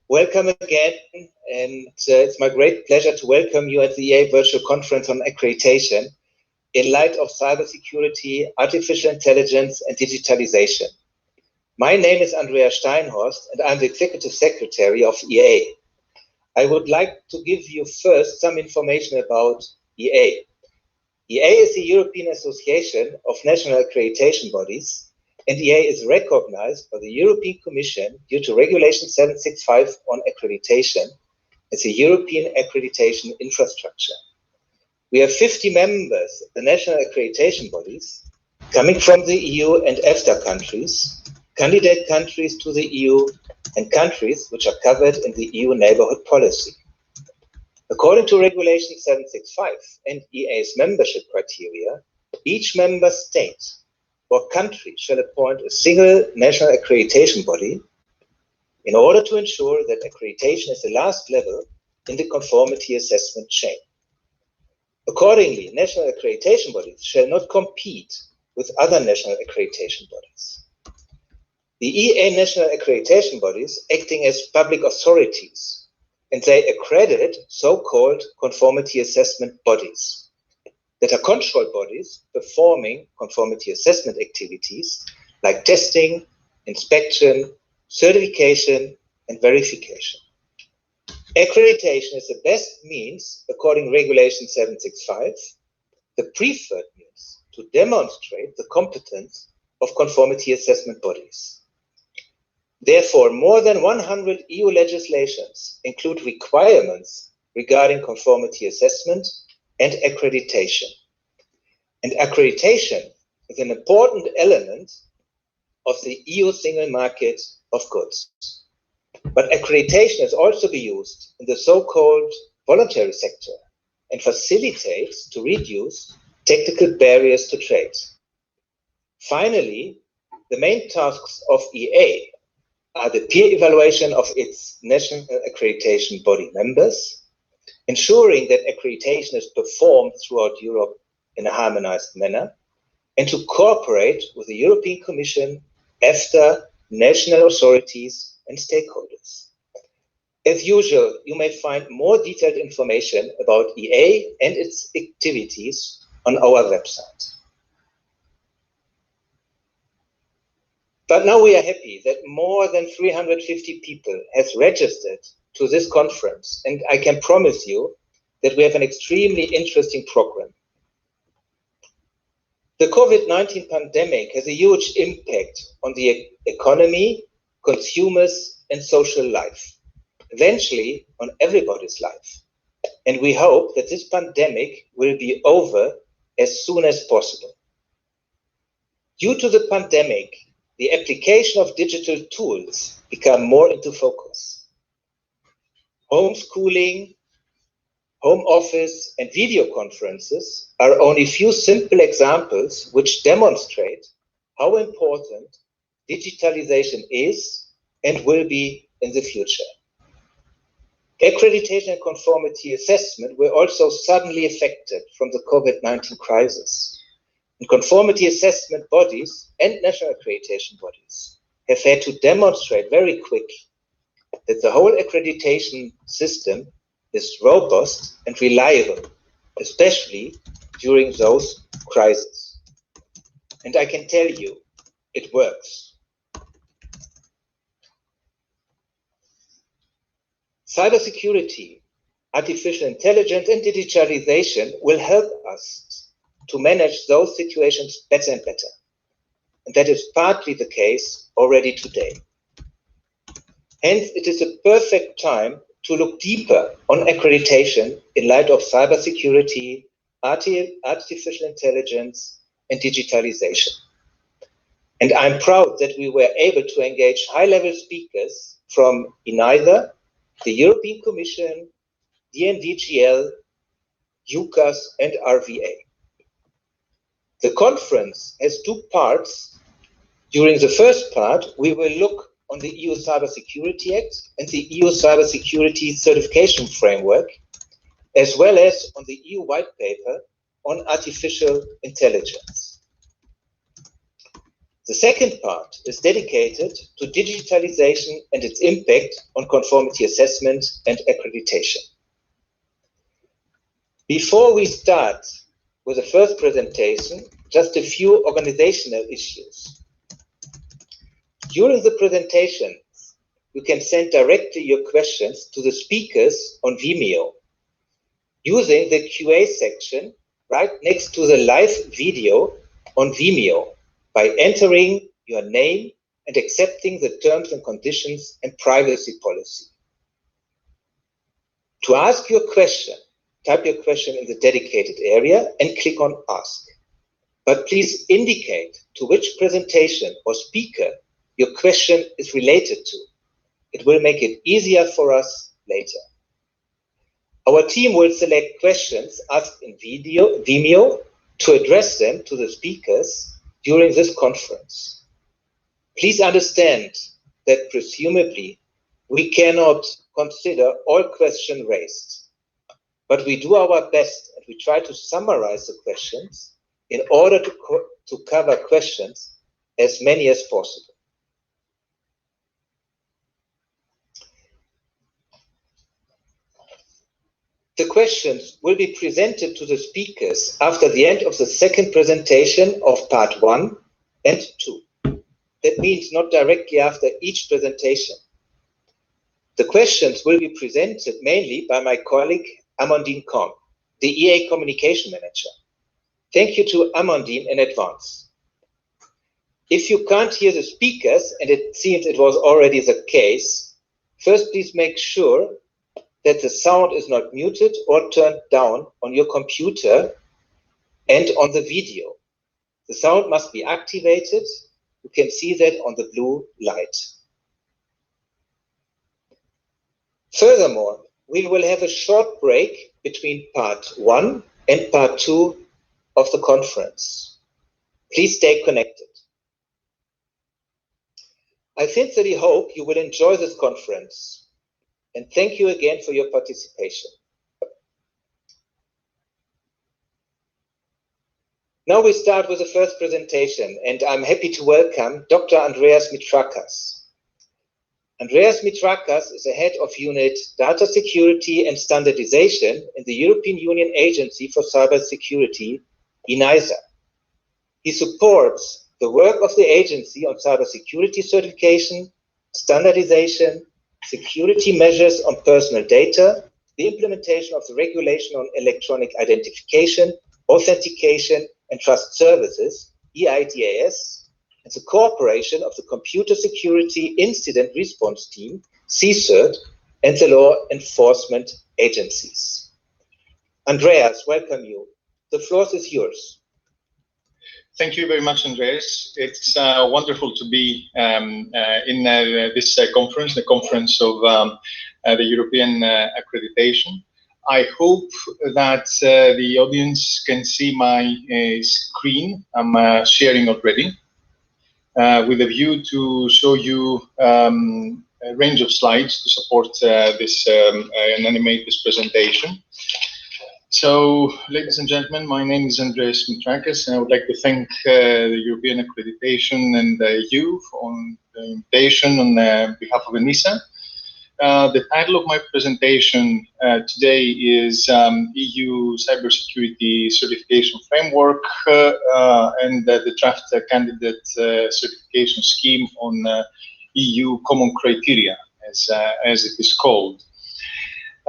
Welcome again, and it's my great pleasure to welcome you at the EA Virtual Conference on Accreditation in light of cybersecurity, artificial intelligence, and digitalization. My name is Andreas Steinhorst, and I'm the Executive Secretary of EA. I would like to give you first some information about EA. EA is the European Association of National Accreditation Bodies, and EA is recognized by the European Commission due to Regulation 765 on accreditation as a European accreditation infrastructure. We have 50 members of the national accreditation bodies coming from the EU and EFTA countries, candidate countries to the EU, and countries which are covered in the EU neighborhood policy. According to Regulation 765 and EA's membership criteria, each member state or country shall appoint a single national accreditation body in order to ensure that accreditation is the last level in the conformity assessment chain. Accordingly, national accreditation bodies shall not compete with other national accreditation bodies. The EA national accreditation bodies acting as public authorities, and they accredit so-called conformity assessment bodies that are control bodies performing conformity assessment activities like testing, inspection, certification, and verification. Accreditation is the best means, according Regulation 765, the preferred means to demonstrate the competence of conformity assessment bodies. Therefore, more than 100 EU legislations include requirements regarding conformity assessment and accreditation. And accreditation is an important element of the EU single market of goods. But accreditation is also be used in the so-called voluntary sector and facilitates to reduce technical barriers to trade. Finally, the main tasks of EA are the peer evaluation of its national accreditation body members, ensuring that accreditation is performed throughout Europe in a harmonized manner, and to cooperate with the European Commission, EFTA, national authorities, and stakeholders. As usual, you may find more detailed information about EA and its activities on our website. But now we are happy that more than 350 people have registered to this conference, and I can promise you that we have an extremely interesting program. The COVID-19 pandemic has a huge impact on the economy, consumers, and social life, eventually on everybody's life. And we hope that this pandemic will be over as soon as possible. Due to the pandemic, the application of digital tools become more into focus. Homeschooling, home office, and video conferences are only few simple examples which demonstrate how important digitalization is and will be in the future. Accreditation and conformity assessment were also suddenly affected from the COVID-19 crisis. And conformity assessment bodies and national accreditation bodies have had to demonstrate very quickly that the whole accreditation system is robust and reliable, especially during those crises. And I can tell you, it works. Cybersecurity, artificial intelligence, and digitalization will help us to manage those situations better and better. And that is partly the case already today. Hence, it is a perfect time to look deeper on accreditation in light of cybersecurity, artificial intelligence, and digitalization. And I'm proud that we were able to engage high-level speakers from ENISA, the European Commission, DNVGL, UCAS, and RVA. The conference has two parts. During the first part, we will look on the EU Cybersecurity Act and the EU Cybersecurity Certification Framework, as well as on the EU White Paper on artificial intelligence. The second part is dedicated to digitalization and its impact on conformity assessment and accreditation. Before we start with the first presentation, just a few organizational issues. During the presentation, you can send directly your questions to the speakers on Vimeo using the QA section right next to the live video on Vimeo by entering your name and accepting the terms and conditions and privacy policy. To ask your question, type your question in the dedicated area and click on Ask. But please indicate to which presentation or speaker your question is related to. It will make it easier for us later. Our team will select questions asked in Vimeo to address them to the speakers during this conference. Please understand that presumably we cannot consider all questions raised, but we do our best and we try to summarize the questions in order to cover questions as many as possible. The questions will be presented to the speakers after the end of the second presentation of part 1 and 2. That means not directly after each presentation. The questions will be presented mainly by my colleague Amandine Kong, the EA Communication Manager. Thank you to Amandine in advance. If you can't hear the speakers, and it seems it was already the case, first please make sure that the sound is not muted or turned down on your computer and on the video. The sound must be activated. You can see that on the blue light. Furthermore, we will have a short break between part 1 and part 2 of the conference. Please stay connected. I sincerely hope you will enjoy this conference. And thank you again for your participation. Now we start with the first presentation, and I'm happy to welcome Dr. Andreas Mitrakas. Andreas Mitrakas is the head of Unit Data Security and Standardization in the European Union Agency for Cybersecurity, ENISA. He supports the work of the agency on cybersecurity certification, standardization, security measures on personal data, the implementation of the regulation on electronic identification, authentication, and trust services, EIDAS, and the cooperation of the Computer Security Incident Response Team, CSIRT, and the law enforcement agencies. Andreas, welcome you. The floor is yours. Thank you very much, Andreas. It's wonderful to be in this conference, the conference of the European Accreditation. I hope that the audience can see my screen. I'm sharing already with a view to show you a range of slides to support this and animate this presentation. So, ladies and gentlemen, my name is Andreas Mitrakas, and I would like to thank the European Accreditation and you on the invitation on behalf of ENISA. The title of my presentation today is EU Cybersecurity Certification Framework and the draft candidate certification scheme on EU Common Criteria, as it is called.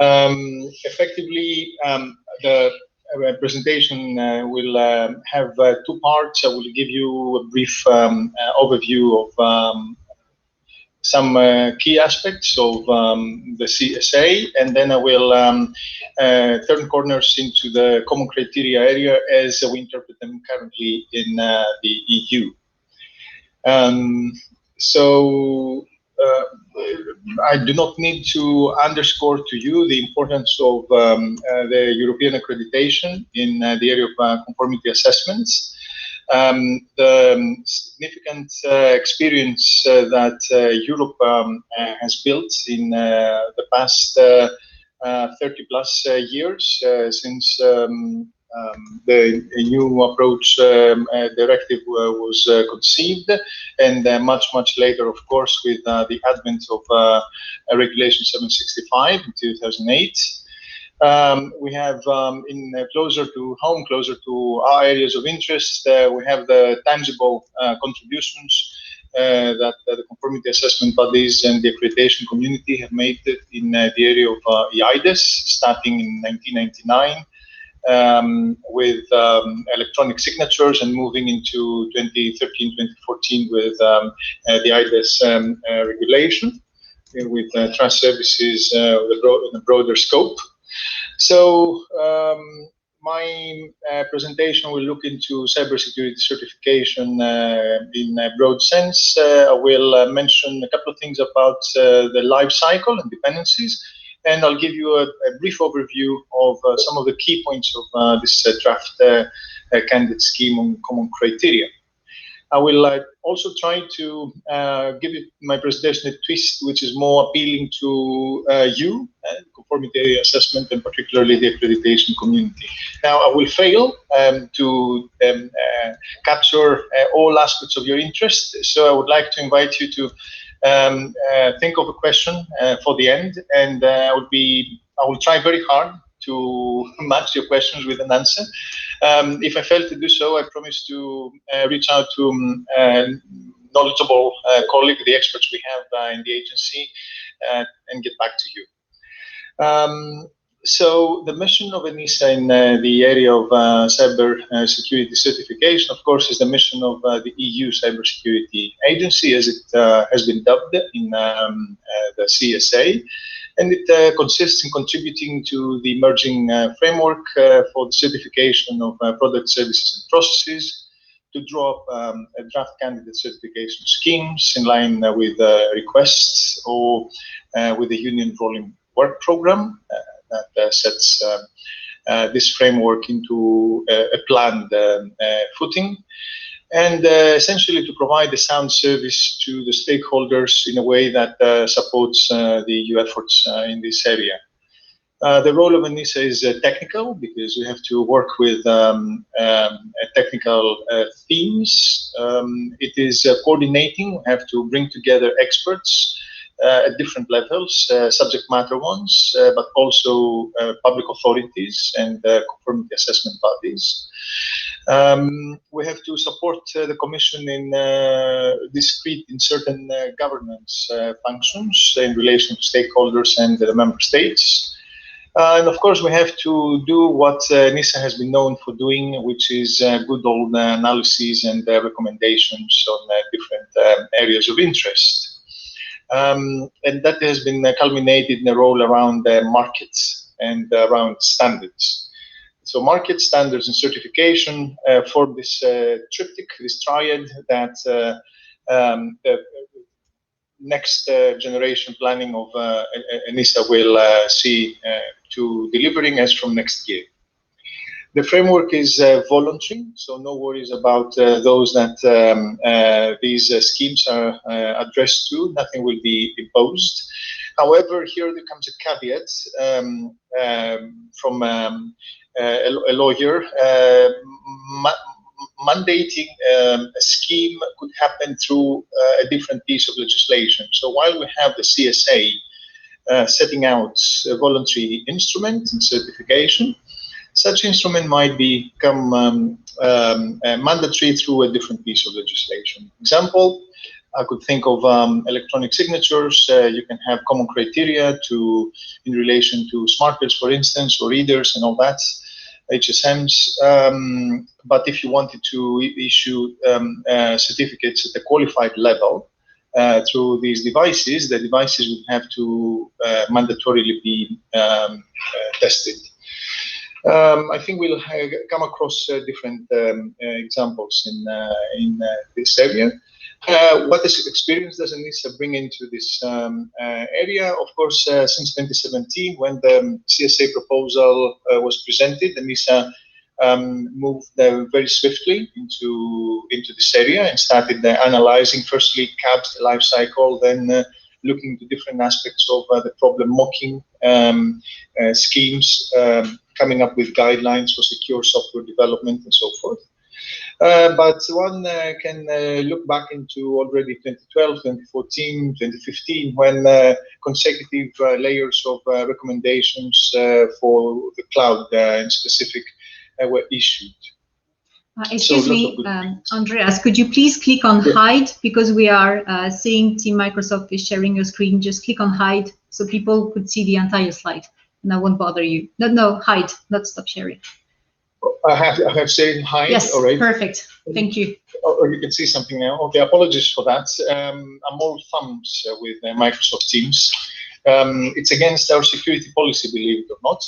Effectively, the presentation will have 2 parts. I will give you a brief overview of some key aspects of the CSA, and then I will turn corners into the common criteria area as we interpret them currently in the EU. I do not need to underscore to you the importance of the European accreditation in the area of conformity assessments. The significant experience that Europe has built in the past 30 plus years since the new approach directive was conceived, and much later, of course, with the advent of Regulation 765 in 2008. We have closer to home, closer to our areas of interest, we have the tangible contributions that the conformity assessment bodies and the accreditation community have made in the area of EIDAS, starting in 1999 with electronic signatures, and moving into 2013, 2014 with the EIDAS regulation, with trust services with a broader scope. So my presentation will look into cybersecurity certification in a broad sense. I will mention a couple of things about the life cycle and dependencies, and I'll give you a brief overview of some of the key points of this draft candidate scheme on common criteria. I will also try to give my presentation a twist which is more appealing to you, conformity area assessment, and particularly the accreditation community. Now, I will fail to capture all aspects of your interest, so I would like to invite you to think of a question for the end, and I will try very hard to match your questions with an answer. If I fail to do so, I promise to reach out to knowledgeable colleagues, the experts we have in the agency, and get back to you. So the mission of ENISA in the area of cyber security certification, of course, is the mission of the EU Cybersecurity Agency, as it has been dubbed in the CSA. And it consists in contributing to the emerging framework for the certification of product, services, and processes, to draw up a draft candidate certification schemes in line with requests, or with the Union Rolling Work Programme that sets this framework into a planned footing, and essentially to provide a sound service to the stakeholders in a way that supports the EU efforts in this area. The role of ENISA is technical, because we have to work with technical themes. It is coordinating. We have to bring together experts at different levels, subject matter ones, but also public authorities and conformity assessment bodies. We have to support the Commission in in certain governance functions in relation to stakeholders and the member states. And of course, we have to do what ENISA has been known for doing, which is good old analyses and recommendations on different areas of interest. And that has been culminated in a role around markets and around standards. So market, standards, and certification form this triptych, this triad that the next generation planning of ENISA will see to delivering as from next year. The framework is voluntary, so no worries about those that these schemes are addressed to. Nothing will be imposed. However, here there comes a caveat from a lawyer. Mandating a scheme could happen through a different piece of legislation. So while we have the CSA setting out a voluntary instrument and certification, such instrument might become mandatory through a different piece of legislation. Example, I could think of electronic signatures. You can have common criteria in relation to smart cards, for instance, or readers and all that, HSMs. But if you wanted to issue certificates at the qualified level through these devices, the devices would have to mandatorily be tested. I think we'll come across different examples in this area. What experience does ENISA bring into this area? Of course, since 2017, when the CSA proposal was presented, ENISA moved very swiftly into this area and started analyzing firstly CAB's life cycle, then looking to different aspects of the problem mocking schemes, coming up with guidelines for secure software development and so forth. But one can look back into already 2012, 2014, 2015, when consecutive layers of recommendations for the cloud in specific were issued. Excuse me, Andreas, could you please click on hide, because we are seeing Team Microsoft is sharing your screen. Just click on hide so people could see the entire slide, and I won't bother you. No, hide, not stop sharing. I have said hide. Yes, all right. Perfect. Thank you. Oh, you can see something now. Okay, apologies for that. I'm all thumbs with Microsoft Teams. It's against our security policy, believe it or not.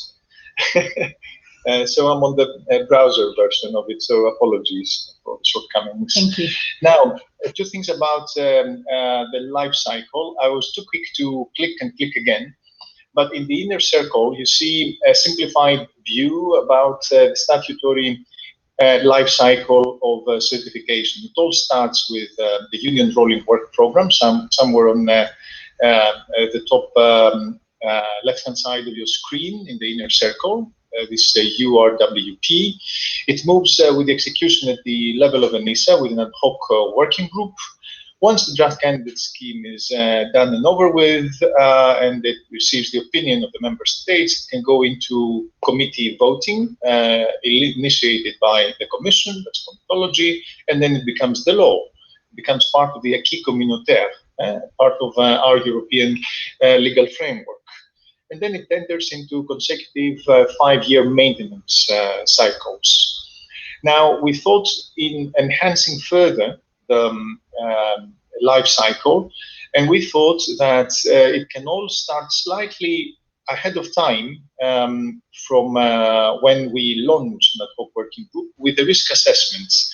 So I'm on the browser version of it, so apologies for the shortcomings. Thank you. Now, two things about the life cycle. I was too quick to click and click again, but in the inner circle, you see a simplified view about the statutory life cycle of certification. It all starts with the Union Rolling Work Program, somewhere on the top left-hand side of your screen in the inner circle. This URWP. It moves with the execution at the level of ENISA with an ad hoc working group. Once the draft candidate scheme is done and over with, and it receives the opinion of the member states, it can go into committee voting, initiated by the Commission, that's comitology, and then it becomes the law. It becomes part of the acquis communautaire, part of our European legal framework. And then it enters into consecutive 5-year maintenance cycles. Now, we thought in enhancing further the life cycle, and we thought that it can all start slightly ahead of time from when we launched the ad hoc working group with the risk assessments.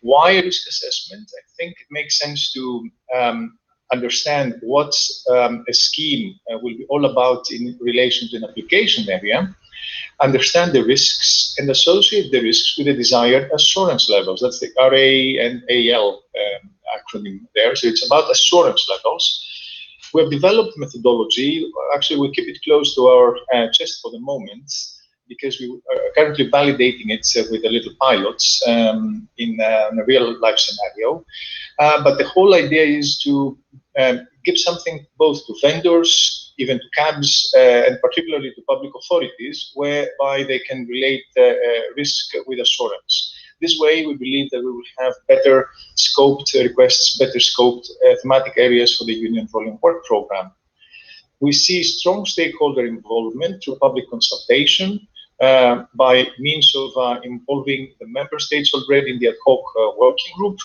Why a risk assessment? I think it makes sense to understand what a scheme will be all about in relation to an application area, understand the risks, and associate the risks with the desired assurance levels. That's the RA and AL acronym there. So it's about assurance levels. We have developed methodology. Actually, we keep it close to our chest for the moment, because we are currently validating it with the little pilots in a real life scenario. But the whole idea is to give something both to vendors, even to cabs, and particularly to public authorities, whereby they can relate risk with assurance. This way, we believe that we will have better scoped requests, better scoped thematic areas for the Union Rolling Work Program. We see strong stakeholder involvement through public consultation, by means of involving the member states already in the ad hoc working group.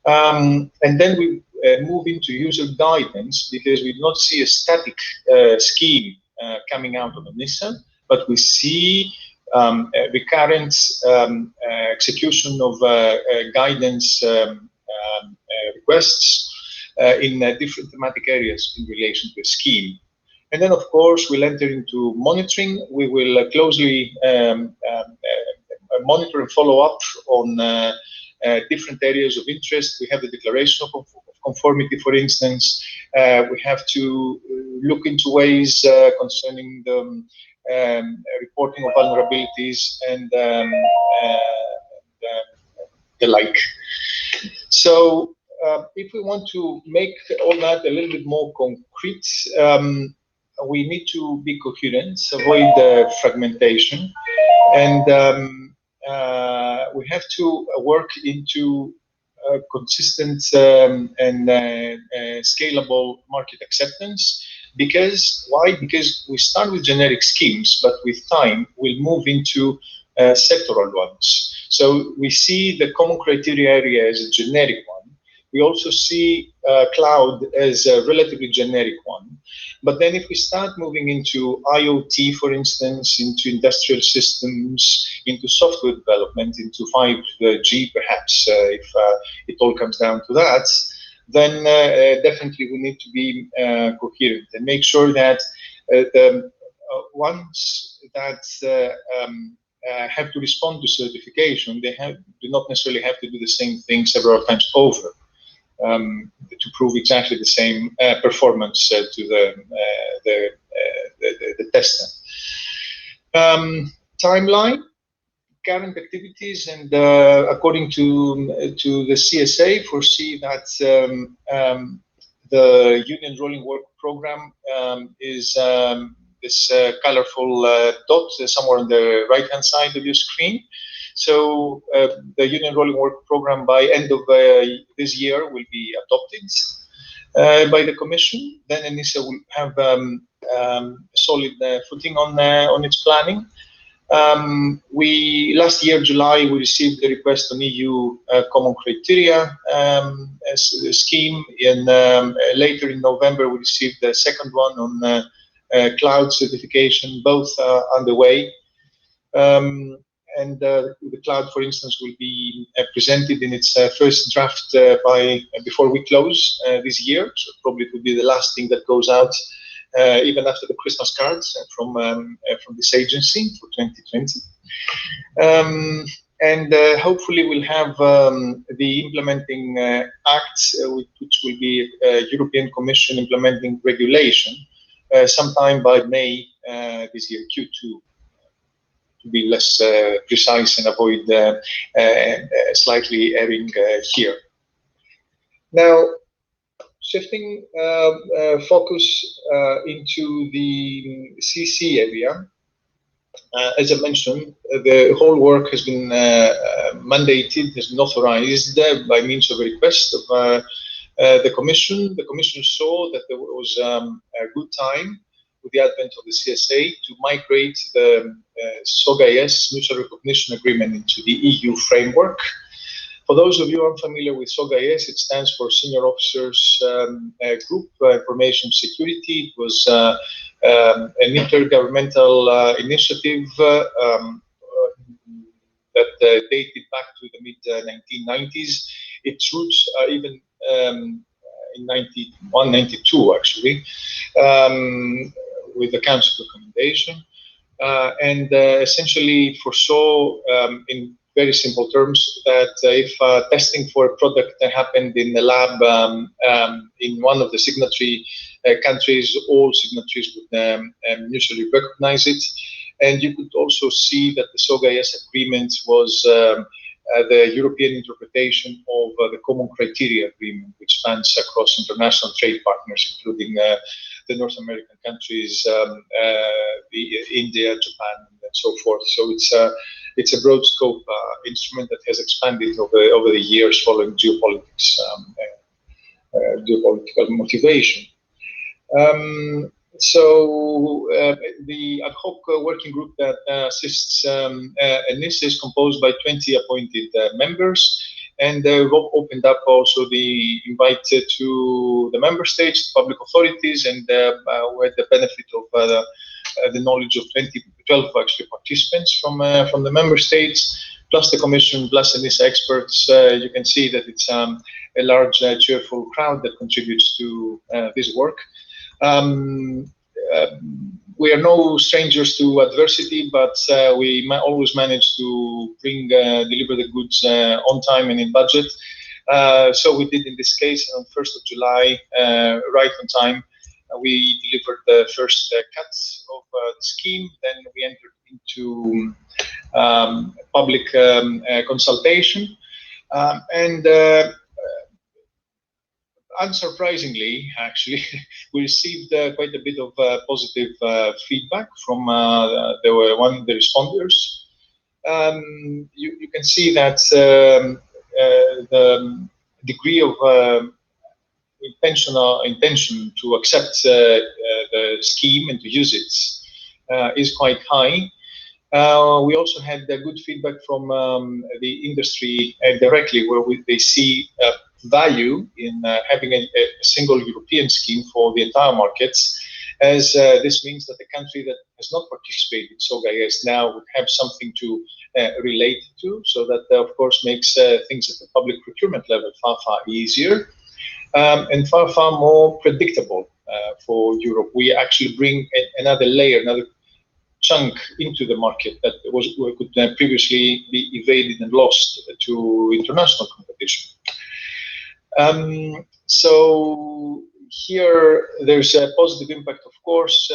And then we move into user guidance, because we do not see a static scheme coming out of ENISA, but we see recurrent execution of guidance requests in different thematic areas in relation to a scheme. And then, of course, we'll enter into monitoring. We will closely monitor and follow up on different areas of interest. We have the declaration of conformity, for instance. We have to look into ways concerning the reporting of vulnerabilities and the like. So if we want to make all that a little bit more concrete, we need to be coherent, avoid fragmentation, and we have to work into consistent and scalable market acceptance. Because why? Because we start with generic schemes, but with time we'll move into sectoral ones. So we see the common criteria area as a generic one. We also see cloud as a relatively generic one. But then if we start moving into IoT, for instance, into industrial systems, into software development, into 5G perhaps, if it all comes down to that, then definitely we need to be coherent and make sure that the ones that have to respond to certification, they do not necessarily have to do the same thing several times over to prove exactly the same performance to the test them. Timeline, current activities, and according to the CSA, foresee that the Union Rolling Work Program is this colorful dot somewhere on the right-hand side of your screen. So the Union Rolling Work Program by end of this year will be adopted by the Commission. Then ENISA will have solid footing on its planning. Last year, July, we received the request on EU common criteria scheme. Later in November, we received the second one on cloud certification, both underway. And the cloud, for instance, will be presented in its first draft before we close this year. So probably it will be the last thing that goes out even after the Christmas cards from this agency for 2020. And hopefully we'll have the implementing act, which will be European Commission implementing regulation sometime by May this year, Q2. To be less precise and avoid slightly erring here. Now, shifting focus into the CC area, as I mentioned, the whole work has been mandated, has been authorized by means of a request of the Commission. The Commission saw that there was a good time with the advent of the CSA to migrate the SOG-IS mutual recognition agreement into the EU framework. For those of you unfamiliar with SOG-IS, it stands for Senior Officers Group Information Security. It was an intergovernmental initiative that dated back to the mid-1990s. Its roots are even in 91, 92 actually, with the Council recommendation. And essentially foresaw in very simple terms that if testing for a product that happened in the lab in one of the signatory countries, all signatories would mutually recognize it. And you could also see that the SOG-IS agreement was the European interpretation of the Common Criteria Agreement, which spans across international trade partners, including the North American countries, India, Japan, and so forth. So it's a broad scope instrument that has expanded over the years following geopolitics, geopolitical motivation. So the ad hoc working group that assists ENISA is composed by 20 appointed members, and Rob opened up also the invite to the member states, public authorities, and with the benefit of the knowledge of 12 actually participants from the member states, plus the Commission, plus ENISA experts. You can see that it's a large, cheerful crowd that contributes to this work. We are no strangers to adversity, but we always manage to deliver the goods on time and in budget. So we did in this case on 1st of July, right on time. We delivered the first cuts of the scheme. Then we entered into public consultation, and unsurprisingly, actually, we received quite a bit of positive feedback from the responders. You can see that the degree of intention to accept the scheme and to use it is quite high. We also had good feedback from the industry directly, where they see value in having a single European scheme for the entire markets, as this means that the country that has not participated in SOG-IS now would have something to relate to, so that of course makes things at the public procurement level far, far easier and far, far more predictable for Europe. We actually bring another layer, another chunk into the market that could previously be evaded and lost to international competition. So here there's a positive impact, of course.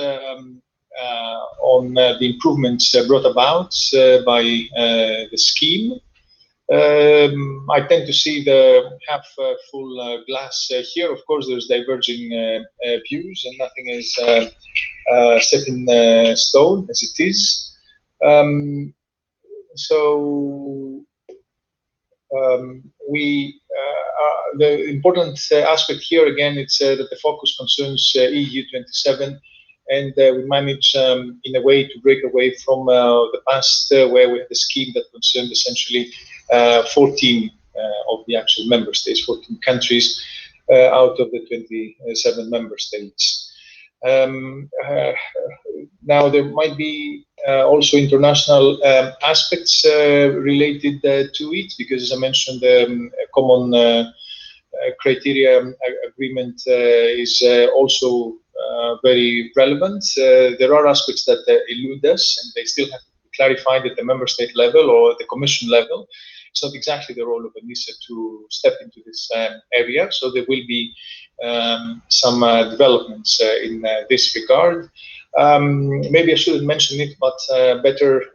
the improvements brought about by the scheme. I tend to see the half full glass here. Of course, there's diverging views, and nothing is set in stone as it is. The important aspect here again, it's that the focus concerns EU 27, and we manage in a way to break away from the past where we had a scheme that concerned essentially 14 of the actual member states, 14 countries out of the 27 member states. Now there might be also international aspects related to it, because as I mentioned, a common criteria agreement is also very relevant. There are aspects that elude us, and they still have to be clarified at the member state level or the Commission level. It's not exactly the role of ENISA to step into this area, so there will be some developments in this regard. Maybe I shouldn't mention it, but better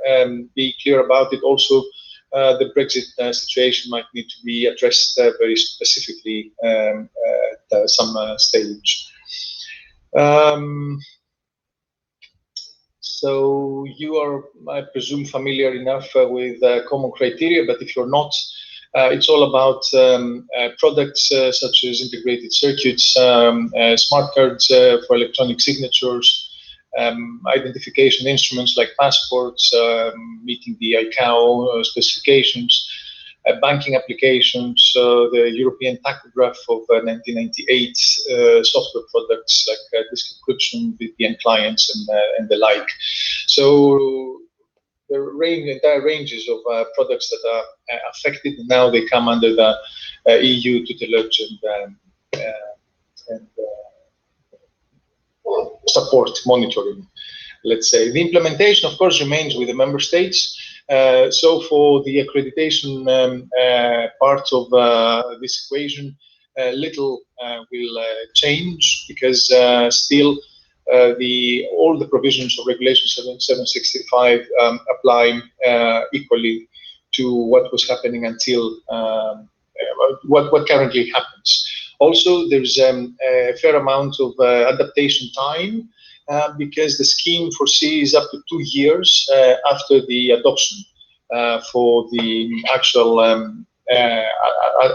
be clear about it. Also, the Brexit situation might need to be addressed very specifically at some stage. So you are, I presume, familiar enough with common criteria, but if you're not, it's all about products such as integrated circuits, smart cards for electronic signatures, identification instruments like passports, meeting the ICAO specifications, banking applications, the European tachograph of 1998, software products like disk encryption, VPN clients, and the like. So the entire ranges of products that are affected. Now they come under the EU tutelage and support monitoring, let's say. The implementation, of course, remains with the member states. So for the accreditation part of this equation, little will change, because still all the provisions of Regulation 765 apply equally to what was happening until what currently happens. Also, there's a fair amount of adaptation time, because the scheme foresees up to 2 years after the adoption for the actual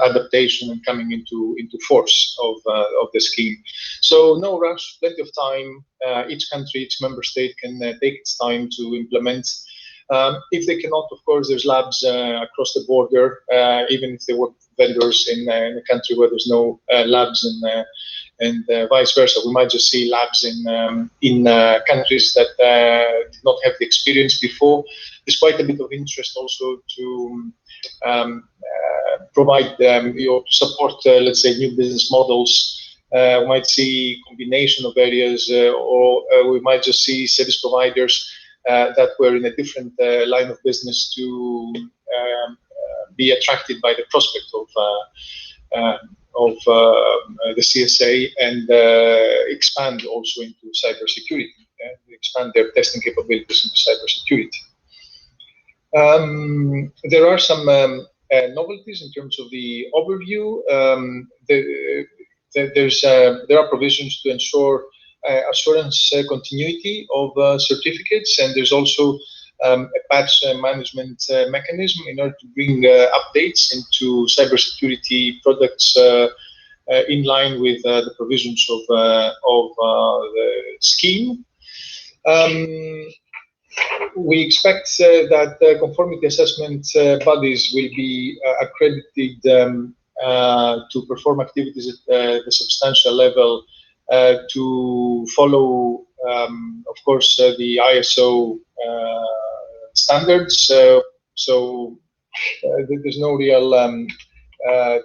adaptation and coming into force of the scheme. So no rush, plenty of time. Each country, each member state can take its time to implement. If they cannot, of course, there's labs across the border, even if they work vendors in a country where there's no labs, and vice versa. We might just see labs in countries that did not have the experience before. There's quite a bit of interest also to provide to support, let's say, new business models. We might see combination of areas, or we might just see service providers that were in a different line of business to be attracted by the prospect of the CSA and expand also into cybersecurity, and expand their testing capabilities into cybersecurity. There are some novelties in terms of the overview. There are provisions to ensure assurance continuity of certificates, and there's also a patch management mechanism in order to bring updates into cybersecurity products in line with the provisions of the scheme. We expect that conformity assessment bodies will be accredited to perform activities at the substantial level to follow, of course, the ISO standards. So there's no real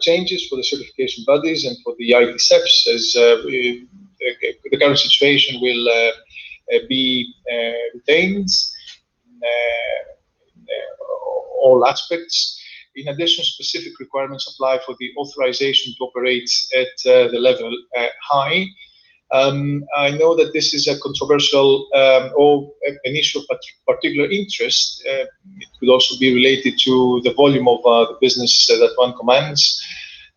changes for the certification bodies and for the ITSEPs, as the current situation will be retained in all aspects. In addition, specific requirements apply for the authorization to operate at the level high. I know that this is a controversial or an issue of particular interest. It could also be related to the volume of the business that one commands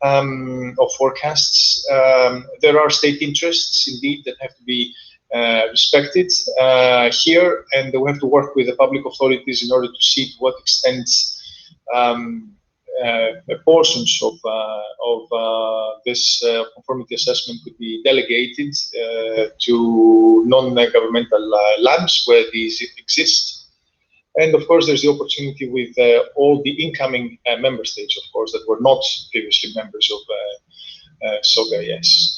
or forecasts. There are state interests, indeed, that have to be respected here, and we have to work with the public authorities in order to see to what extent portions of this conformity assessment could be delegated to non-governmental labs where these exist. And of course, there's the opportunity with all the incoming member states, of course, that were not previously members of SOGA-IS.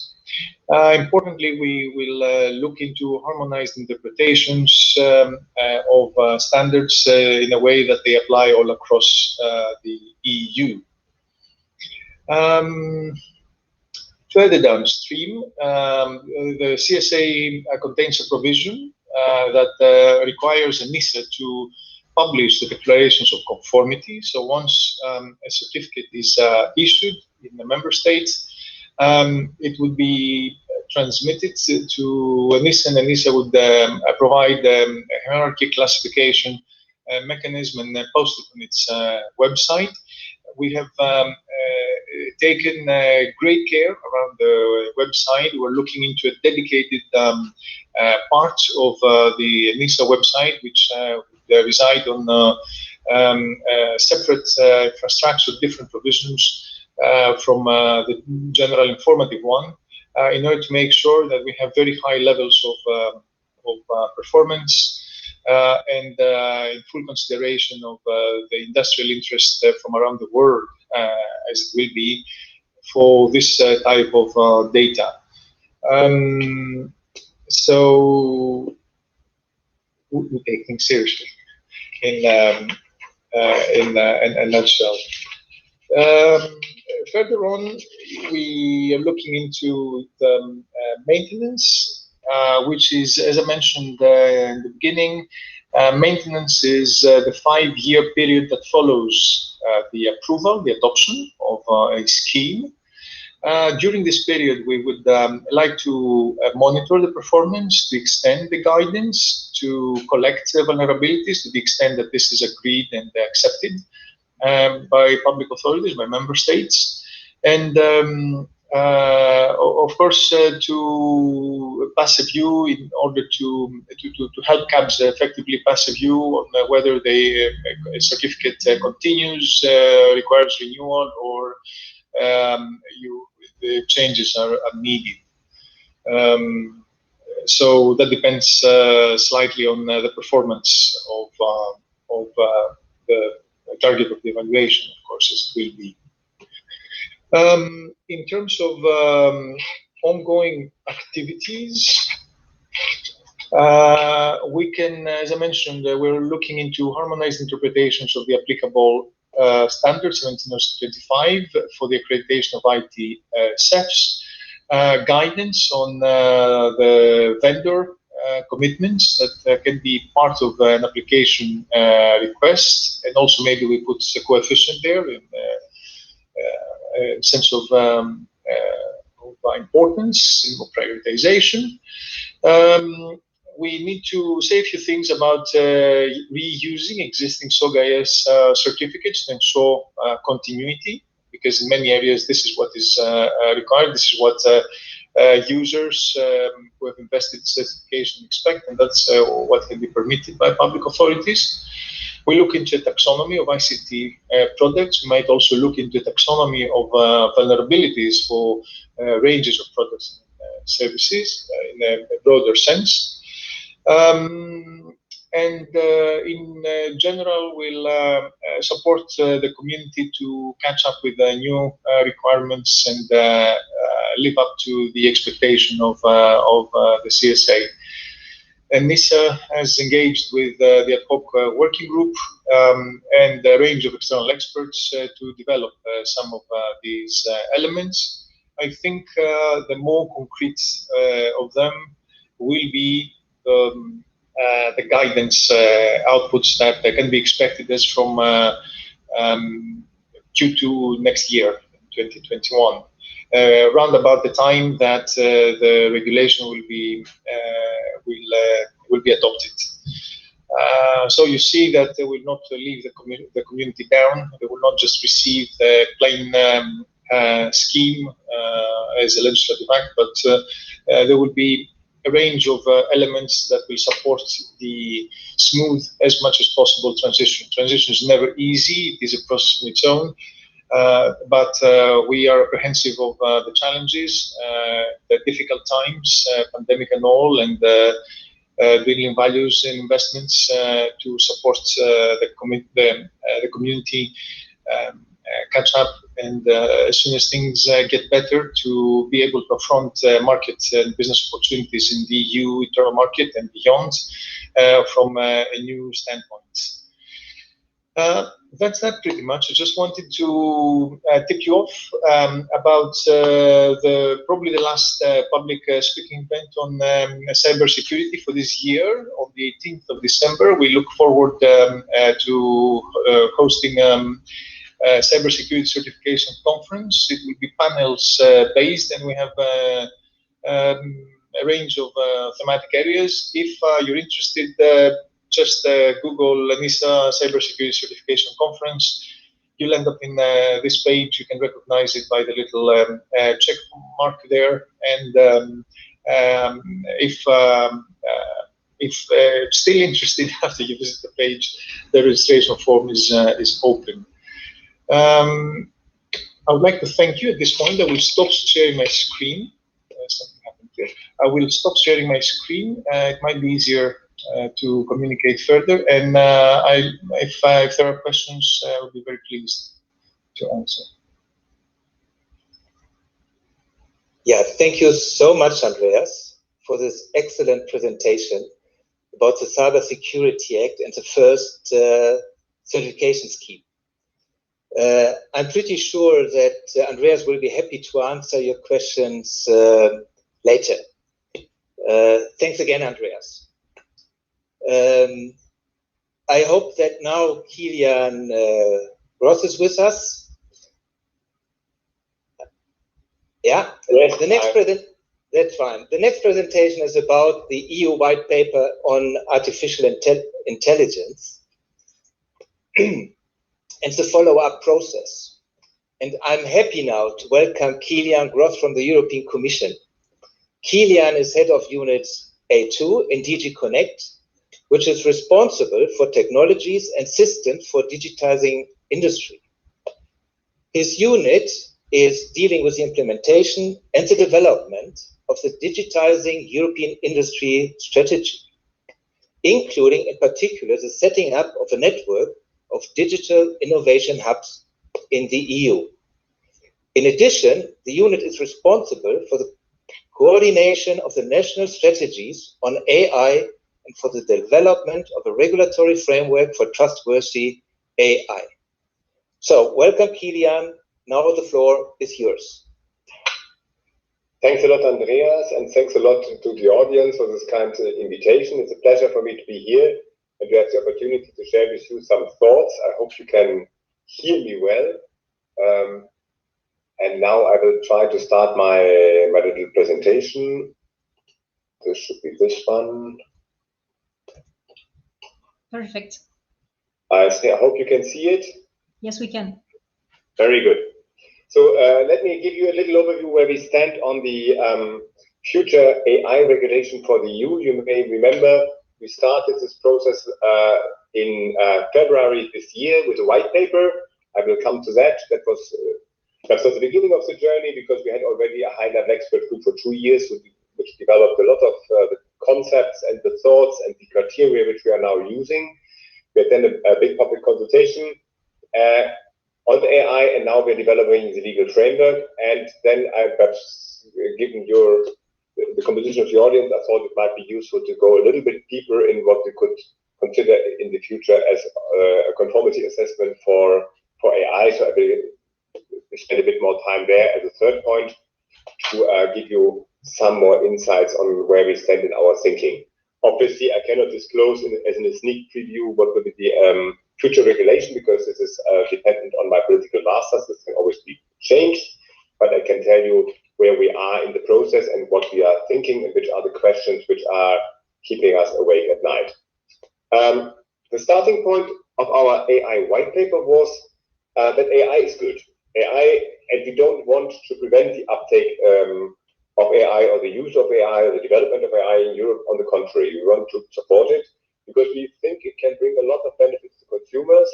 Importantly, we will look into harmonized interpretations of standards in a way that they apply all across the EU. Further downstream, the CSA contains a provision that requires ENISA to publish the declarations of conformity. So once a certificate is issued in the member states, it would be transmitted to ENISA, and ENISA would provide a hierarchy classification mechanism and post it on its website. We have taken great care around the website. We're looking into a dedicated part of the ENISA website, which reside on separate infrastructure, different provisions from the general informative one, in order to make sure that we have very high levels of performance and in full consideration of the industrial interest from around the world, as it will be for this type of data. So we take things seriously in a nutshell. Further on, we are looking into the maintenance, which is, as I mentioned in the beginning, maintenance is the 5-year period that follows the approval, the adoption of a scheme. During this period, we would like to monitor the performance, to extend the guidance, to collect vulnerabilities to the extent that this is agreed and accepted by public authorities, by member states, and of course to pass a view in order to help CABs effectively pass a view on whether the certificate continues, requires renewal, or the changes are needed. So that depends slightly on the performance of the target of the evaluation, of course, as it will be. In terms of ongoing activities, we can, as I mentioned, we're looking into harmonized interpretations of the applicable standard 17025 for the accreditation of IT CEFs, guidance on the vendor commitments that can be part of an application request, and also maybe we put a coefficient there in sense of importance and prioritization. We need to say a few things about reusing existing SOGA-IS certificates to ensure continuity, because in many areas this is what is required. This is what users who have invested in certification expect, and that's what can be permitted by public authorities. We look into taxonomy of ICT products. We might also look into taxonomy of vulnerabilities for ranges of products and services in a broader sense. And in general, we'll support the community to catch up with the new requirements and live up to the expectation of the CSA. And ENISA has engaged with the ad hoc working group and a range of external experts to develop some of these elements. I think the more concrete of them will be the guidance outputs that can be expected as from Q2 next year, 2021. round about the time that the regulation will be adopted. So you see that they will not leave the community down. They will not just receive the plain scheme as a legislative act, but there will be a range of elements that will support the smooth, as much as possible, transition. Transition is never easy. It is a process of its own. But we are apprehensive of the challenges, the difficult times, pandemic and all, and building values and investments to support the community catch up, and as soon as things get better, to be able to confront market and business opportunities in the EU internal market and beyond from a new standpoint. That's that pretty much. I just wanted to tip you off about probably the last public speaking event on cybersecurity for this year on the 18th of December. We look forward to hosting cybersecurity certification conference. It will be panels based, and we have a range of thematic areas. If you're interested, just Google NISA Cybersecurity Certification Conference. You'll end up in this page. You can recognize it by the little check mark there. And if still interested after you visit the page, the registration form is open. I would like to thank you at this point. I will stop sharing my screen. Something happened here. I will stop sharing my screen. It might be easier to communicate further, and if there are questions, I will be very pleased to answer. Yeah, thank you so much, Andreas, for this excellent presentation about the Cybersecurity Act and the first certification scheme. I'm pretty sure that Andreas will be happy to answer your questions later. Thanks again, Andreas. I hope that now Kilian Gross is with us. Yeah, yes, the next that's fine. The next presentation is about the EU white paper on artificial intelligence and the follow-up process. And I'm happy now to welcome Kilian Gross from the European Commission. Kilian is head of Unit A2 in DG Connect, which is responsible for technologies and systems for digitizing industry. His unit is dealing with the implementation and the development of the digitizing European industry strategy, including in particular the setting up of a network of digital innovation hubs in the EU. In addition, the unit is responsible for the coordination of the national strategies on AI and for the development of a regulatory framework for trustworthy AI. So, welcome, Kilian. Now the floor is yours. Thanks a lot, Andreas, and thanks a lot to the audience for this kind invitation. It's a pleasure for me to be here and to have the opportunity to share with you some thoughts. I hope you can hear me well. And now I will try to start my little presentation. This should be this one. Perfect. I hope you can see it. Yes, we can. Very good. So let me give you a little overview where we stand on the future AI regulation for the EU. You may remember we started this process in February this year with a white paper. I will come to that. That was the beginning of the journey, because we had already a high-level expert group for 2 years, which developed a lot of the concepts and the thoughts and the criteria which we are now using. We had then a big public consultation on the AI, and now we're developing the legal framework. And then perhaps, given the composition of the audience, I thought it might be useful to go a little bit deeper in what we could consider in the future as a conformity assessment for AI. So I will spend a bit more time there as a third point to give you some more insights on where we stand in our thinking. Obviously, I cannot disclose as in a sneak preview what will be the future regulation, because this is dependent on my political masters. This can always be changed. but I can tell you where we are in the process and what we are thinking and which are the questions which are keeping us awake at night. The starting point of our AI white paper was that AI is good. AI, and we don't want to prevent the uptake of AI or the use of AI or the development of AI in Europe. On the contrary, we want to support it because we think it can bring a lot of benefits to consumers,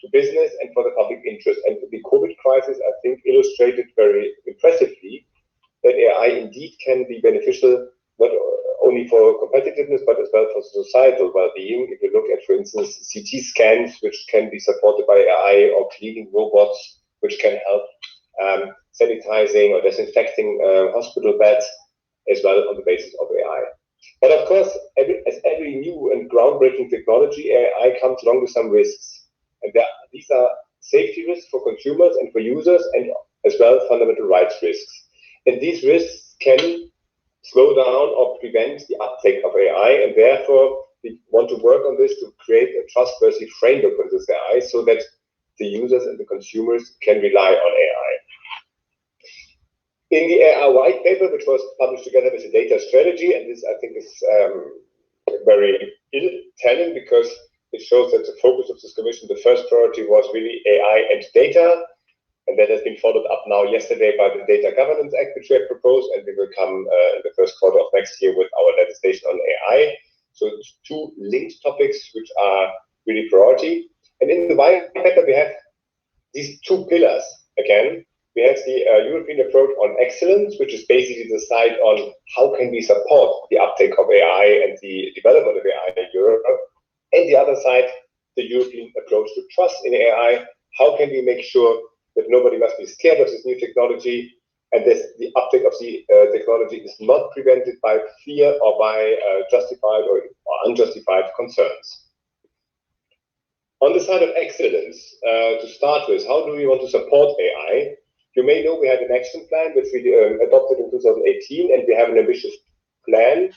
to business, and for the public interest. And the COVID crisis, I think, illustrated very impressively that AI indeed can be beneficial, not only for competitiveness, but as well for societal well-being. If you look at, for instance, CT scans, which can be supported by AI, or cleaning robots, which can help sanitizing or disinfecting hospital beds, as well on the basis of AI. But of course, as every new and groundbreaking technology, AI comes along with some risks. And these are safety risks for consumers and for users, and as well fundamental rights risks. And these risks can slow down or prevent the uptake of AI, and therefore we want to work on this to create a trustworthy framework for this AI so that the users and the consumers can rely on AI. In the AI white paper, which was published together with the data strategy, and this I think is very telling because it shows that the focus of this commission, the first priority was really AI and data, and that has been followed up now yesterday by the Data Governance Act, which we have proposed, and we will come in the first quarter of next year with our legislation on AI. So it's two linked topics which are really priority. And in the white paper, we have these two pillars again. We have the European approach on excellence, which is basically the side on how can we support the uptake of AI and the development of AI in Europe. And the other side, the European approach to trust in AI. How can we make sure that nobody must be scared of this new technology, and the uptake of the technology is not prevented by fear or by justified or unjustified concerns. On the side of excellence, to start with, how do we want to support AI? You may know we had an action plan which we adopted in 2018, and we have an ambitious plan.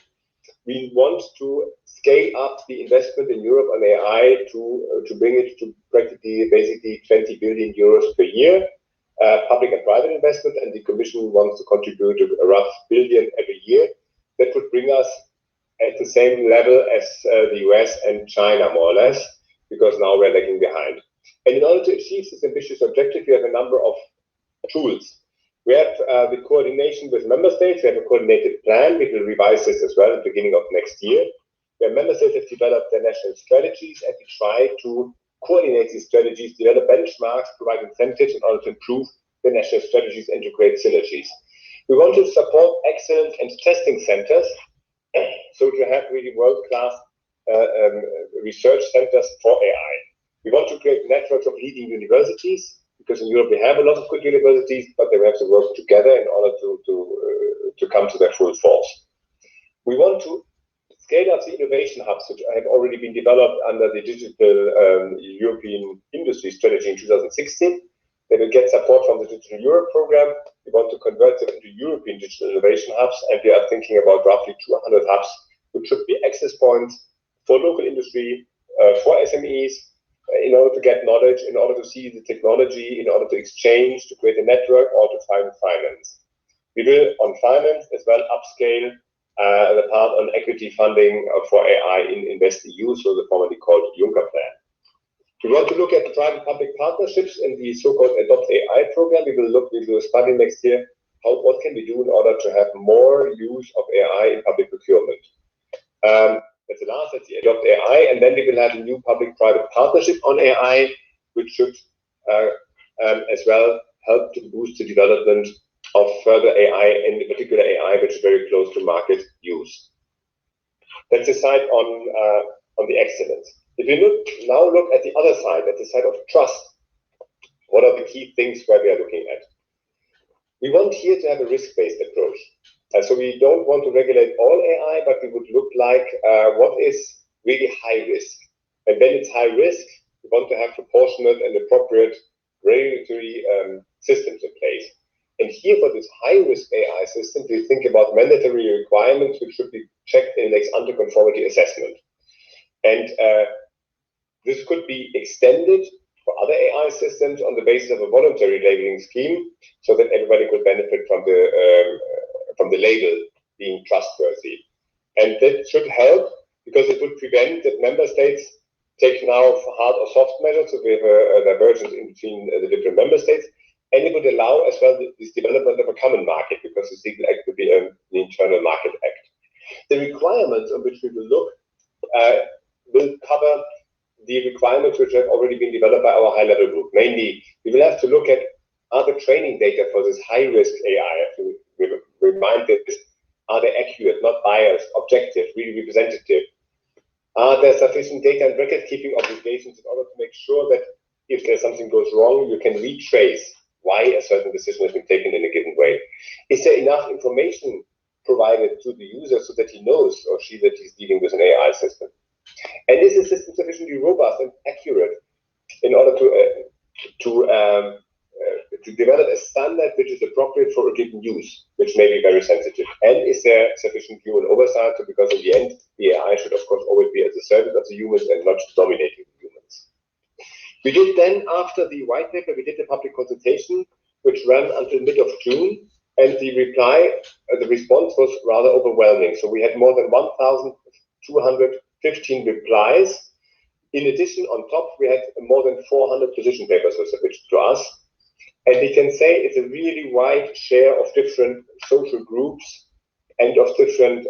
We want to scale up the investment in Europe on AI to bring it to practically, basically 20 billion euros per year, public and private investment, and the Commission wants to contribute to a rough billion every year. That would bring us at the same level as the US and China, more or less, because now we're lagging behind. And in order to achieve this ambitious objective, we have a number of tools. We have the coordination with member states. We have a coordinated plan. We will revise this as well at the beginning of next year, where member states have developed their national strategies, and we try to coordinate these strategies, develop benchmarks, provide incentives in order to improve the national strategies and to create synergies. We want to support excellence and testing centers, so to have really world-class research centers for AI. We want to create networks of leading universities, because in Europe we have a lot of good universities, but they have to work together in order to come to their full force. We want to scale up the innovation hubs, which have already been developed under the Digital European Industry Strategy in 2016. They will get support from the Digital Europe program. We want to convert them into European digital innovation hubs, and we are thinking about roughly 200 hubs, which should be access points for local industry, for SMEs, in order to get knowledge, in order to see the technology, in order to exchange, to create a network, or to find finance. We will, on finance, as well upscale the part on equity funding for AI in InvestEU, so the formerly called Juncker Plan. We want to look at private-public partnerships in the so-called Adopt AI program. We will do a study next year. What can we do in order to have more use of AI in public procurement? That's the last, that's the Adopt AI, and then we will have a new public-private partnership on AI, which should as well help to boost the development of further AI, and in particular AI, which is very close to market use. That's the side on the excellence. If you now look at the other side, at the side of trust, what are the key things where we are looking at? We want here to have a risk-based approach. So we don't want to regulate all AI, but we would look like what is really high risk. And when it's high risk, we want to have proportionate and appropriate regulatory systems in place. And here for this high-risk AI system, we think about mandatory requirements which should be checked in ex-ante conformity assessment. And this could be extended for other AI systems on the basis of a voluntary labeling scheme, so that everybody could benefit from the label being trustworthy. And that should help, because it would prevent that member states take now hard or soft measures, so we have a divergence in between the different member states, and it would allow as well this development of a common market, because the Legal Act would be an internal market act. The requirements on which we will look will cover the requirements which have already been developed by our high-level group. Mainly, we will have to look at, are the training data for this high-risk AI, I have to remind that this, are they accurate, not biased, objective, really representative? Are there sufficient data and record-keeping obligations in order to make sure that if there's something goes wrong, you can retrace why a certain decision has been taken in a given way? Is there enough information provided to the user so that he knows or she that he's dealing with an AI system? And is the system sufficiently robust and accurate in order to develop a standard which is appropriate for a given use, which may be very sensitive? And is there sufficient human oversight? So because in the end, the AI should of course always be at the service of the humans and not dominating the humans. We did then, after the white paper, we did a public consultation, which ran until mid of June, and the response was rather overwhelming. So we had more than 1,215 replies. In addition, on top, we had more than 400 position papers were submitted to us. And we can say it's a really wide share of different social groups and of different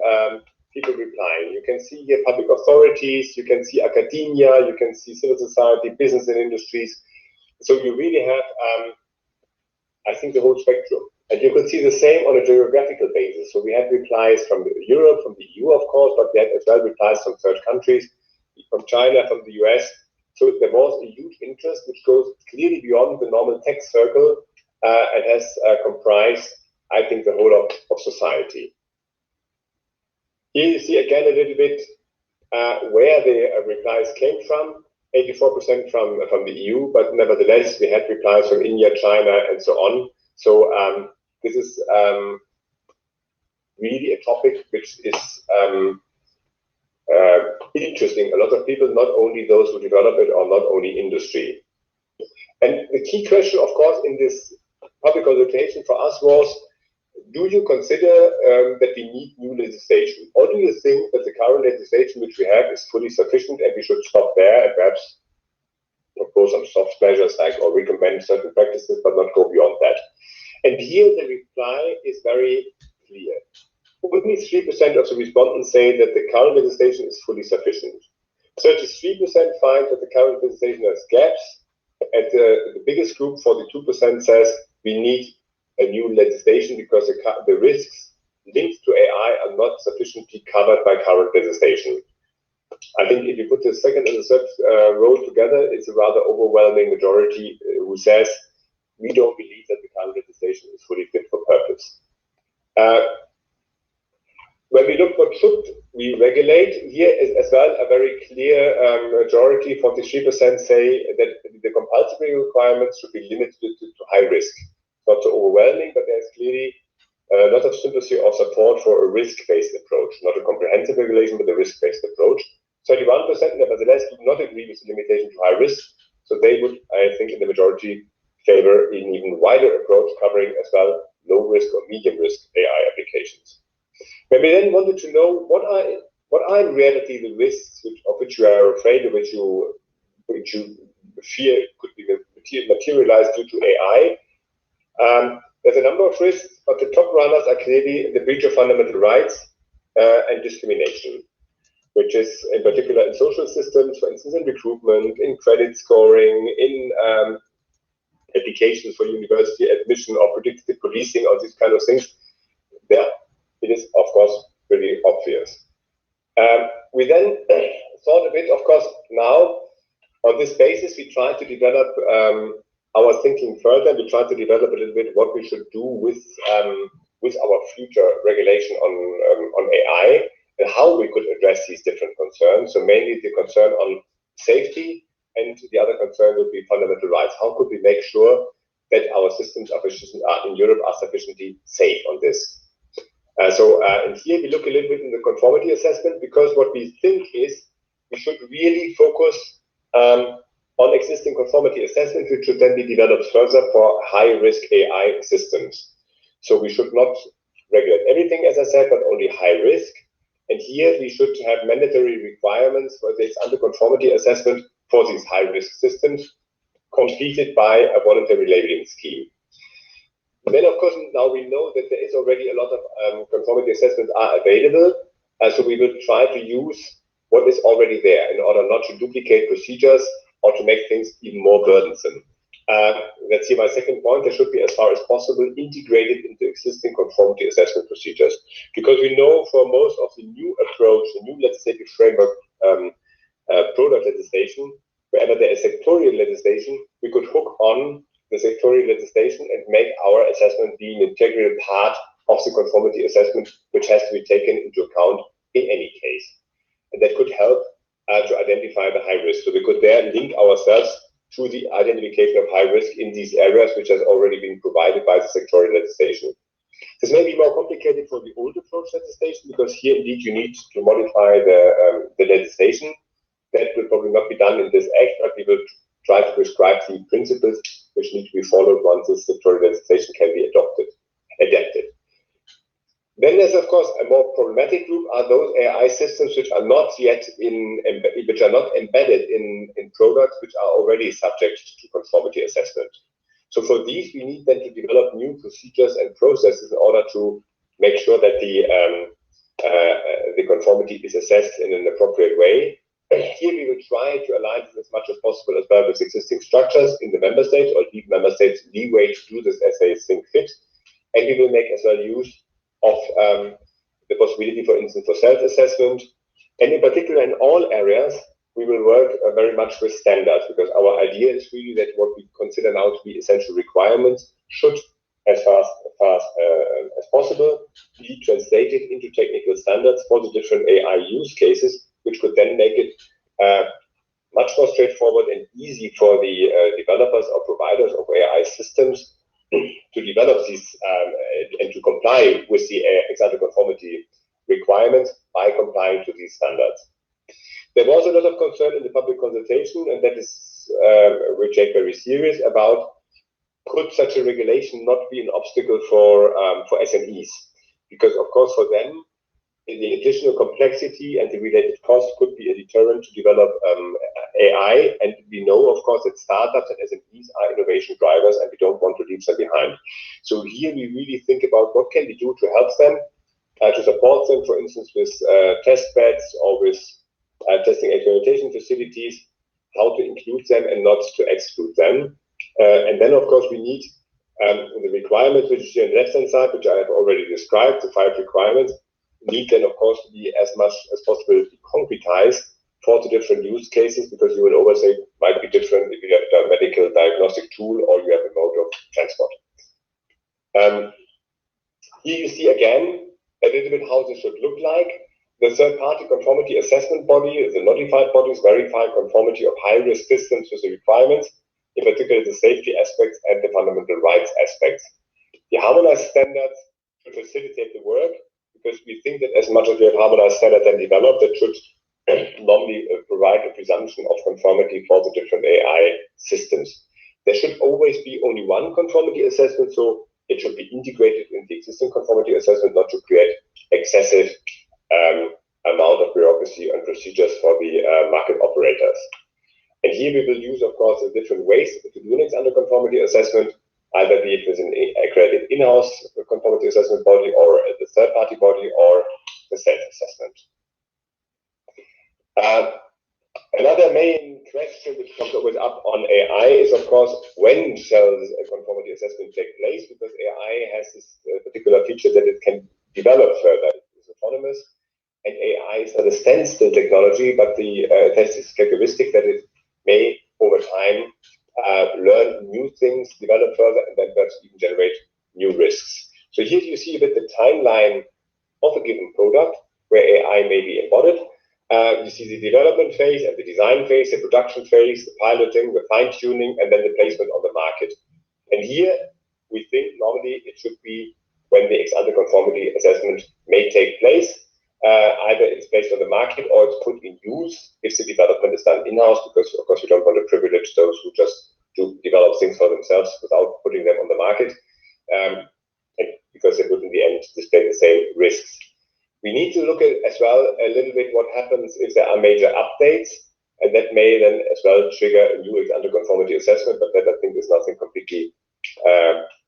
people replying. You can see here public authorities, you can see academia, you can see civil society, business and industries. So you really have, I think, the whole spectrum. And you could see the same on a geographical basis. So we had replies from Europe, from the EU, of course, but we had as well replies from third countries, from China, from the US. So there was a huge interest, which goes clearly beyond the normal tech circle and has comprised, I think, the whole of society. Here you see again a little bit where the replies came from. 84% from the EU, but nevertheless, we had replies from India, China, and so on. So this is really a topic which is interesting. A lot of people, not only those who develop it or not only industry. And the key question, of course, in this public consultation for us was, do you consider that we need new legislation? Or do you think that the current legislation which we have is fully sufficient and we should stop there and perhaps propose some soft measures like or recommend certain practices but not go beyond that? And here the reply is very clear. Only 3% of the respondents say that the current legislation is fully sufficient. 33% find that the current legislation has gaps, and the biggest group, 42%, says we need a new legislation because the risks linked to AI are not sufficiently covered by current legislation. I think if you put the second and the third row together, it's a rather overwhelming majority who says we don't believe that the current legislation is fully fit for purpose. When we look what should we regulate, here is as well a very clear majority, 43% say that the compulsory requirements should be limited to high risk. Not so overwhelming, but there's clearly a lot of sympathy or support for a risk-based approach, not a comprehensive regulation, but a risk-based approach. 31% nevertheless do not agree with the limitation to high risk, so they would, I think, in the majority favor an even wider approach covering as well low risk or medium risk AI applications. When we then wanted to know what are in reality the risks of which you are afraid, of which you fear could be materialized due to AI, there's a number of risks, but the top runners are clearly the breach of fundamental rights and discrimination, which is in particular in social systems, for instance, in recruitment, in credit scoring, in applications for university admission or predictive policing, or these kind of things. There, it is, of course, pretty obvious. We then thought a bit, of course, now on this basis, we tried to develop our thinking further. We tried to develop a little bit what we should do with our future regulation on AI and how we could address these different concerns. So mainly the concern on safety, and the other concern would be fundamental rights. How could we make sure that our systems in Europe are sufficiently safe on this? And here we look a little bit in the conformity assessment, because what we think is we should really focus on existing conformity assessments, which should then be developed further for high-risk AI systems. So we should not regulate everything, as I said, but only high risk. And here we should have mandatory requirements for this under conformity assessment for these high-risk systems completed by a voluntary labeling scheme. And then, of course, now we know that there is already a lot of conformity assessments are available. So we will try to use what is already there in order not to duplicate procedures or to make things even more burdensome. Let's see my second point. There should be, as far as possible, integrated into existing conformity assessment procedures. Because we know for most of the new approach, the new legislative framework product legislation, wherever there is sectorial legislation, we could hook on the sectorial legislation and make our assessment be an integral part of the conformity assessment, which has to be taken into account in any case. And that could help to identify the high risk. So we could there link ourselves to the identification of high risk in these areas, which has already been provided by the sectorial legislation. This may be more complicated for the old approach legislation, because here indeed you need to modify the legislation. That will probably not be done in this act, but we will try to prescribe the principles which need to be followed once the sectorial legislation can be adapted. Then there's, of course, a more problematic group are those AI systems which are not yet embedded in products which are already subject to conformity assessment. So for these, we need then to develop new procedures and processes in order to make sure that the conformity is assessed in an appropriate way. Here we will try to align this as much as possible as well with existing structures in the member states, or give member states leeway to do this as they think fit. And we will make as well use of the possibility, for instance, for self-assessment. And in particular, in all areas, we will work very much with standards, because our idea is really that what we consider now to be essential requirements should, as fast as possible, be translated into technical standards for the different AI use cases, which could then make it much more straightforward and easy for the developers or providers of AI systems to develop these and to comply with the ex-ante conformity requirements by complying to these standards. There was a lot of concern in the public consultation, and that is we take very serious about, could such a regulation not be an obstacle for SMEs? Because of course for them, the additional complexity and the related cost could be a deterrent to develop AI. And we know, of course, that startups and SMEs are innovation drivers, and we don't want to leave them behind. So here we really think about what can we do to help them, to support them, for instance, with test beds or with testing accreditation facilities, how to include them and not to exclude them. And then, of course, we need the requirements, which is here on the left-hand side, which I have already described, the 5 requirements, need then, of course, to be as much as possible concretized for the different use cases, because you will always say might be different if you have a medical diagnostic tool or you have a mode of transport. Here you see again a little bit how this should look like. The third-party conformity assessment body, the notified bodies, verify conformity of high-risk systems with the requirements, in particular the safety aspects and the fundamental rights aspects. The harmonized standards should facilitate the work, because we think that as much as we have harmonized standards and developed, that should normally provide a presumption of conformity for the different AI systems. There should always be only one conformity assessment, so it should be integrated in the existing conformity assessment, not to create excessive amount of bureaucracy and procedures for the market operators. And here we will use, of course, the different ways to do an under conformity assessment, either be it with an accredited in-house conformity assessment body, or the third-party body, or the self-assessment. Another main question which comes always up on AI is, of course, when shall a conformity assessment take place? Because AI has this particular feature that it can develop further. It's autonomous, and AI is not a standstill technology, but it has this characteristic that it may, over time, learn new things, develop further, and then perhaps even generate new risks. So here you see a bit the timeline of a given product where AI may be embodied. You see the development phase and the design phase, the production phase, the piloting, the fine-tuning, and then the placement on the market. And here we think normally it should be when the ex-ante conformity assessment may take place. Either it's based on the market, or it's put in use if the development is done in-house, because of course we don't want to privilege those who just do develop things for themselves without putting them on the market, and because they would in the end display the same risks. We need to look at as well a little bit what happens if there are major updates, and that may then as well trigger a new ex-ante conformity assessment, but that I think is nothing completely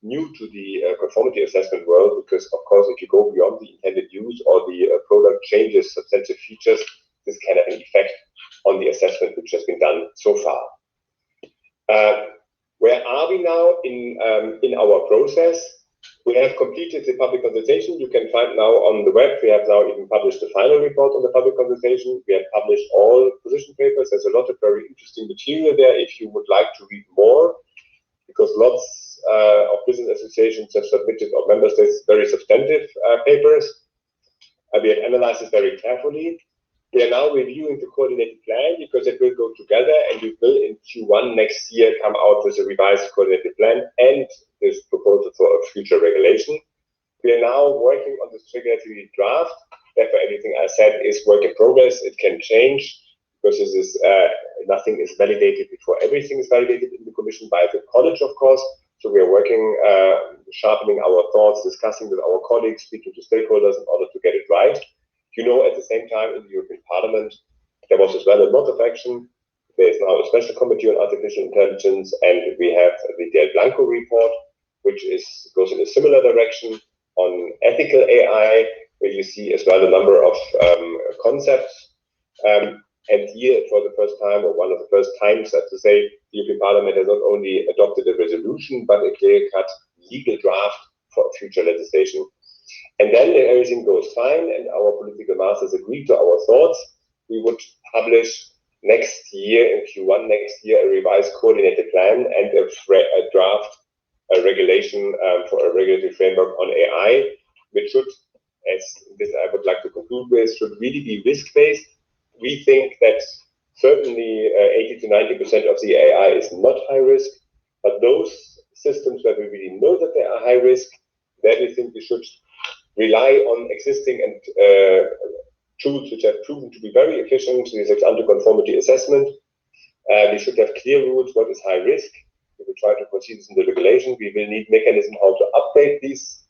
new to the conformity assessment world, because of course if you go beyond the intended use or the product changes substantive features, this can have an effect on the assessment which has been done so far. Where are we now in our process? We have completed the public consultation. You can find now on the web, we have now even published the final report on the public consultation. We have published all position papers. There's a lot of very interesting material there if you would like to read more, because lots of business associations have submitted, or member states, very substantive papers. We have analyzed this very carefully. We are now reviewing the coordinated plan, because it will go together, and we will in Q1 next year come out with a revised coordinated plan and this proposal for a future regulation. We are now working on this regulatory draft. Therefore, everything I said is work in progress. It can change, because this is nothing is validated before everything is validated in the Commission by the College, of course. So we are working, sharpening our thoughts, discussing with our colleagues, speaking to stakeholders in order to get it right. You know, at the same time in the European Parliament, there was as well a lot of action. There is now a special committee on artificial intelligence, and we have the Del Blanco report, which goes in a similar direction on ethical AI, where you see as well a number of concepts. And here, for the first time, or one of the first times, I have to say, the European Parliament has not only adopted a resolution, but a clear-cut legal draft for future legislation. And then if everything goes fine and our political masters agree to our thoughts, we would publish next year, in Q1 next year, a revised coordinated plan and a draft regulation for a regulatory framework on AI, which should, as this I would like to conclude with, should really be risk-based. We think that certainly 80 to 90% of the AI is not high risk, but those systems where we really know that they are high risk, then we think we should rely on existing and tools which have proven to be very efficient. This is under conformity assessment. We should have clear rules what is high risk. We will try to foresee this in the regulation. We will need mechanism how to update these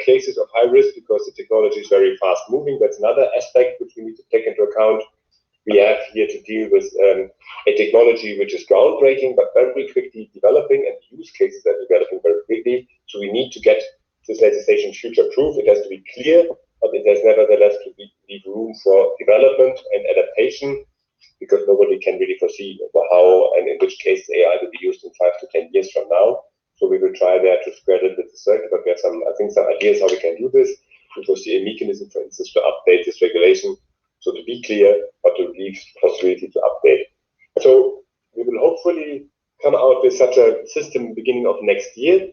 cases of high risk, because the technology is very fast moving. That's another aspect which we need to take into account. We have here to deal with a technology which is groundbreaking, but very quickly developing, and use cases are developing very quickly. So we need to get this legislation future-proof. It has to be clear, but it has nevertheless to leave room for development and adaptation, because nobody can really foresee how and in which case AI will be used in 5 to 10 years from now. So we will try there to spread it with the circuit, but we have some ideas how we can do this. We foresee a mechanism, for instance, to update this regulation. So to be clear, but to leave possibility to update. So we will hopefully come out with such a system beginning of next year,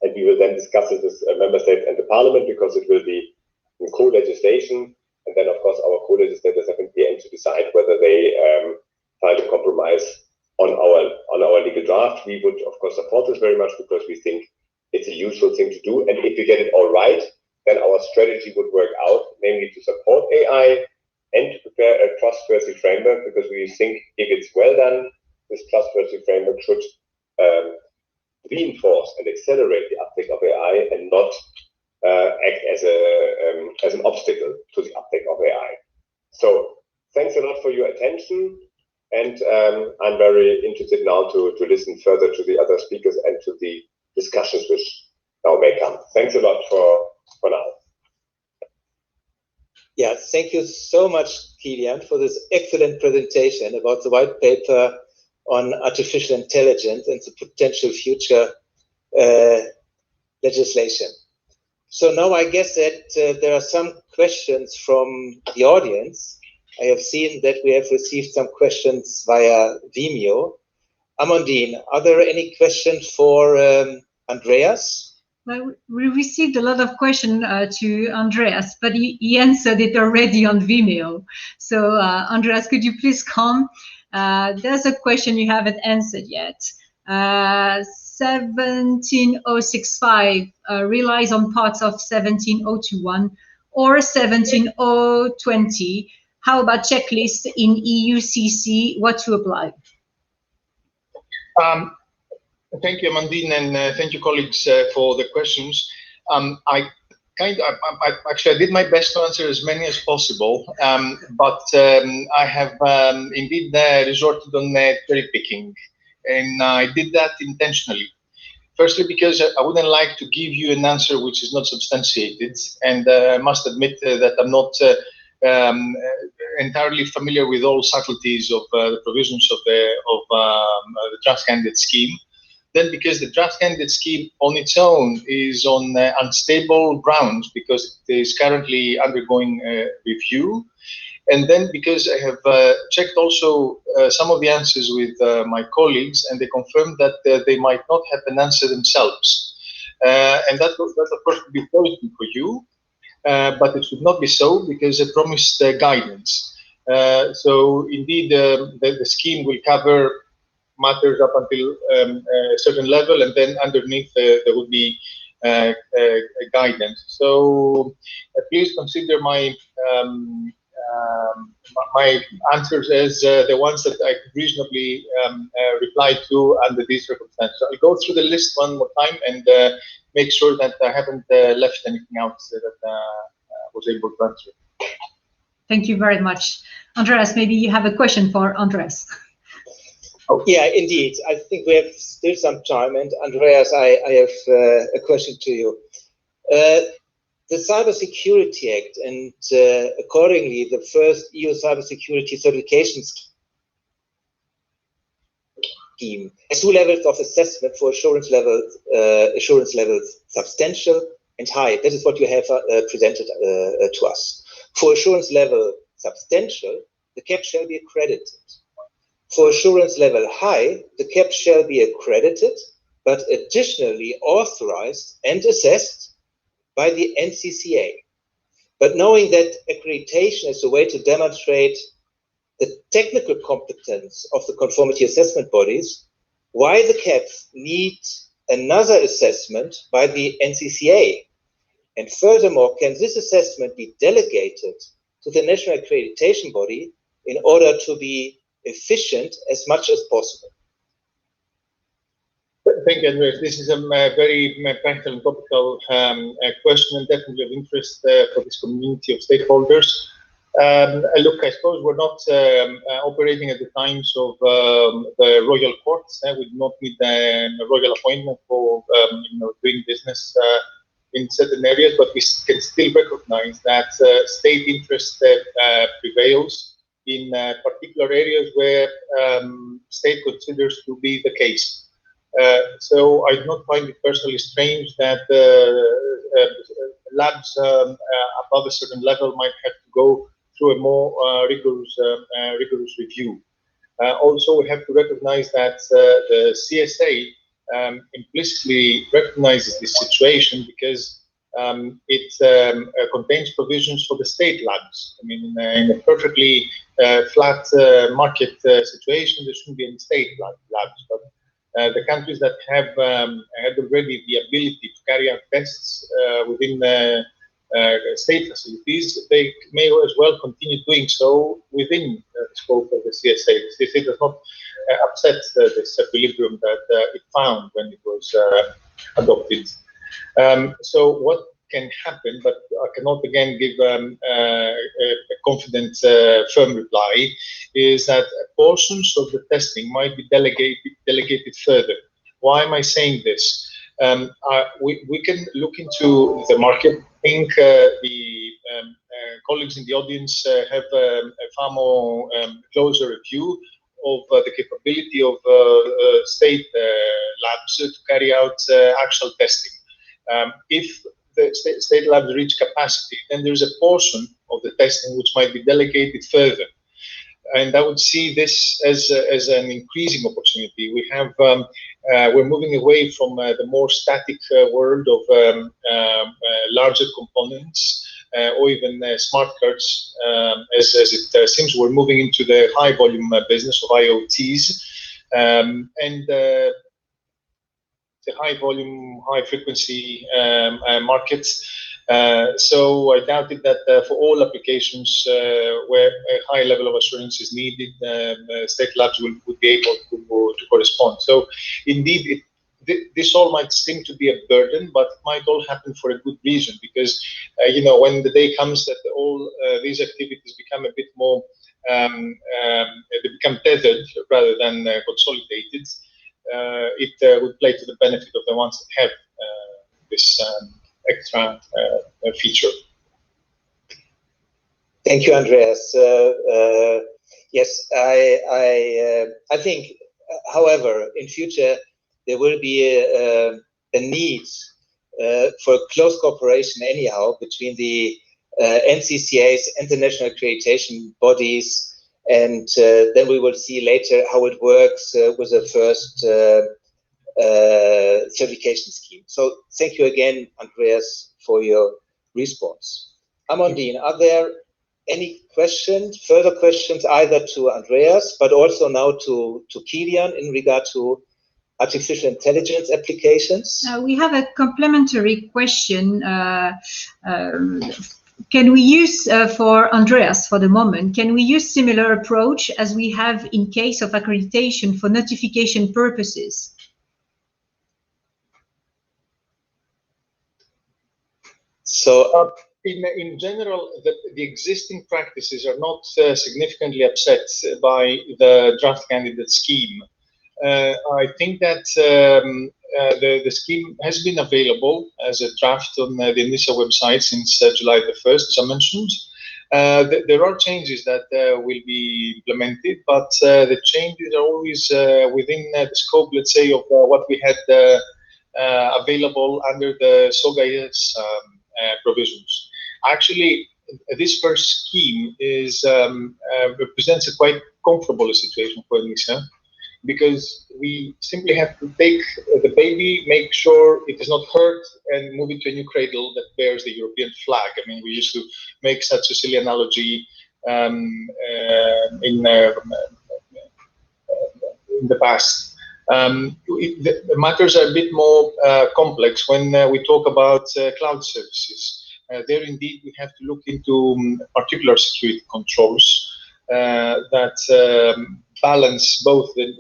and we will then discuss it with member states and the Parliament, because it will be in co-legislation. And then, of course, our co-legislators have in the end to decide whether they find a compromise on our legal draft. We would, of course, support this very much, because we think it's a useful thing to do. And if we get it all right, then our strategy would work out, namely to support AI and to prepare a trustworthy framework, because we think if it's well done, this trustworthy framework should reinforce and accelerate the uptake of AI and not act as an obstacle to the uptake of AI. So thanks a lot for your attention, and I'm very interested now to listen further to the other speakers and to the discussions which now may come. Thanks a lot for now. Yeah, thank you so much, Kilian, for this excellent presentation about the white paper on artificial intelligence and the potential future legislation. So now I guess that there are some questions from the audience. I have seen that we have received some questions via Vimeo. Amandine, are there any questions for Andreas? Well, we received a lot of questions to Andreas, but he answered it already on Vimeo. So Andreas, could you please come? There's a question you haven't answered yet. 17065 relies on parts of 17021 or 17020? How about checklist in EUCC? What to apply? Thank you, Amandine, and thank you, colleagues, for the questions. Actually, I did my best to answer as many as possible, but I have indeed resorted on cherry picking, and I did that intentionally. Firstly, because I wouldn't like to give you an answer which is not substantiated, and I must admit that I'm not entirely familiar with all subtleties of the provisions of the draft candidate scheme. Then, because the draft candidate scheme on its own is on unstable grounds because it is currently undergoing review, and then because I have checked also some of the answers with my colleagues, and they confirmed that they might not have an answer themselves, and that of course would be positive for you, but it should not be so because they promised guidance. So indeed, the scheme will cover matters up until a certain level, and then underneath there will be guidance. So please consider my my answers as the ones that I could reasonably reply to under these circumstances. I'll go through the list one more time and make sure that I haven't left anything out that I was able to answer. Thank you very much. Andreas, maybe you have a question for Andreas. Oh, yeah, indeed. I think we have still some time. And Andreas, I have a question to you. The Cybersecurity Act and accordingly the first EU cybersecurity certification scheme has two levels of assessment for assurance levels substantial and high. That is what you have presented to us. For assurance level substantial, the cap shall be accredited. For assurance level high, the cap shall be accredited, but additionally authorized and assessed by the NCCA. But knowing that accreditation is a way to demonstrate the technical competence of the conformity assessment bodies, why the caps need another assessment by the NCCA? And furthermore, can this assessment be delegated to the national accreditation body in order to be efficient as much as possible? Thank you, Andreas. This is a very practical and topical question, and definitely of interest for this community of stakeholders. Look, I suppose we're not operating at the times of the royal courts. We do not need a royal appointment for doing business in certain areas, but we can still recognize that state interest prevails in particular areas where state considers to be the case. So I do not find it personally strange that labs above a certain level might have to go through a more rigorous review. Also, we have to recognize that the CSA implicitly recognizes this situation because it contains provisions for the state labs. I mean, in a perfectly flat market situation, there shouldn't be any state labs, but the countries that have had already the ability to carry out tests within state facilities, they may as well continue doing so within the scope of the CSA. The CSA does not upset this equilibrium that it found when it was adopted. So what can happen, but I cannot again give a confident, firm reply, is that portions of the testing might be delegated further. Why am I saying this? We can look into the market. I think the colleagues in the audience have a far more closer view of the capability of state labs to carry out actual testing. If the state labs reach capacity, then there's a portion of the testing which might be delegated further. And I would see this as an increasing opportunity. We have we're moving away from the more static world of larger components or even smart cards, as it seems. We're moving into the high volume business of IoTs, and the high volume, high frequency markets So I doubted that for all applications where a high level of assurance is needed, state labs would be able to correspond. So indeed, this all might seem to be a burden, but it might all happen for a good reason, because you know, when the day comes that all these activities become a bit more they become tethered rather than consolidated, it would play to the benefit of the ones that have this extra feature. Thank you, Andreas. Yes, I think, however, in future there will be a need for close cooperation anyhow between the NCCAs, international accreditation bodies, and then we will see later how it works with the first certification scheme. So thank you again, Andreas, for your response. Amandine, are there any questions, further questions, either to Andreas, but also now to Kilian in regard to artificial intelligence applications? We have a complementary question. Can we use, for Andreas for the moment, can we use similar approach as we have in case of accreditation for notification purposes? So in general, the existing practices are not significantly upset by the draft candidate scheme. I think that the scheme has been available as a draft on the NISA website since July the 1st, as I mentioned. There are changes that will be implemented, but the changes are always within the scope, let's say, of what we had available under the SOGA-IS provisions. Actually, this first scheme is represents a quite comfortable situation for NISA, because we simply have to take the baby, make sure it is not hurt, and move it to a new cradle that bears the European flag. I mean, we used to make such a silly analogy in the past. The matters are a bit more complex when we talk about cloud services. There, indeed, we have to look into particular security controls that balance both the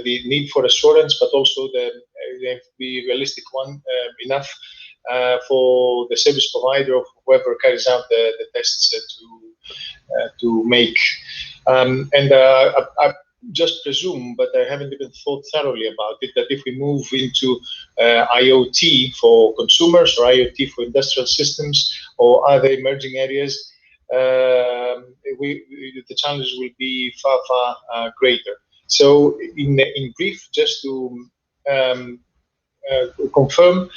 need for assurance, but also they have to be realistic enough for the service provider or whoever carries out the tests to make. I just presume, but I haven't even thought thoroughly about it, that if we move into IoT for consumers or IoT for industrial systems or other emerging areas, the challenges will be far greater. So, in brief, just to confirm,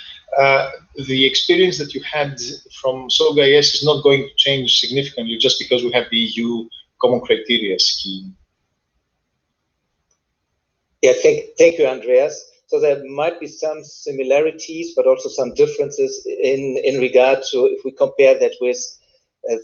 the experience that you had from SOGA-IS is not going to change significantly just because we have the EU Common Criteria scheme. Yeah, thank you, Andreas. So there might be some similarities, but also some differences in regard to, if we compare that with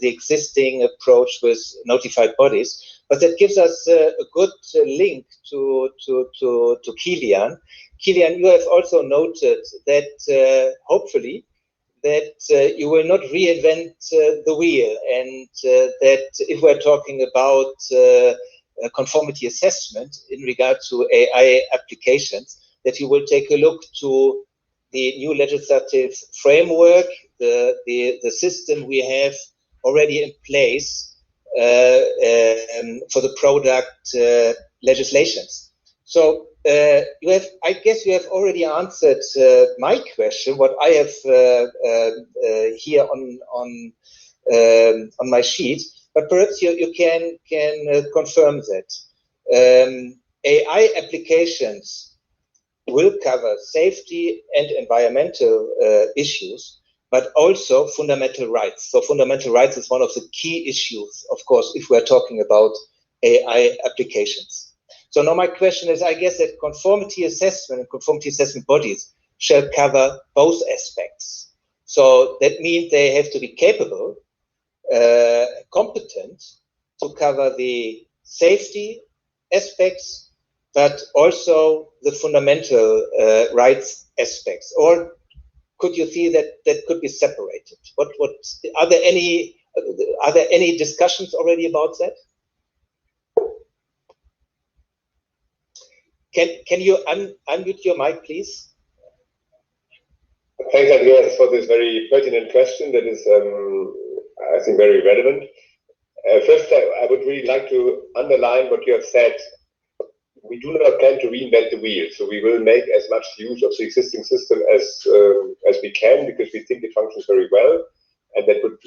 the existing approach with notified bodies. But that gives us a good link to Kilian. Kilian, you have also noted that hopefully that you will not reinvent the wheel, and that if we're talking about conformity assessment in regard to AI applications, that you will take a look to the new legislative framework, the system we have already in place for the product legislations. So you have, I guess you have already answered my question, what I have here on my sheet, but perhaps you can confirm that. AI applications will cover safety and environmental issues, but also fundamental rights. So fundamental rights is one of the key issues, of course, if we're talking about AI applications. So now my question is, I guess that conformity assessment and conformity assessment bodies shall cover both aspects. So that means they have to be capable, competent to cover the safety aspects, but also the fundamental rights aspects. Or could you see that could be separated? What are there any discussions already about that? Can you unmute your mic, please? Thanks, Andreas, for this very pertinent question that is, I think, very relevant. First, I would really like to underline what you have said. We do not plan to reinvent the wheel, so we will make as much use of the existing system as we can, because we think it functions very well, and that would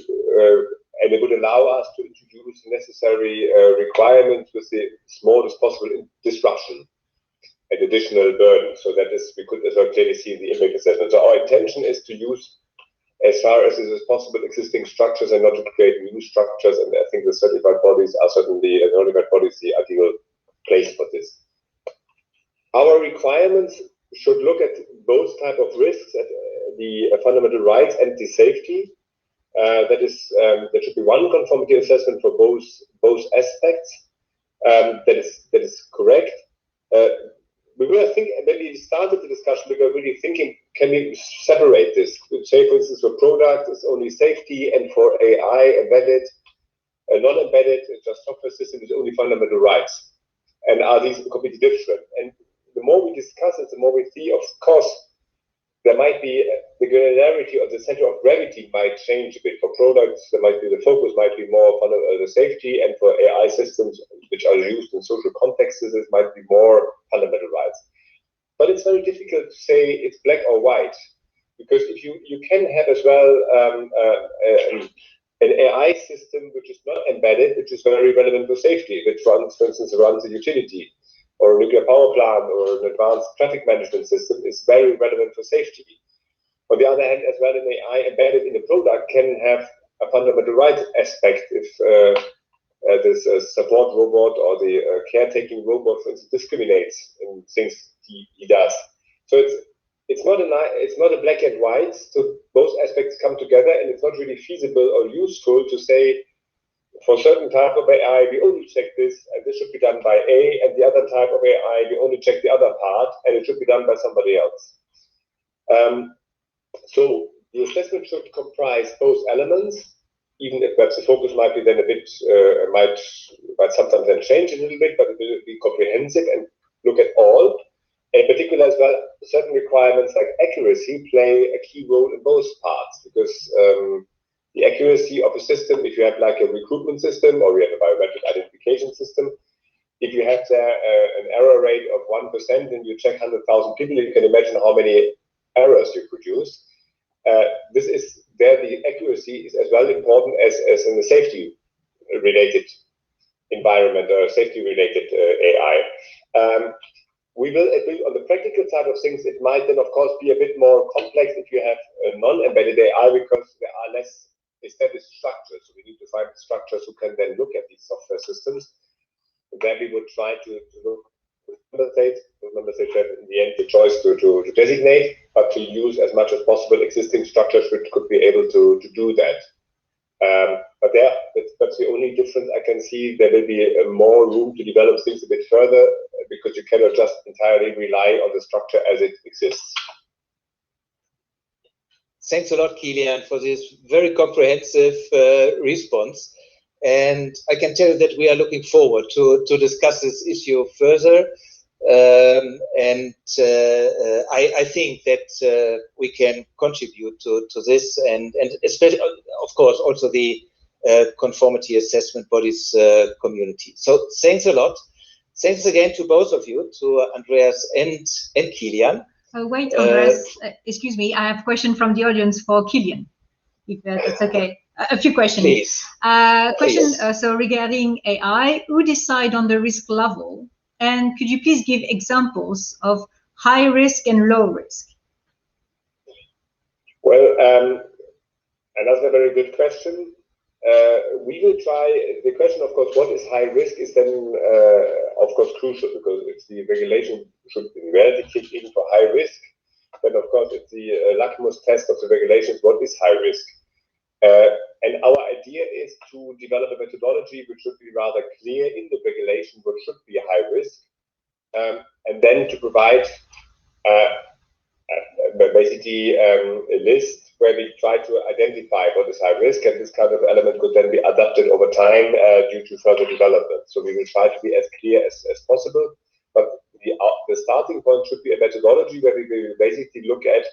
and it would allow us to introduce necessary requirements with the smallest possible disruption and additional burden. So that is, we could as well clearly see in the impact assessment. So our intention is to use, as far as it is possible, existing structures and not to create new structures. And I think the certified bodies are certainly, the ideal place for this. Our requirements should look at both type of risks, at the fundamental rights and the safety. That is, there should be one conformity assessment for both aspects. That is correct. We were thinking, when we started the discussion, we were really thinking, can we separate this? Say, for instance, for product, it's only safety, and for AI, embedded, non-embedded, just software system, is only fundamental rights. And are these completely different? And the more we discuss it, the more we see, of course, there might be the granularity of the center of gravity might change a bit. For products, there might be the focus might be more on the safety, and for AI systems which are used in social contexts, it might be more fundamental rights. But it's very difficult to say it's black or white, because if you can have as well an AI system which is not embedded, which is very relevant for safety, which runs, for instance, runs a utility, or a nuclear power plant, or an advanced traffic management system, is very relevant for safety. On the other hand, as well, an AI embedded in a product can have a fundamental rights aspect if this support robot or the caretaking robot, for instance, discriminates in things he does. So it's not a black and white. So both aspects come together, and it's not really feasible or useful to say, for certain type of AI, we only check this, and this should be done by A, and the other type of AI, we only check the other part, and it should be done by somebody else. So the assessment should comprise both elements, even if perhaps the focus might be then a bit, might sometimes then change a little bit, but it will be comprehensive and look at all. In particular as well, certain requirements like accuracy play a key role in both parts, because the accuracy of a system, if you have like a recruitment system or you have a biometric identification system, if you have there an error rate of 1% and you check 100,000 people, you can imagine how many errors you produce. This is there, the accuracy is as well important as in the safety related environment or safety related AI. We will agree on the practical side of things. It might then, of course, be a bit more complex if you have a non-embedded AI, because there are less established structures. So we need to find structures who can then look at these software systems. And then we would try to look with member states. The member states have in the end the choice to designate, but to use as much as possible existing structures which could be able to do that. But that's the only difference I can see. There will be more room to develop things a bit further, because you cannot just entirely rely on the structure as it exists. Thanks a lot, Kilian, for this very comprehensive response. And I can tell you that we are looking forward to discuss this issue further. I think that we can contribute to this, and especially, of course, also the conformity assessment bodies community. So thanks a lot. Thanks again to both of you, to Andreas and Kilian. Wait, Andreas, excuse me, I have a question from the audience for Kilian, if that's okay. A few questions. Please. So regarding AI, who decide on the risk level? And could you please give examples of high risk and low risk? Well, another very good question. We will try, the question, of course, what is high risk is then, of course, crucial, because if the regulation should in reality kick in for high risk, then, of course, it's the litmus test of the regulations, what is high risk? And our idea is to develop a methodology which should be rather clear in the regulation, what should be high risk, and then to provide basically a list where we try to identify what is high risk, and this kind of element could then be adapted over time due to further development. So we will try to be as clear as possible, but the starting point should be a methodology where we will basically look at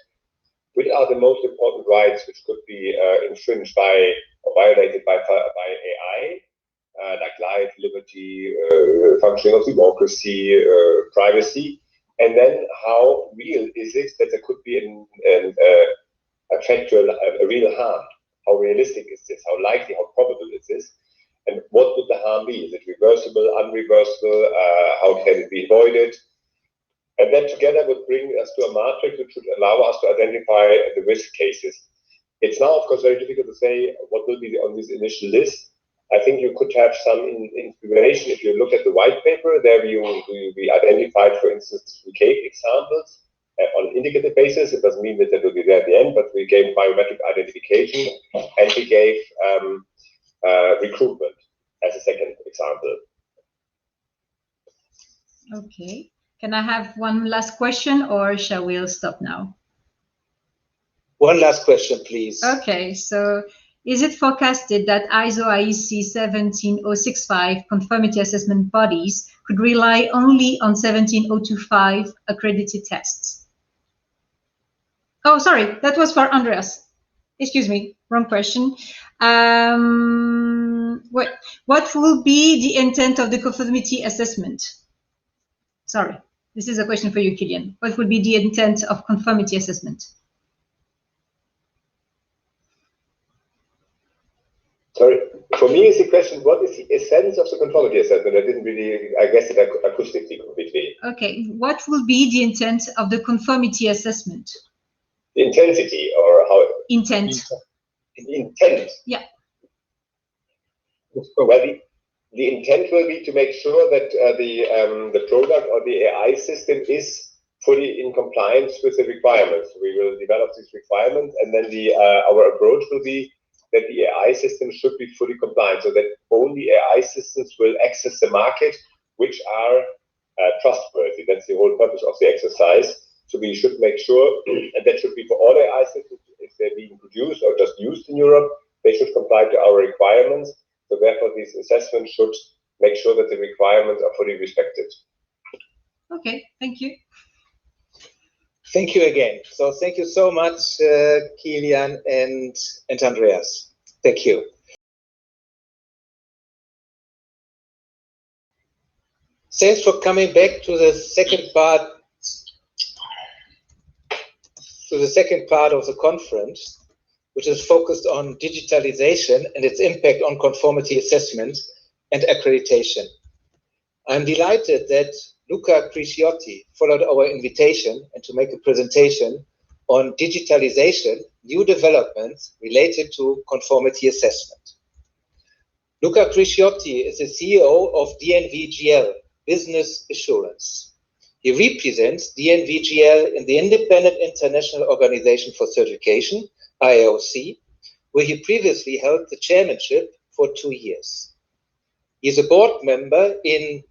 which are the most important rights which could be infringed by or violated by AI, like life, liberty, functioning of democracy, privacy, and then how real is it that there could be a real harm? How realistic is this? How likely, how probable is this? And what would the harm be? Is it reversible, unreversible? How can it be avoided? And that together would bring us to a matrix which would allow us to identify the risk cases. It's now, of course, very difficult to say what will be on this initial list. I think you could have some inspiration if you look at the white paper. There we identified, for instance, we gave examples on an indicative basis. It doesn't mean that they will be there at the end, but we gave biometric identification and we gave recruitment as a second example. Okay. Can I have one last question, or shall we stop now? One last question, please. Okay, so is it forecasted that ISO IEC 17065 conformity assessment bodies could rely only on 17025 accredited tests? Oh, sorry, that was for Andreas. Excuse me, wrong question. What will be the intent of the conformity assessment? Sorry, this is a question for you, Kilian. What would be the intent of conformity assessment? Sorry, for me, it's the question, what is the essence of the conformity assessment? I didn't really, I guess it acoustically completely. Okay, what will be the intent of the conformity assessment? The intensity, or how? Intent. Intent. Yeah. Well, the intent will be to make sure that the product or the AI system is fully in compliance with the requirements. We will develop these requirements, and then our approach will be that the AI system should be fully compliant, so that only AI systems will access the market which are trustworthy. That's the whole purpose of the exercise. So we should make sure, and that should be for all AI systems, if they're being produced or just used in Europe, they should comply to our requirements. So therefore, these assessments should make sure that the requirements are fully respected. Okay, thank you. Thank you again. So thank you so much, Kilian and Andreas. Thank you. Thanks for coming back to the second part. Of the conference, which is focused on digitalization and its impact on conformity assessment and accreditation. I'm delighted that Luca Crisciotti followed our invitation and to make a presentation on digitalization, new developments related to conformity assessment. Luca Crisciotti is the CEO of DNVGL, Business Assurance. He represents DNVGL in the Independent International Organization for Certification, IOC, where he previously held the chairmanship for 2 years. He is a board member in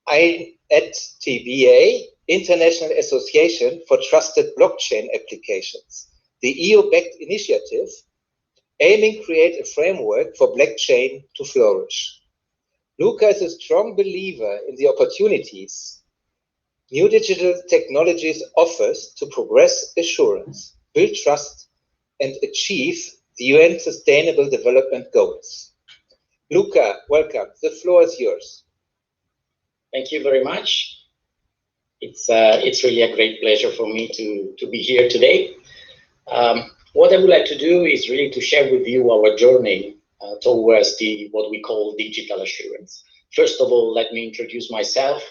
INTBA, International Association for Trusted Blockchain Applications, the EU-backed initiative aiming to create a framework for blockchain to flourish. Luca is a strong believer in the opportunities new digital technologies offers to progress assurance, build trust, and achieve the UN Sustainable Development Goals. Luca, welcome. The floor is yours. Thank you very much. It's really a great pleasure for me to be here today. What I would like to do is really to share with you our journey towards what we call digital assurance. First of all, let me introduce myself.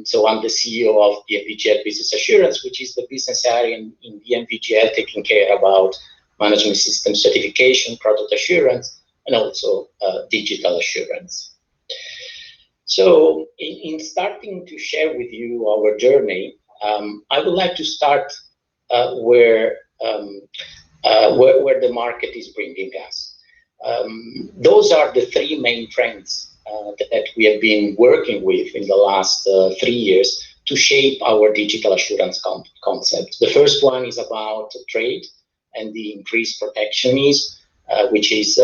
So I'm the CEO of DNVGL Business Assurance, which is the business area in DNVGL taking care about management system certification, product assurance, and also digital assurance. So in starting to share with you our journey, I would like to start where the market is bringing us. Those are the three main trends that we have been working with in the last 3 years to shape our digital assurance concept. The first one is about trade and the increased protectionism, which is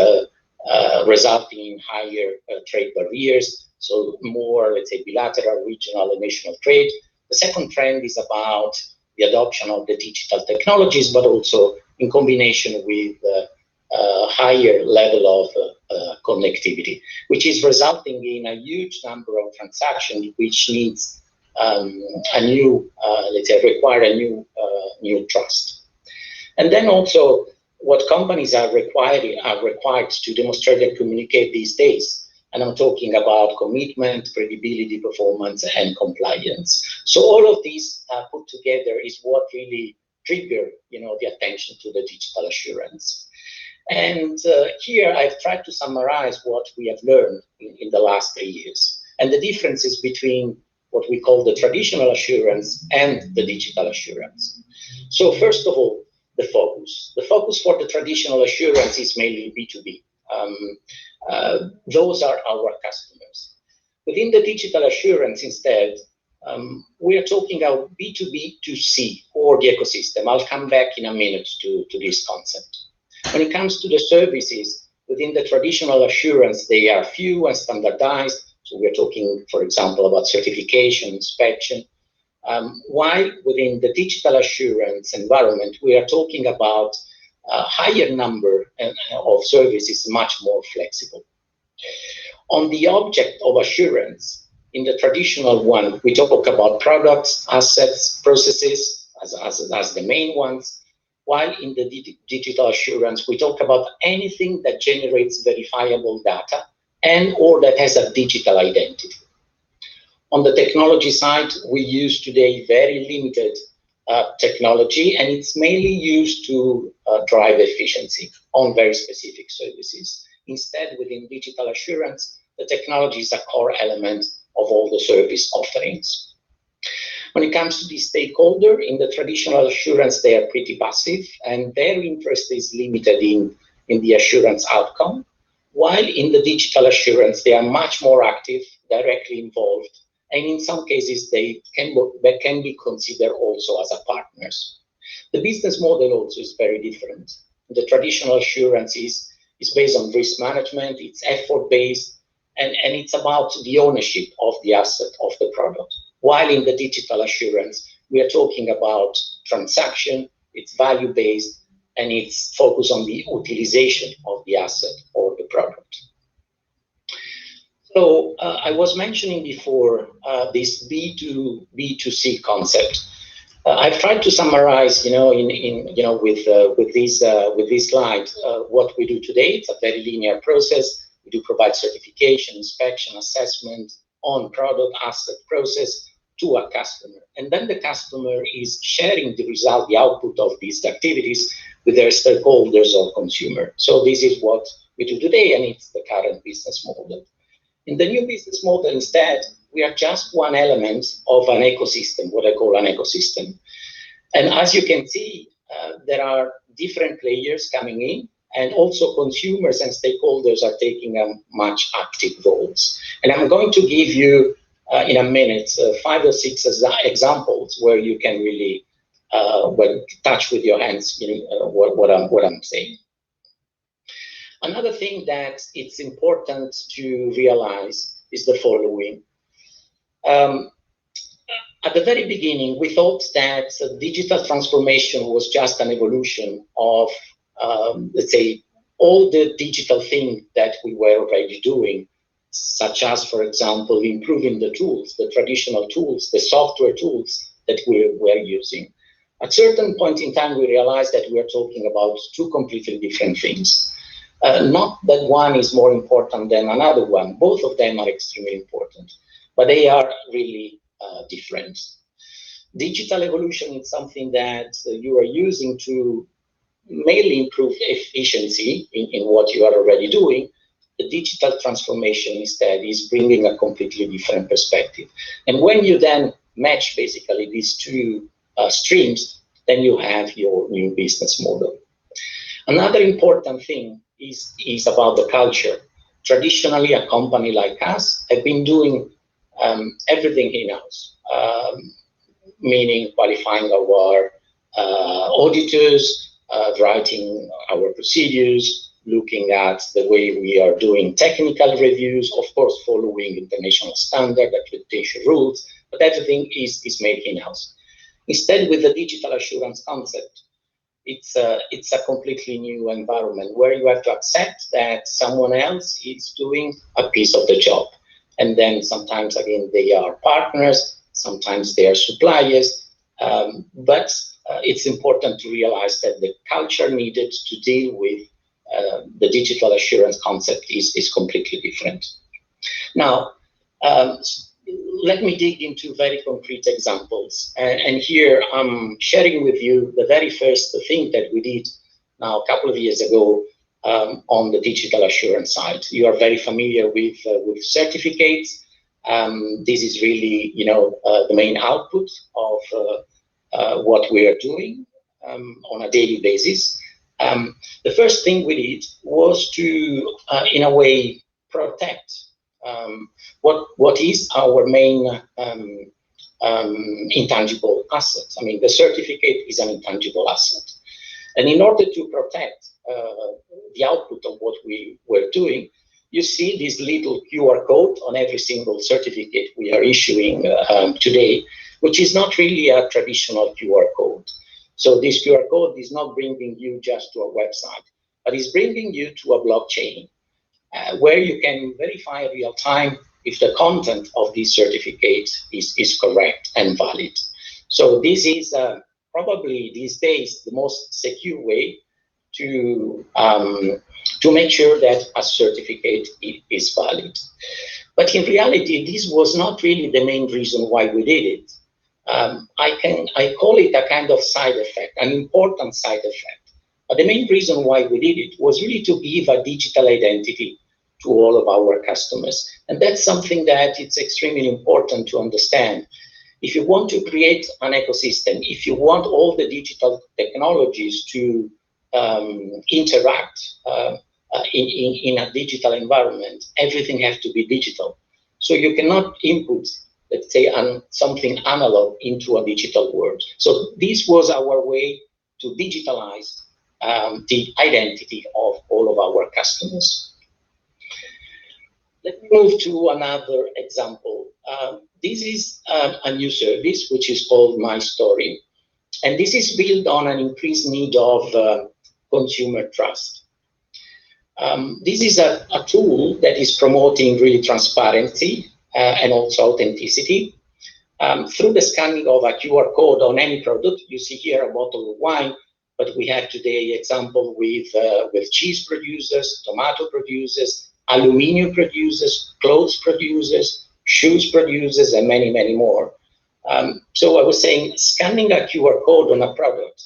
resulting in higher trade barriers, so more, let's say, bilateral, regional, and national trade. The second trend is about the adoption of the digital technologies, but also in combination with a higher level of connectivity, which is resulting in a huge number of transactions, which needs a new, let's say, require a new trust. And then also, what companies are required to demonstrate and communicate these days. And I'm talking about commitment, credibility, performance, and compliance. So all of these put together is what really trigger, the attention to the digital assurance. And here I've tried to summarize what we have learned in the last 3 years and the differences between what we call the traditional assurance and the digital assurance. So first of all, the focus. The focus for the traditional assurance is mainly B2B. Those are our customers. Within the digital assurance, instead, we are talking about B2B2C, or the ecosystem. I'll come back in a minute to this concept. When it comes to the services, within the traditional assurance, they are few and standardized. So we're talking, for example, about certification, inspection. While within the digital assurance environment, we are talking about a higher number of services, much more flexible. On the object of assurance, in the traditional one, we talk about products, assets, processes as the main ones, while in the digital assurance, we talk about anything that generates verifiable data and or that has a digital identity. On the technology side, we use today very limited technology, and it's mainly used to drive efficiency on very specific services. Instead, within digital assurance, the technology is a core element of all the service offerings. When it comes to the stakeholder, in the traditional assurance, they are pretty passive, and their interest is limited in the assurance outcome, while in the digital assurance, they are much more active, directly involved, and in some cases, they can be considered also as a partners. The business model also is very different. The traditional assurance is based on risk management, it's effort-based, and it's about the ownership of the asset of the product. While in the digital assurance, we are talking about transaction, it's value-based, and it's focused on the utilization of the asset or the product. So I was mentioning before this B2B2C concept. I've tried to summarize, with this slide, what we do today. It's a very linear process. We do provide certification, inspection, assessment on product, asset, process to a customer, and then the customer is sharing the result, the output of these activities with their stakeholders or consumer. So this is what we do today, and it's the current business model. In the new business model, instead, we are just one element of an ecosystem, what I call an ecosystem. And as you can see, there are different players coming in, and also consumers and stakeholders are taking much active roles. And I'm going to give you, in a minute, 5 or 6 examples where you can really touch with your hands what I'm saying. Another thing that it's important to realize is the following. At the very beginning, we thought that digital transformation was just an evolution of, let's say, all the digital things that we were already doing, such as, for example, improving the tools, the traditional tools, the software tools that we were using. At a certain point in time, we realized that we are talking about 2 completely different things. Not that one is more important than another one. Both of them are extremely important, but they are really different. Digital evolution is something that you are using to mainly improve efficiency in what you are already doing. The digital transformation instead is bringing a completely different perspective. And when you then match basically these 2 streams, then you have your new business model. Another important thing is about the culture. Traditionally, a company like us have been doing everything in-house, meaning qualifying our auditors, writing our procedures, looking at the way we are doing technical reviews, of course, following international standard accreditation rules, but everything is made in-house. Instead, with the digital assurance concept, it's a completely new environment where you have to accept that someone else is doing a piece of the job. And then sometimes, again, they are partners, sometimes they are suppliers, but it's important to realize that the culture needed to deal with the digital assurance concept is completely different. Now, let me dig into very concrete examples. And here I'm sharing with you the very first thing that we did now a couple of years ago on the digital assurance side. You are very familiar with certificates. This is really, the main output of what we are doing on a daily basis. The first thing we did was to, in a way, protect what is our main intangible asset. I mean, the certificate is an intangible asset. And in order to protect the output of what we were doing, you see this little QR code on every single certificate we are issuing today, which is not really a traditional QR code. So this QR code is not bringing you just to a website, but is bringing you to a blockchain where you can verify real time if the content of this certificate is correct and valid. So this is probably these days the most secure way to make sure that a certificate is valid. But in reality, this was not really the main reason why we did it. I call it a kind of side effect, an important side effect. But the main reason why we did it was really to give a digital identity to all of our customers. And that's something that it's extremely important to understand. If you want to create an ecosystem, if you want all the digital technologies to interact in a digital environment, everything has to be digital. So you cannot input, let's say, something analog into a digital world. So this was our way to digitalize the identity of all of our customers. Let me move to another example. This is a new service which is called My Story. And this is built on an increased need of consumer trust. This is a tool that is promoting really transparency and also authenticity. Through the scanning of a QR code on any product, you see here a bottle of wine, but we have today example with cheese producers, tomato producers, aluminium producers, clothes producers, shoes producers, and many, many more. So I was saying, scanning a QR code on a product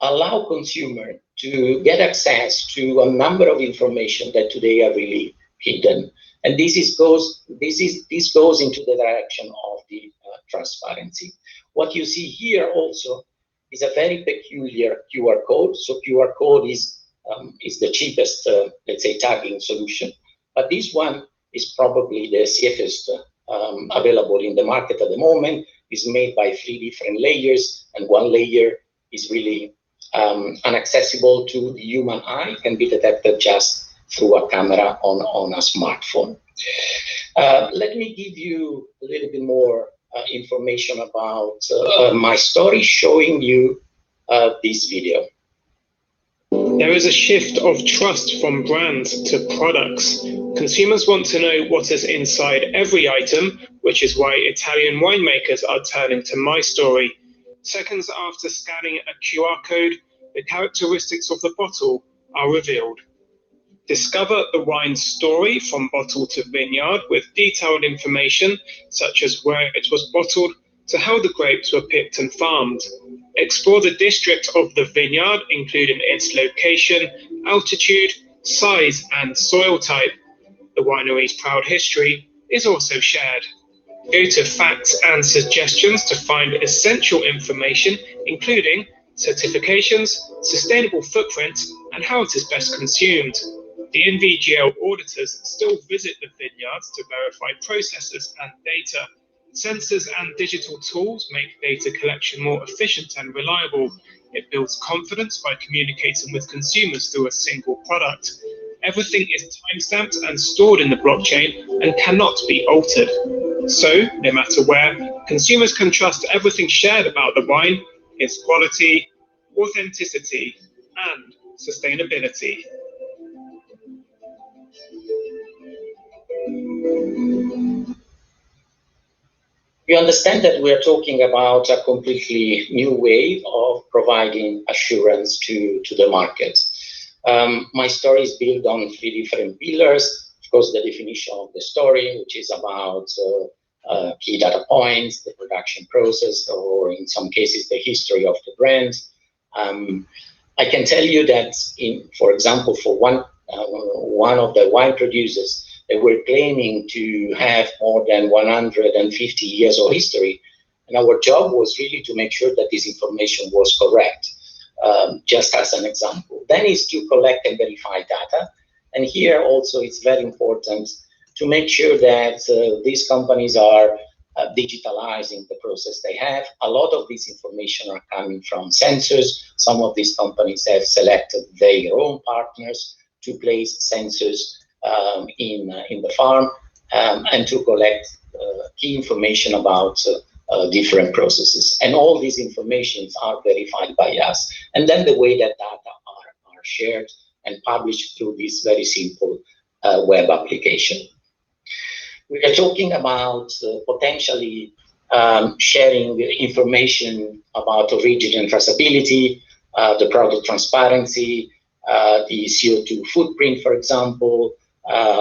allow consumer to get access to a number of information that today are really hidden. And this goes into the direction of the transparency. What you see here also is a very peculiar QR code. So QR code is the cheapest, let's say, tagging solution. But this one is probably the safest available in the market at the moment. It's made by 3 different layers, and one layer is really inaccessible to the human eye, can be detected just through a camera on a smartphone. Let me give you a little bit more information about My Story, showing you this video. There is a shift of trust from brands to products. Consumers want to know what is inside every item, which is why Italian winemakers are turning to My Story. Seconds after scanning a QR code, the characteristics of the bottle are revealed. Discover the wine's story from bottle to vineyard with detailed information such as where it was bottled to how the grapes were picked and farmed. Explore the district of the vineyard, including its location, altitude, size, and soil type. The winery's proud history is also shared. Go to Facts and Suggestions to find essential information, including certifications, sustainable footprint, and how it is best consumed. DNVGL auditors still visit the vineyards to verify processes and data. Sensors and digital tools make data collection more efficient and reliable. It builds confidence by communicating with consumers through a single product. Everything is timestamped and stored in the blockchain and cannot be altered. So, no matter where, consumers can trust everything shared about the wine, its quality, authenticity, and sustainability. You understand that we're talking about a completely new way of providing assurance to the market. My story is built on 3 different pillars. Of course, the definition of the story, which is about key data points, the production process, or in some cases, the history of the brand. I can tell you that, for example, for one of the wine producers, they were claiming to have more than 150 years of history. And our job was really to make sure that this information was correct, just as an example. Then is to collect and verify data. And here also it's very important to make sure that these companies are digitalizing the process they have. A lot of this information are coming from sensors. Some of these companies have selected their own partners to place sensors in the farm and to collect key information about different processes. And all these informations are verified by us. And then the way that data are shared and published through this very simple web application. We are talking about potentially sharing information about origin and traceability, the product transparency, the CO2 footprint, for example,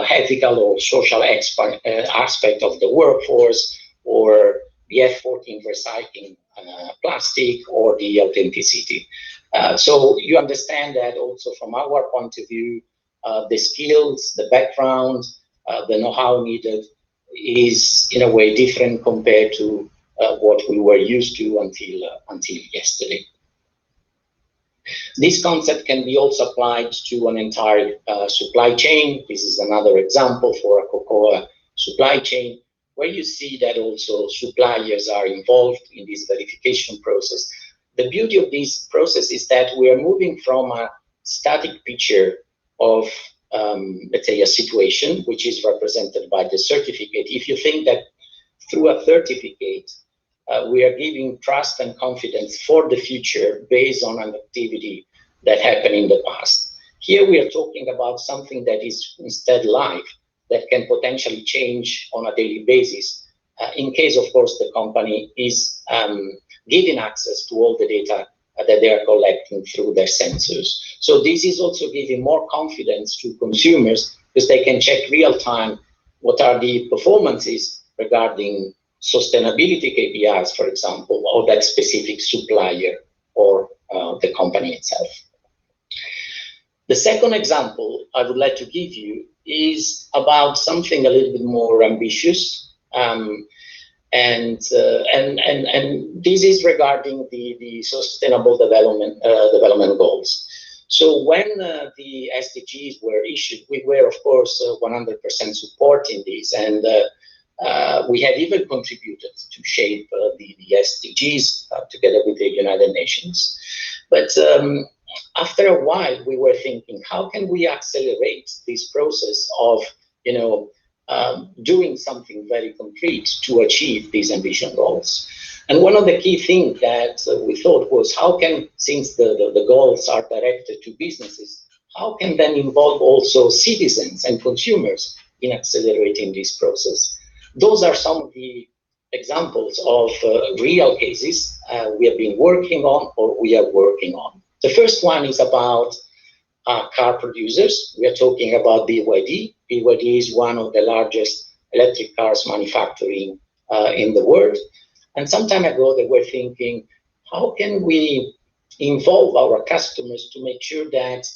ethical or social aspect of the workforce, or the effort in recycling plastic, or the authenticity. So you understand that also from our point of view, the skills, the background, the know-how needed is in a way different compared to what we were used to until yesterday. This concept can be also applied to an entire supply chain. This is another example for a cocoa supply chain, where you see that also suppliers are involved in this verification process. The beauty of this process is that we are moving from a static picture of, let's say, a situation, which is represented by the certificate. If you think that through a certificate, we are giving trust and confidence for the future based on an activity that happened in the past. Here we are talking about something that is instead live, that can potentially change on a daily basis, in case, of course, the company is giving access to all the data that they are collecting through their sensors. So this is also giving more confidence to consumers, because they can check real time what are the performances regarding sustainability KPIs, for example, of that specific supplier or the company itself. The second example I would like to give you is about something a little bit more ambitious, and this is regarding the sustainable development goals. So when the SDGs were issued, we were of course 100% supporting this, and we had even contributed to shape the SDGs together with the United Nations. But after a while, we were thinking, how can we accelerate this process of, doing something very concrete to achieve these ambition goals? And one of the key things that we thought was, how can, since the goals are directed to businesses, how can then involve also citizens and consumers in accelerating this process? Those are some of the examples of real cases we have been working on, or we are working on. The first one is about car producers. We are talking about BYD. BYD is one of the largest electric cars manufacturing in the world. And some time ago, they were thinking, how can we involve our customers to make sure that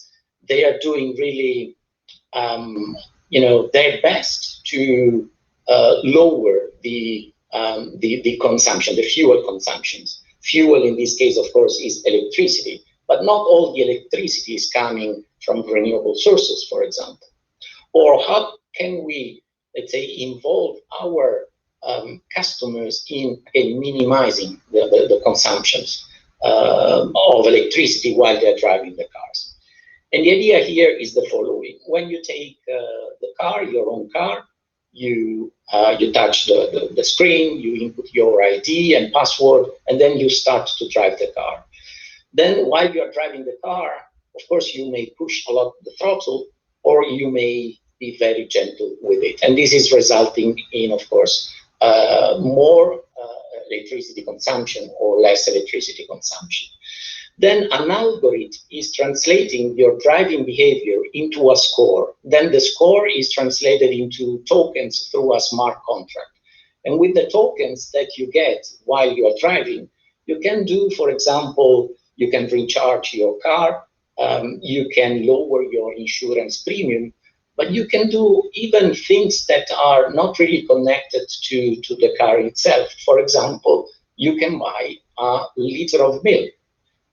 they are doing really, their best to lower the consumption, the fuel consumptions. Fuel in this case, of course, is electricity. but not all the electricity is coming from renewable sources, for example. Or how can we, let's say, involve our customers in minimizing the consumptions of electricity while they're driving the cars? And the idea here is the following. When you take the car, your own car, you touch the screen, you input your ID and password, and then you start to drive the car. Then while you're driving the car, of course, you may push a lot the throttle, or you may be very gentle with it. And this is resulting in, of course, more electricity consumption or less electricity consumption. Then an algorithm is translating your driving behavior into a score. Then the score is translated into tokens through a smart contract. And with the tokens that you get while you are driving, you can do, for example, you can recharge your car, you can lower your insurance premium, but you can do even things that are not really connected to the car itself. For example, you can buy a liter of milk.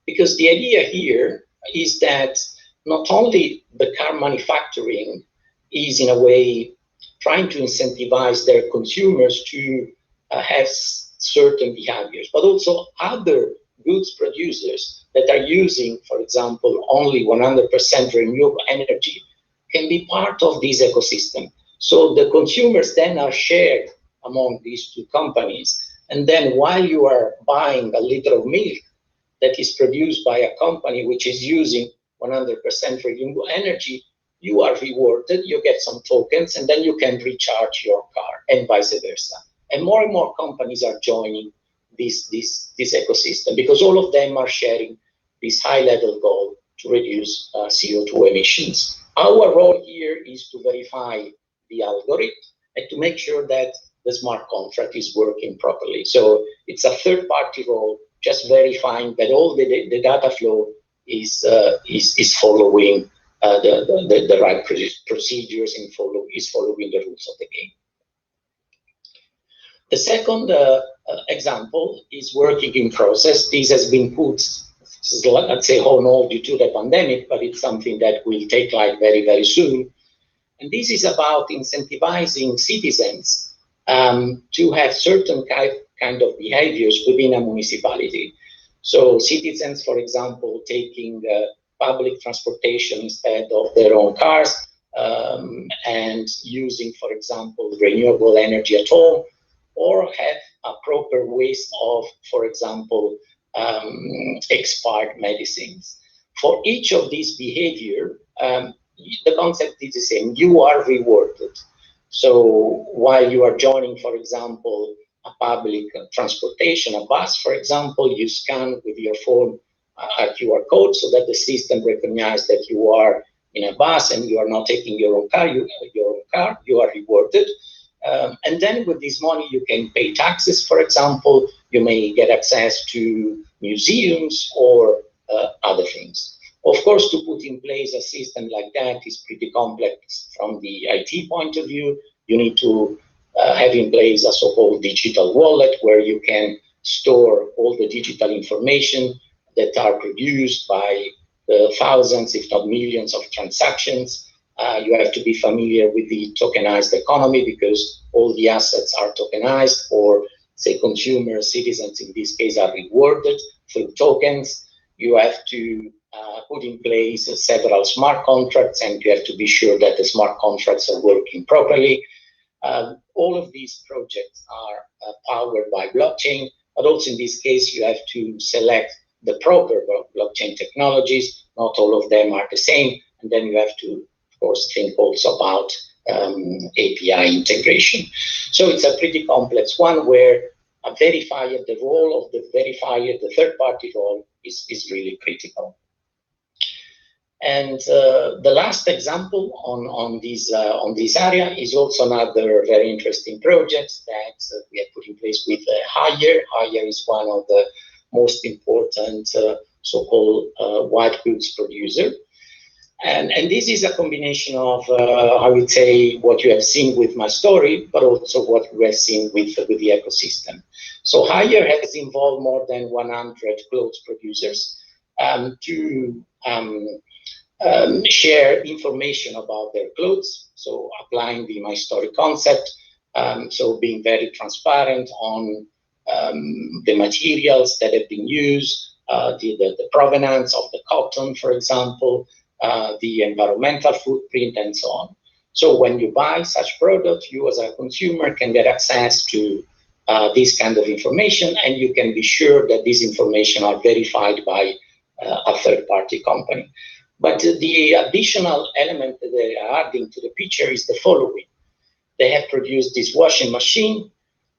Because the idea here is that not only the car manufacturing is in a way trying to incentivize their consumers to have certain behaviors, but also other goods producers that are using, for example, only 100% renewable energy can be part of this ecosystem. So the consumers then are shared among these two companies. And then while you are buying a liter of milk that is produced by a company which is using 100% renewable energy, you are rewarded, you get some tokens, and then you can recharge your car, and vice versa. And more companies are joining this ecosystem because all of them are sharing this high-level goal to reduce CO2 emissions. Our role here is to verify the algorithm and to make sure that the smart contract is working properly. So it's a third-party role, just verifying that all the data flow is following the right procedures and is following the rules of the game. The second example is working in process. This has been put, let's say, on hold due to the pandemic, but it's something that will take life very, very soon. And this is about incentivizing citizens to have certain kind of behaviors within a municipality. So citizens, for example, taking public transportation instead of their own cars and using, for example, renewable energy at home, or have a proper waste of, for example, expired medicines. For each of these behavior, the concept is the same. You are rewarded. So while you are joining, for example, a public transportation, a bus, for example, you scan with your phone a QR code so that the system recognizes that you are in a bus and you are not taking your own car, you are rewarded. And then with this money, you can pay taxes, for example, you may get access to museums or other things. Of course, to put in place a system like that is pretty complex from the IT point of view. You need to have in place a so-called digital wallet where you can store all the digital information that are produced by the thousands, if not millions, of transactions. You have to be familiar with the tokenized economy because all the assets are tokenized, or say consumers, citizens in this case, are rewarded through tokens. You have to put in place several smart contracts, and you have to be sure that the smart contracts are working properly. All of these projects are powered by blockchain, but also in this case, you have to select the proper blockchain technologies. Not all of them are the same. And then you have to, of course, think also about API integration. So it's a pretty complex one where a verifier, the role of the verifier, the third-party role is really critical. And the last example on this area is also another very interesting project that we have put in place with Haier. Haier is one of the most important so-called white goods producer. And this is a combination of, I would say, what you have seen with my story, but also what we have seen with the ecosystem. So Haier has involved more than 100 clothes producers. to share information about their clothes, so applying the My Story concept, so being very transparent on the materials that have been used, the provenance of the cotton, for example, the environmental footprint, and so on. So when you buy such product, you as a consumer can get access to this kind of information, and you can be sure that this information are verified by a third-party company. But the additional element that they are adding to the picture is the following. They have produced this washing machine.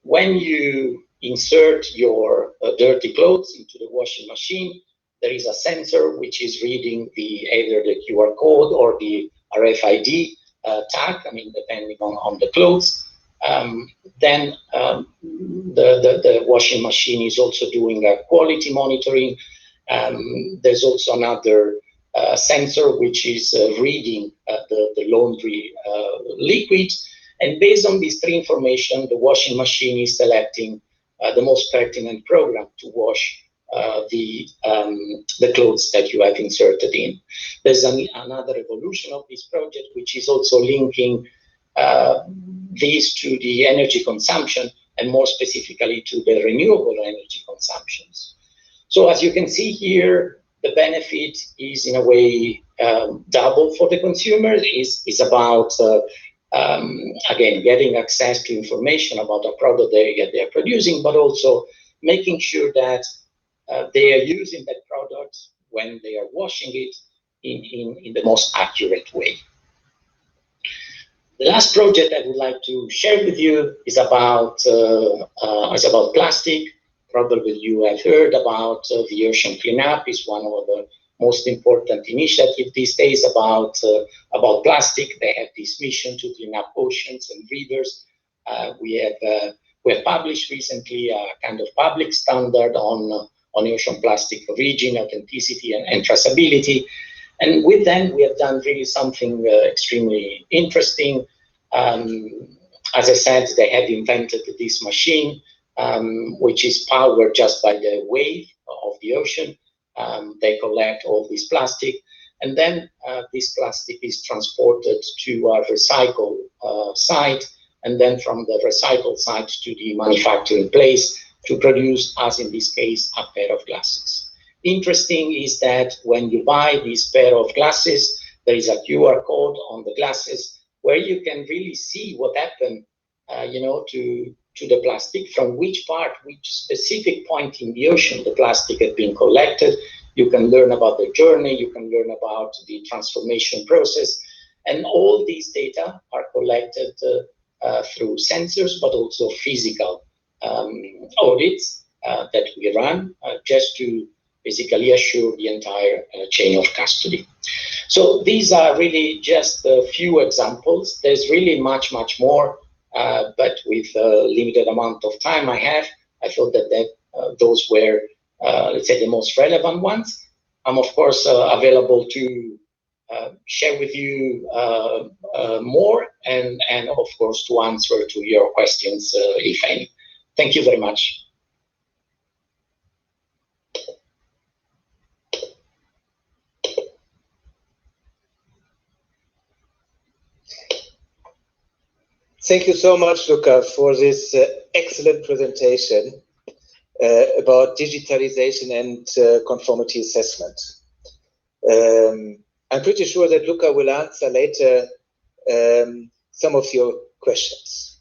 When you insert your dirty clothes into the washing machine, there is a sensor which is reading either the QR code or the RFID tag, I mean, depending on the clothes. Then the washing machine is also doing a quality monitoring. There's also another sensor which is reading the laundry liquid. And based on these three information, the washing machine is selecting the most pertinent program to wash the clothes that you have inserted in. There's another evolution of this project, which is also linking these to the energy consumption, and more specifically to the renewable energy consumptions. So as you can see here, the benefit is in a way double for the consumer. Is about again, getting access to information about a product they're producing, but also making sure that they are using that product when they are washing it in the most accurate way. The last project I would like to share with you is about plastic. Probably you have heard about the ocean cleanup. Is one of the most important initiatives these days about plastic. They have this mission to clean up oceans and rivers. We have published recently a kind of public standard on ocean plastic origin, authenticity, and traceability. And with them, we have done really something extremely interesting. As I said, they have invented this machine, which is powered just by the wave of the ocean. They collect all this plastic, and then this plastic is transported to a recycle site, and then from the recycle site to the manufacturing place to produce, as in this case, a pair of glasses. Interesting is that when you buy this pair of glasses, there is a QR code on the glasses where you can really see what happened, to the plastic, from which specific point in the ocean the plastic had been collected. You can learn about the journey, you can learn about the transformation process, and all these data are collected through sensors, but also physical audits that we run just to basically assure the entire chain of custody. So these are really just a few examples. There's really much more, but with a limited amount of time I thought that those were, let's say, the most relevant ones. I'm, of course, available to share with you more and, of course, to answer to your questions, if any. Thank you very much. Thank you so much, Luca, for this excellent presentation about digitalization and conformity assessment. I'm pretty sure that Luca will answer later some of your questions.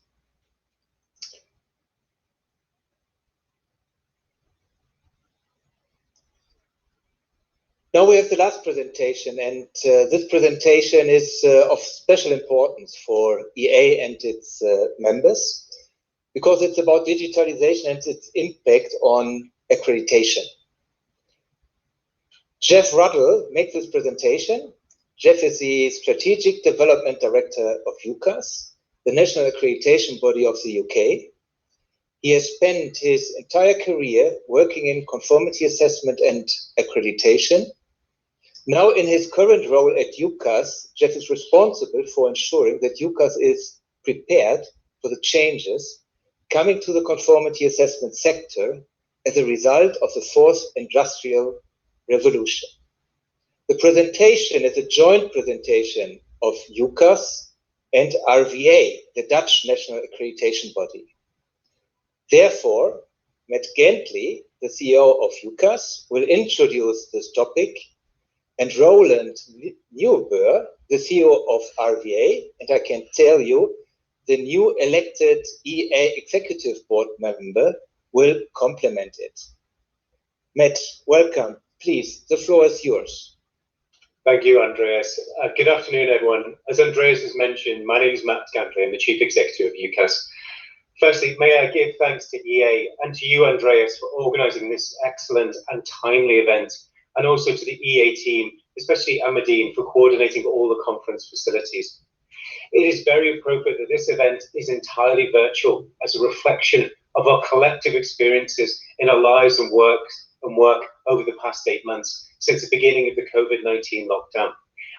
Now we have the last presentation, and this presentation is of special importance for EA and its members, because it's about digitalization and its impact on accreditation. Jeff Ruddle makes this presentation. Jeff is the Strategic Development Director of UCAS, the national accreditation body of the UK. He has spent his entire career working in conformity assessment and accreditation. Now, in his current role at UCAS, Jeff is responsible for ensuring that UCAS is prepared for the changes coming to the conformity assessment sector as a result of the fourth industrial revolution. The presentation is a joint presentation of UCAS and RVA, the Dutch national accreditation body. Therefore, Matt Gentley, the CEO of UCAS, will introduce this topic, and Roland Nieuwbeur, the CEO of RVA, and I can tell you, the new elected EA executive board member, will complement it. Matt, welcome. Please, the floor is yours. Thank you, Andreas. Good afternoon, everyone. As Andreas has mentioned, my name is Matt Gentley. I'm the Chief Executive of UCAS. Firstly, may I give thanks to EA and to you, Andreas, for organising this excellent and timely event, and also to the EA team, especially Amadine, for coordinating all the conference facilities. It is very appropriate that this event is entirely virtual as a reflection of our collective experiences in our lives and work over the past 8 months since the beginning of the COVID-19 lockdown,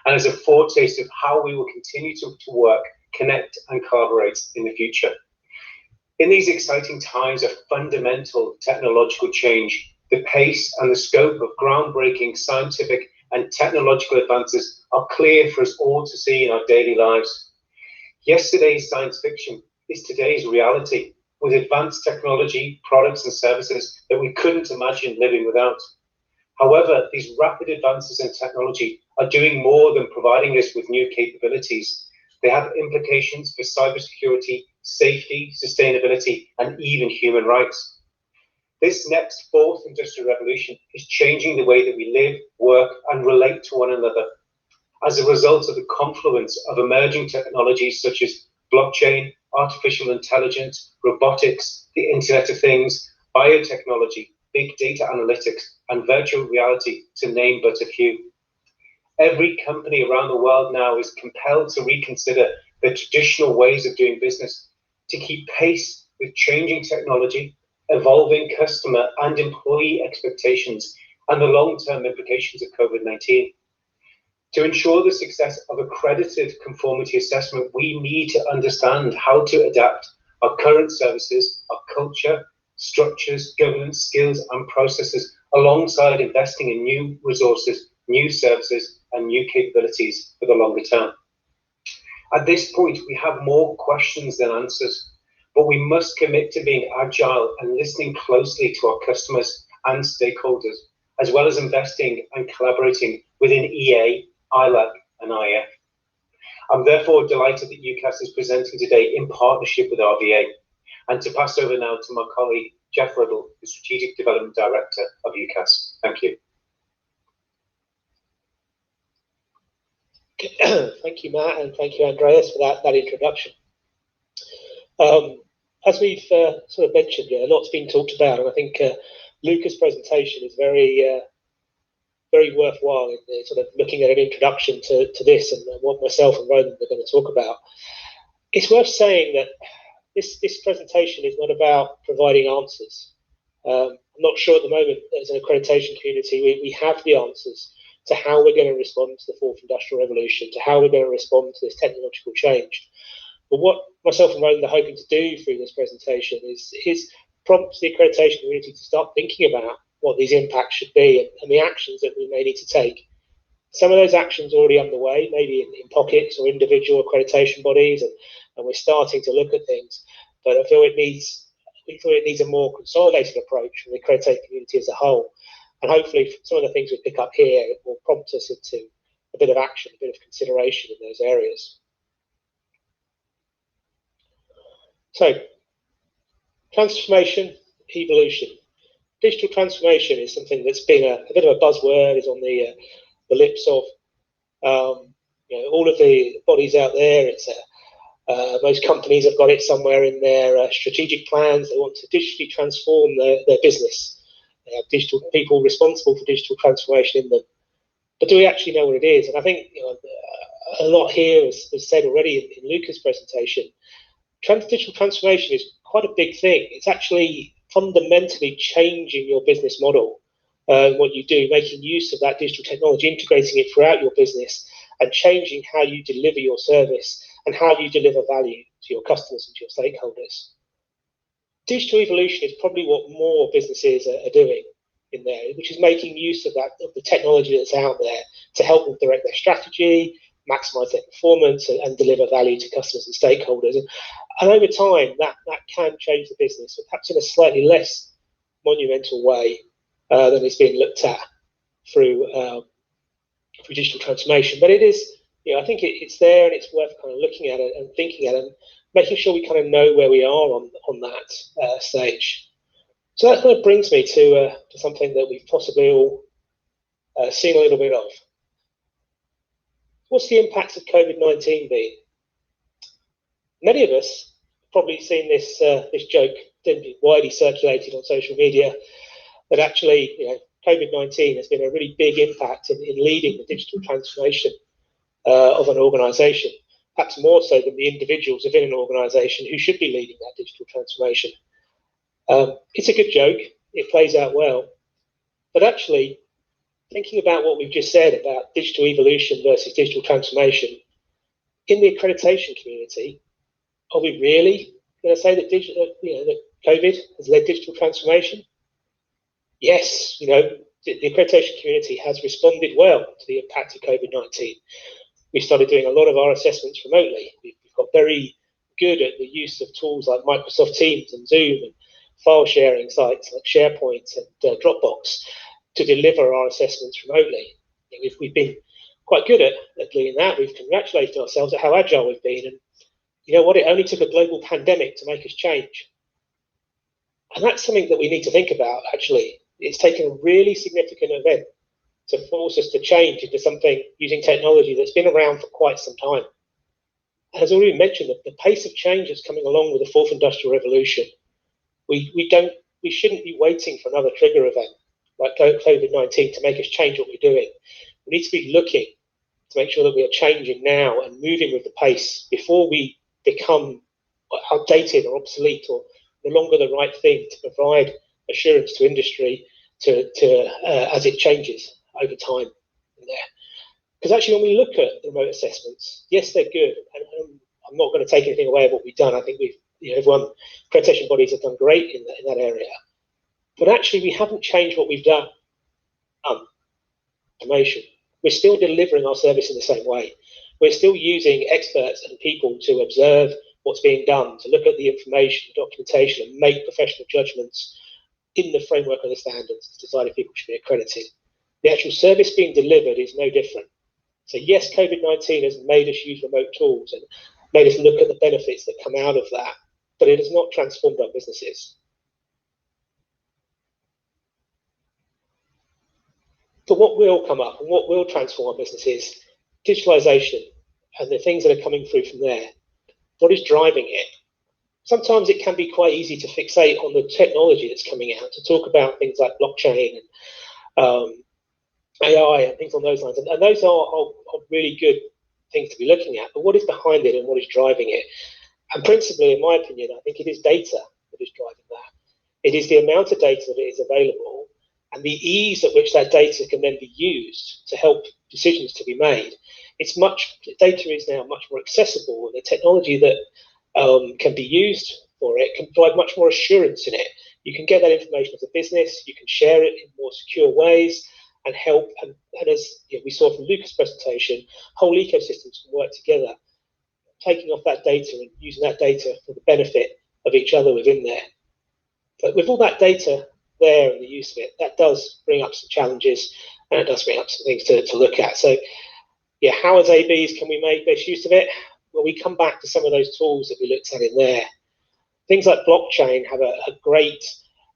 and as a foretaste of how we will continue to work, connect and collaborate in the future. In these exciting times of fundamental technological change, the pace and the scope of groundbreaking scientific and technological advances are clear for us all to see in our daily lives. Yesterday's science fiction is today's reality, with advanced technology, products and services that we couldn't imagine living without. However, these rapid advances in technology are doing more than providing us with new capabilities. They have implications for cybersecurity, safety, sustainability, and even human rights. This next fourth industrial revolution is changing the way that we live, work, and relate to one another. As a result of the confluence of emerging technologies such as blockchain, artificial intelligence, robotics, the Internet of Things, biotechnology, big data analytics, and virtual reality, to name but a few. Every company around the world now is compelled to reconsider their traditional ways of doing business to keep pace with changing technology, evolving customer and employee expectations, and the long-term implications of COVID-19. To ensure the success of accredited conformity assessment, we need to understand how to adapt our current services, our culture, structures, governance, skills, and processes, alongside investing in new resources, new services, and new capabilities for the longer term. At this point, we have more questions than answers, but we must commit to being agile and listening closely to our customers and stakeholders, as well as investing and collaborating within EA, ILAC, and IF. I'm therefore delighted that UCAS is presenting today in partnership with RVA, and to pass over now to my colleague, Jeff Riddle, the Strategic Development Director of UCAS. Thank you. Thank you, Matt, and thank you, Andreas, for that introduction. As we've sort of mentioned, a lot's been talked about, and I think Luca's presentation is very worthwhile in sort of looking at an introduction to this and what myself and Roland are going to talk about. It's worth saying that this presentation is not about providing answers. I'm not sure at the moment, as an accreditation community, we have the answers to how we're going to respond to the fourth industrial revolution, to how we're going to respond to this technological change. But what myself and Roland are hoping to do through this presentation is prompt the accreditation community to start thinking about what these impacts should be and the actions that we may need to take. Some of those actions are already underway, maybe in pockets or individual accreditation bodies, and we're starting to look at things. But I feel we feel it needs a more consolidated approach from the accreditation community as a whole. And hopefully some of the things we pick up here will prompt us into a bit of action, a bit of consideration in those areas. So, transformation, evolution. Digital transformation is something that's been a bit of a buzzword, is on the lips of all of the bodies out there. It's most companies have got it somewhere in their strategic plans. They want to digitally transform their business. They have digital people responsible for digital transformation in them. But do we actually know what it is? And I think a lot here was said already in Luca's presentation. Digital transformation is quite a big thing. It's actually fundamentally changing your business model, what you do, making use of that digital technology, integrating it throughout your business, and changing how you deliver your service and how you deliver value to your customers and to your stakeholders. Digital evolution is probably what more businesses are doing. in there, which is making use of the technology that's out there to help them direct their strategy, maximize their performance, and deliver value to customers and stakeholders. And over time, that can change the business, but perhaps in a slightly less monumental way than is being looked at through digital transformation. But it is, I think it's there, and it's worth kind of looking at it and thinking at it, and making sure we kind of know where we are on that stage. So that kind of brings me to something that we've possibly all seen a little bit of. What's the impact of COVID-19 been? Many of us have probably seen this joke widely circulated on social media that actually, COVID-19 has been a really big impact in leading the digital transformation of an organisation, perhaps more so than the individuals within an organisation who should be leading that digital transformation. It's a good joke, it plays out well, but actually, thinking about what we've just said about digital evolution versus digital transformation, in the accreditation community, are we really going to say that that COVID has led digital transformation? Yes, the accreditation community has responded well to the impact of COVID-19. We started doing a lot of our assessments remotely. We've got very good at the use of tools like Microsoft Teams and Zoom and file sharing sites like SharePoint and Dropbox to deliver our assessments remotely. We've been quite good at doing that. We've congratulated ourselves at how agile we've been. And you know what? It only took a global pandemic to make us change. And that's something that we need to think about, actually. It's taken a really significant event to force us to change into something using technology that's been around for quite some time. And as already mentioned, the pace of change that's coming along with the fourth industrial revolution, we shouldn't be waiting for another trigger event like COVID-19 to make us change what we're doing. We need to be looking to make sure that we are changing now and moving with the pace before we become outdated or obsolete or no longer the right thing to provide assurance to industry as it changes over time in there. Because actually, when we look at the remote assessments, yes, they're good, and I'm not going to take anything away of what we've done. I think everyone, accreditation bodies have done great in that area. But actually, we haven't changed what we've done. Automation. We're still delivering our service in the same way. We're still using experts and people to observe what's being done, to look at the information, documentation, and make professional judgments in the framework of the standards to decide if people should be accredited. The actual service being delivered is no different. So yes, COVID-19 has made us use remote tools and made us look at the benefits that come out of that, but it has not transformed our businesses. But what will come up and what will transform our businesses? Digitalization and the things that are coming through from there. What is driving it? Sometimes it can be quite easy to fixate on the technology that's coming out, to talk about things like blockchain and AI and things on those lines. And those are really good things to be looking at. But what is behind it and what is driving it? And principally, in my opinion, I think it is data that is driving that. It is the amount of data that is available and the ease at which that data can then be used to help decisions to be made. Data is now much more accessible, and the technology that can be used for it can provide much more assurance in it. You can get that information as a business, you can share it in more secure ways and help, and as we saw from Luca's presentation, whole ecosystems can work together, taking off that data and using that data for the benefit of each other within there. But with all that data there and the use of it, that does bring up some challenges, and it does bring up some things to look at. So yeah, how as ABs can we make best use of it? Well, we come back to some of those tools that we looked at in there. Things like blockchain have a great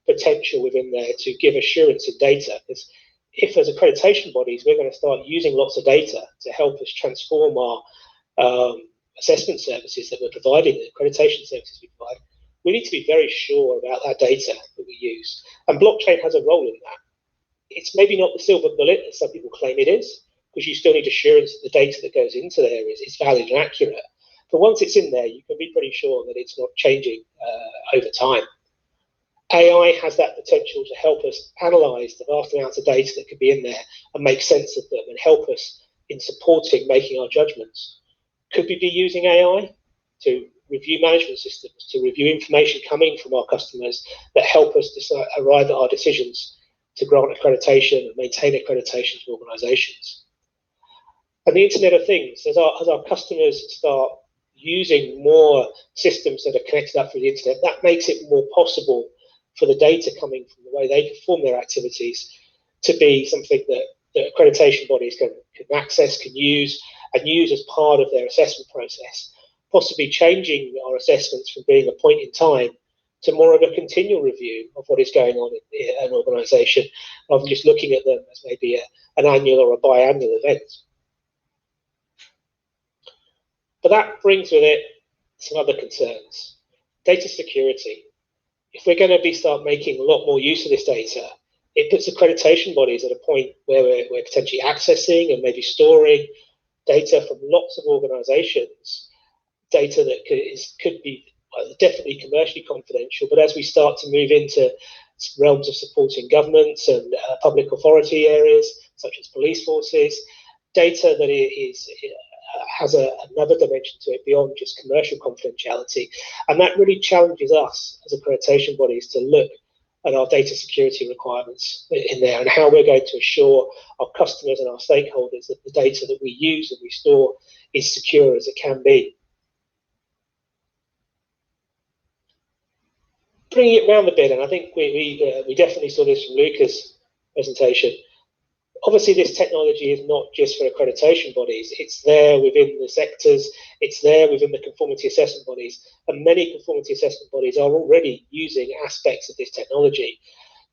potential within there to give assurance of data, because if as accreditation bodies we're going to start using lots of data to help us transform our assessment services that we're providing, the accreditation services we provide, we need to be very sure about that data that we use. And blockchain has a role in that. It's maybe not the silver bullet that some people claim it is, because you still need assurance that the data that goes into there is valid and accurate. But once it's in there, you can be pretty sure that it's not changing over time. AI has that potential to help us analyze the vast amounts of data that could be in there and make sense of them and help us in supporting making our judgments. Could we be using AI to review management systems, to review information coming from our customers that help us arrive at our decisions to grant accreditation and maintain accreditation to organisations. And the Internet of Things, as our customers start using more systems that are connected up through the internet, that makes it more possible for the data coming from the way they perform their activities to be something that accreditation bodies can access, can use, and use as part of their assessment process, possibly changing our assessments from being a point in time to more of a continual review of what is going on in an organisation, rather than just looking at them as maybe an annual or a biannual event. But that brings with it some other concerns. Data security. If we're going to start making a lot more use of this data, it puts accreditation bodies at a point where we're potentially accessing and maybe storing data from lots of organisations, data that could be definitely commercially confidential, but as we start to move into realms of supporting governments and public authority areas, such as police forces, data that has another dimension to it beyond just commercial confidentiality. And that really challenges us as accreditation bodies to look at our data security requirements in there and how we're going to assure our customers and our stakeholders that the data that we use and we store is secure as it can be. Bringing it round a bit, and I think we definitely saw this from Luca's presentation. Obviously, this technology is not just for accreditation bodies. It's there within the sectors. It's there within the conformity assessment bodies. And many conformity assessment bodies are already using aspects of this technology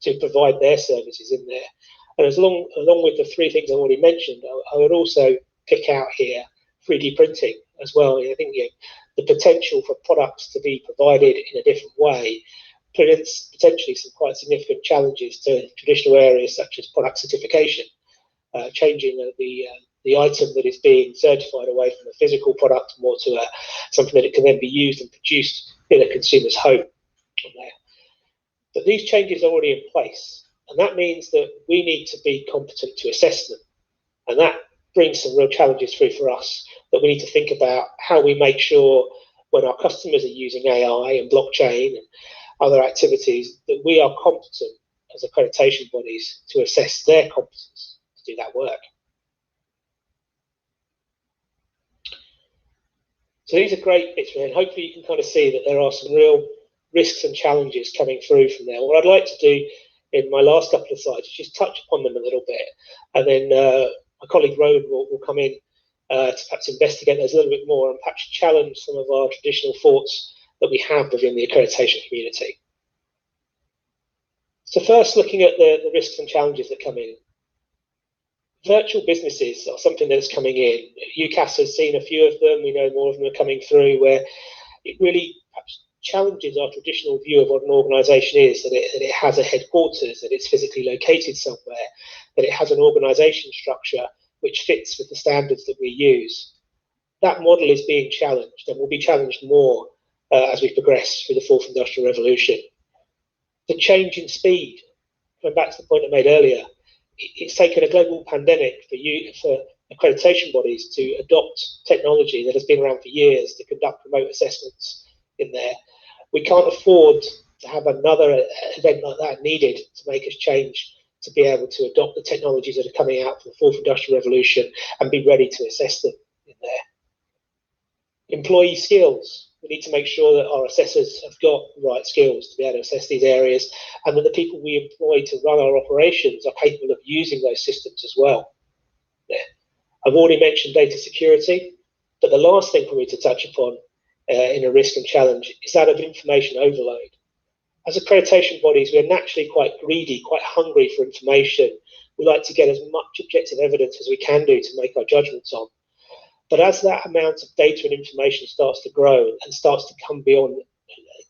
to provide their services in there. And along with the three things I've already mentioned, I would also pick out here 3D printing as well. I think the potential for products to be provided in a different way presents potentially some quite significant challenges to traditional areas such as product certification. Changing the item that is being certified away from a physical product more to something that it can then be used and produced in a consumer's home. But these changes are already in place, and that means that we need to be competent to assess them. And that brings some real challenges through for us, that we need to think about how we make sure when our customers are using AI and blockchain and other activities that we are competent as accreditation bodies to assess their competence do that work. So these are great bits, and hopefully you can kind of see that there are some real risks and challenges coming through from there. What I'd like to do in my last couple of slides is just touch upon them a little bit, and then my colleague Rowan will come in to perhaps investigate those a little bit more and perhaps challenge some of our traditional thoughts that we have within the accreditation community. So first, looking at the risks and challenges that come in. Virtual businesses are something that's coming in. UCAS has seen a few of them. We know more of them are coming through, where it really perhaps challenges our traditional view of what an organisation is, that it has a headquarters, that it's physically located somewhere, that it has an organisation structure which fits with the standards that we use. That model is being challenged and will be challenged more as we progress through the fourth industrial revolution. The change in speed, going back to the point I made earlier, it's taken a global pandemic for accreditation bodies to adopt technology that has been around for years to conduct remote assessments in there. We can't afford to have another event like that needed to make us change to be able to adopt the technologies that are coming out from the fourth industrial revolution and be ready to assess them in there. Employee skills. We need to make sure that our assessors have got the right skills to be able to assess these areas, and that the people we employ to run our operations are capable of using those systems as well. Yeah. I've already mentioned data security, but the last thing for me to touch upon in a risk and challenge is that of information overload. As accreditation bodies, we're naturally quite greedy, quite hungry for information. We like to get as much objective evidence as we can do to make our judgments on. But as that amount of data and information starts to grow and starts to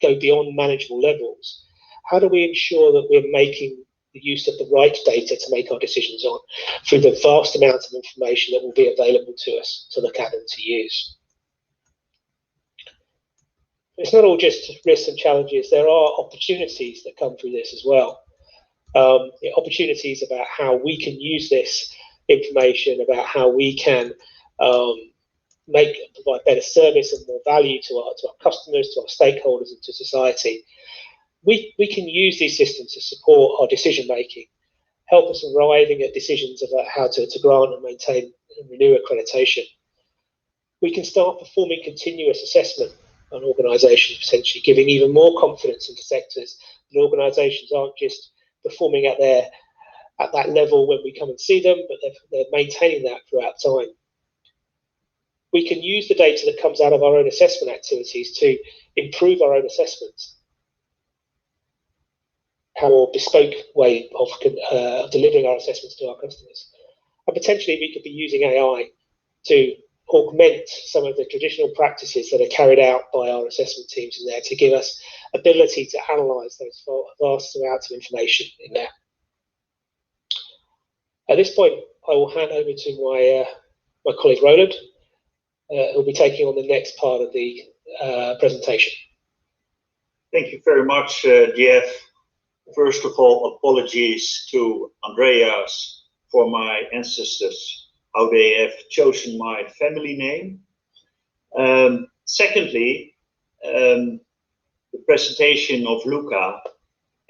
go beyond manageable levels, how do we ensure that we're making the use of the right data to make our decisions on through the vast amount of information that will be available to us to look at and to use? It's not all just risks and challenges. There are opportunities that come through this as well. Opportunities about how we can use this information, about how we can provide better service and more value to our customers, to our stakeholders, and to society. We can use these systems to support our decision making, help us arriving at decisions about how to grant and maintain and renew accreditation. We can start performing continuous assessment on organisations, potentially giving even more confidence into sectors that organisations aren't just performing at that level when we come and see them, but they're maintaining that throughout time. We can use the data that comes out of our own assessment activities to improve our own assessments. Our bespoke way of delivering our assessments to our customers. And potentially we could be using AI to augment some of the traditional practices that are carried out by our assessment teams in there to give us ability to analyse those vast amounts of information in there. At this point, I will hand over to my colleague Roland, who'll be taking on the next part of the presentation. Thank you very much, Jeff. First of all, apologies to Andreas for my ancestors, how they have chosen my family name. Secondly, the presentation of Luca,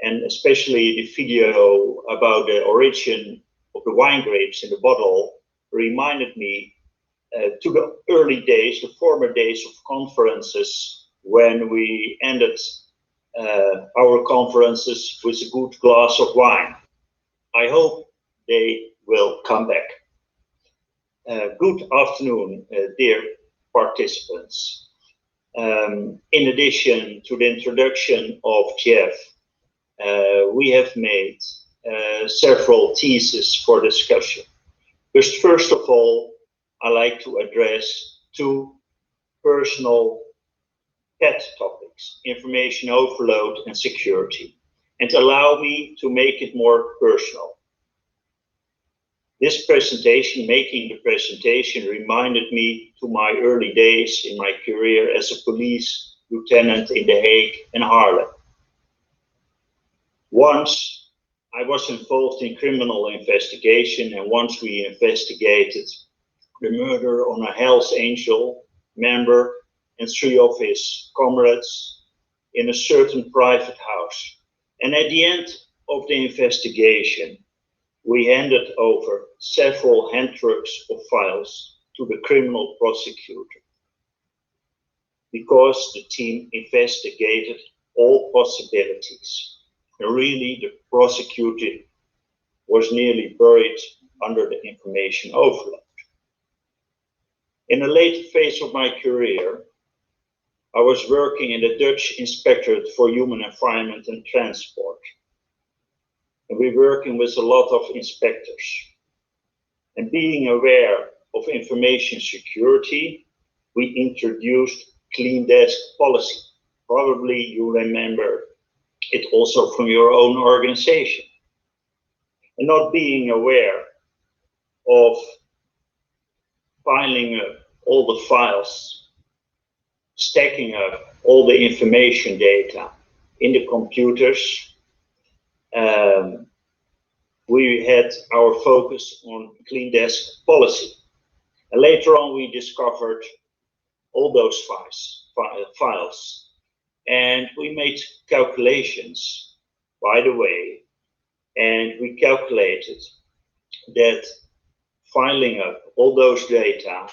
and especially the video about the origin of the wine grapes in the bottle, reminded me to the early days, the former days of conferences, when we ended our conferences with a good glass of wine. I hope they will come back. Good afternoon, dear participants. In addition to the introduction of Jeff, we have made several theses for discussion. Just first of all, I like to address two personal pet topics, information overload and security, and allow me to make it more personal. This presentation, making the presentation, reminded me to my early days in my career as a police lieutenant in The Hague and Haarlem. Once I was involved in criminal investigation, and once we investigated the murder on a Hells Angel member and 3 of his comrades in a certain private house. And at the end of the investigation, we handed over several hand trucks of files to the criminal prosecutor, because the team investigated all possibilities. And really, the prosecutor was nearly buried under the information overload. In a later phase of my career, I was working in the Dutch Inspectorate for Human Environment and Transport. And we're working with a lot of inspectors. And being aware of information security, we introduced clean desk policy. Probably you remember it also from your own organization. And not being aware of piling up all the files, stacking up all the information data in the computers, we had our focus on clean desk policy. And later on we discovered all those files. And we made calculations, by the way, and we calculated that filing up all those data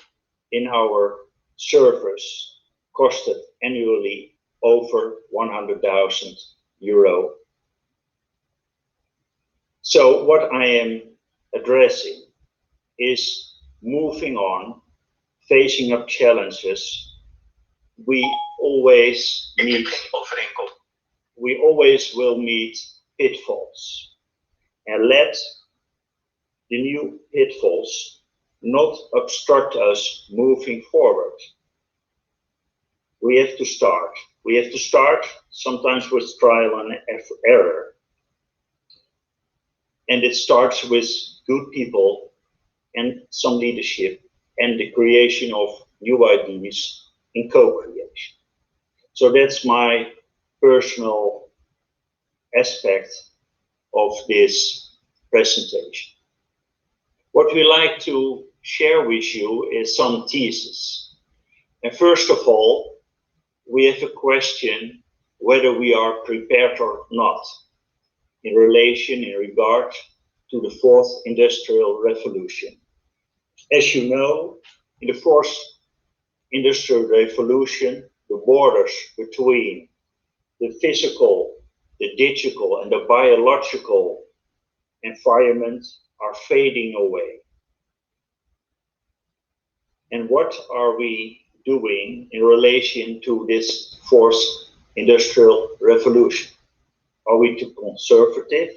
in our servers costed annually over 100,000 euro. So what I am addressing is moving on, facing up challenges. We always will meet pitfalls, and let the new pitfalls not obstruct us moving forward. We have to start. We have to start sometimes with trial and error. And it starts with good people and some leadership and the creation of new ideas in co-creation. So that's my personal aspect of this presentation. What we like to share with you is some theses. And first of all, we have a question whether we are prepared or not in regard to to the fourth industrial revolution. As you know, in the fourth industrial revolution, the borders between the physical, the digital, and the biological environment are fading away. And what are we doing in relation to this fourth industrial revolution? Are we too conservative?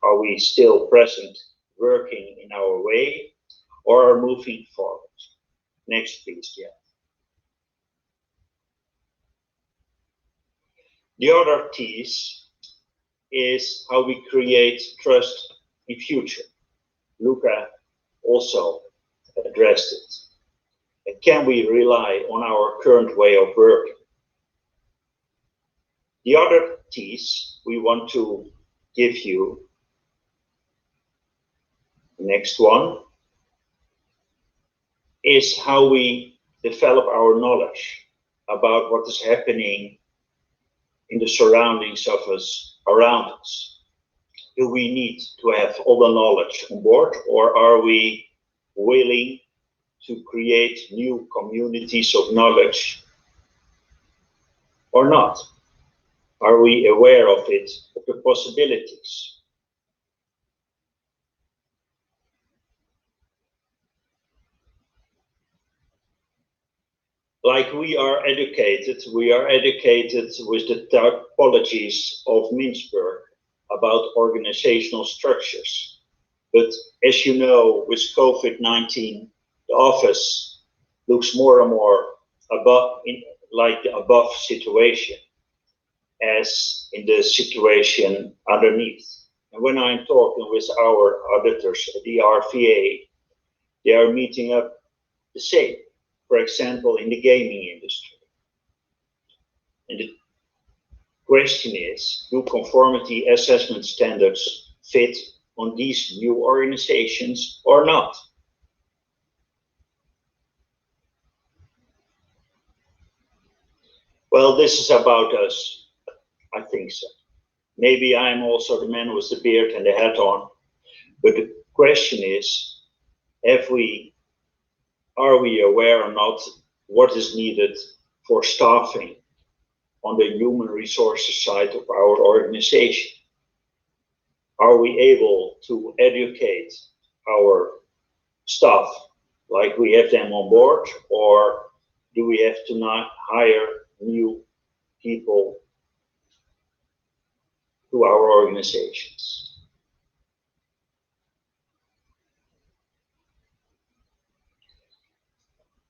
Are we still present, working in our way, or are moving forward? Next, please, Jeff. The other piece is how we create trust in future. Luca also addressed it. And can we rely on our current way of working? The other piece we want to give you, the next one, is how we develop our knowledge about what is happening in the surroundings of us, around us. Do we need to have all the knowledge on board, or are we willing to create new communities of knowledge or not? Are we aware of it, of the possibilities? Like we are educated with the typologies of Mintzberg about organizational structures. But as you know, with COVID-19, the office looks more and more like the above situation as in the situation underneath. And when I'm talking with our auditors at the RVA, they are meeting up the same. For example, in the gaming industry. And the question is, do conformity assessment standards fit on these new organizations or not? Well, this is about us. I think so. Maybe I'm also the man with the beard and the hat on. But the question is, are we aware or not what is needed for staffing on the human resources side of our organization? Are we able to educate our staff like we have them on board, or do we have to not hire new people to our organizations?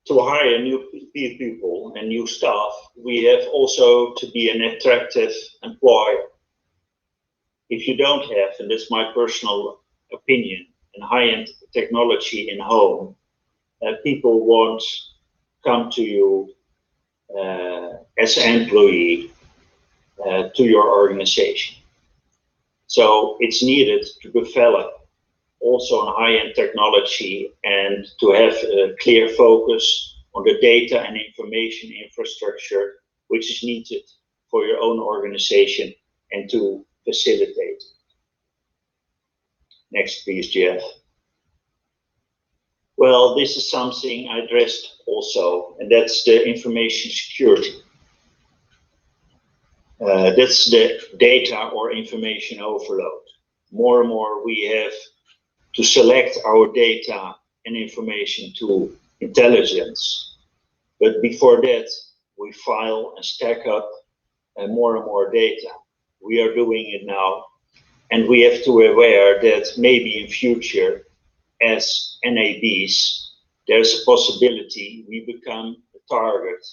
To hire new people and new staff, we have also to be an attractive employer. If you don't have, and that's my personal opinion, and high-end technology in home, people won't come to you as an employee to your organization. So it's needed to develop also on high-end technology and to have a clear focus on the data and information infrastructure which is needed for your own organization and to facilitate. Next, please, Jeff. Well, this is something I addressed also, and that's the information security. That's the data or information overload. More and more we have to select our data and information to intelligence. But before that, we file and stack up more and more data. We are doing it now, and we have to be aware that maybe in future, as NABs, there's a possibility we become a target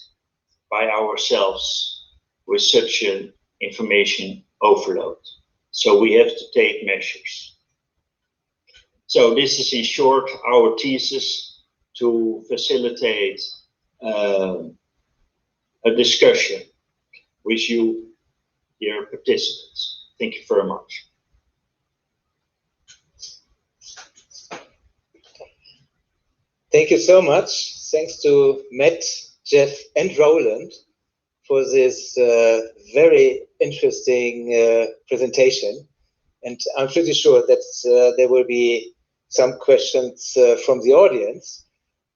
by ourselves with such an information overload. So we have to take measures. So this is in short our thesis to facilitate a discussion with you, dear participants. Thank you very much. Thank you so much. Thanks to Matt, Jeff, and Roland for this very interesting presentation. And I'm pretty sure that there will be some questions from the audience.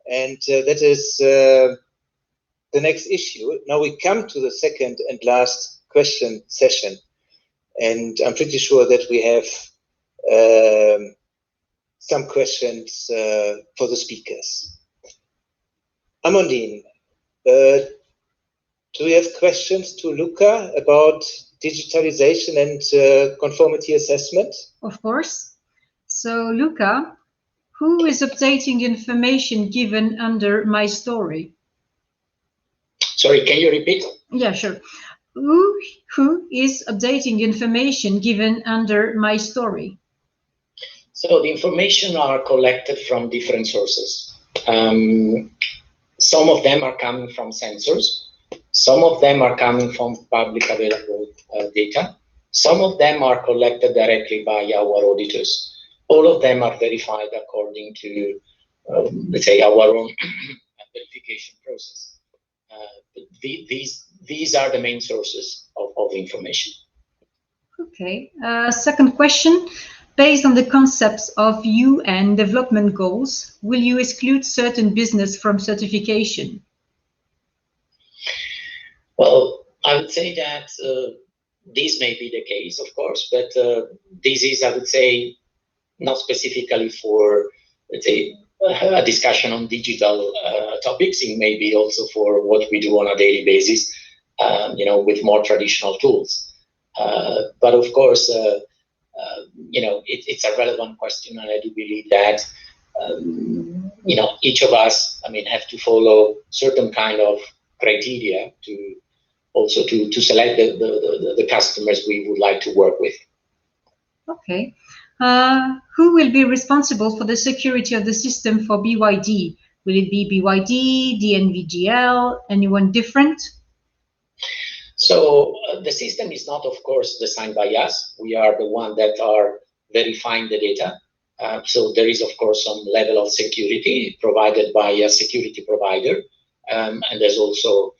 And that is the next issue. Now we come to the second and last question session. And I'm pretty sure that we have some questions for the speakers. Amandine, do you have questions to Luca about digitalization and conformity assessment? Of course. So, Luca, who is updating information given under my story? Sorry, can you repeat? Yeah, sure. Who is updating information given under my story? So the information are collected from different sources. Some of them are coming from sensors. Some of them are coming from public available data. Some of them are collected directly by our auditors. All of them are verified according to, let's say, our own verification process. These are the main sources of information. Okay. Second question. Based on the concepts of UN development goals, will you exclude certain business from certification? Well, I would say that this may be the case, of course, but this is, I would say, not specifically for, let's say, a discussion on digital topics. It may be also for what we do on a daily basis, with more traditional tools. But of course, it's a relevant question, and I do believe that, each of us, have to follow certain kind of criteria to also to select the customers we would like to work with. Okay. Who will be responsible for the security of the system for BYD? Will it be BYD, DNVGL, anyone different? So the system is not, of course, designed by us. We are the one that are verifying the data. So there is, of course, some level of security provided by a security provider. And there's also,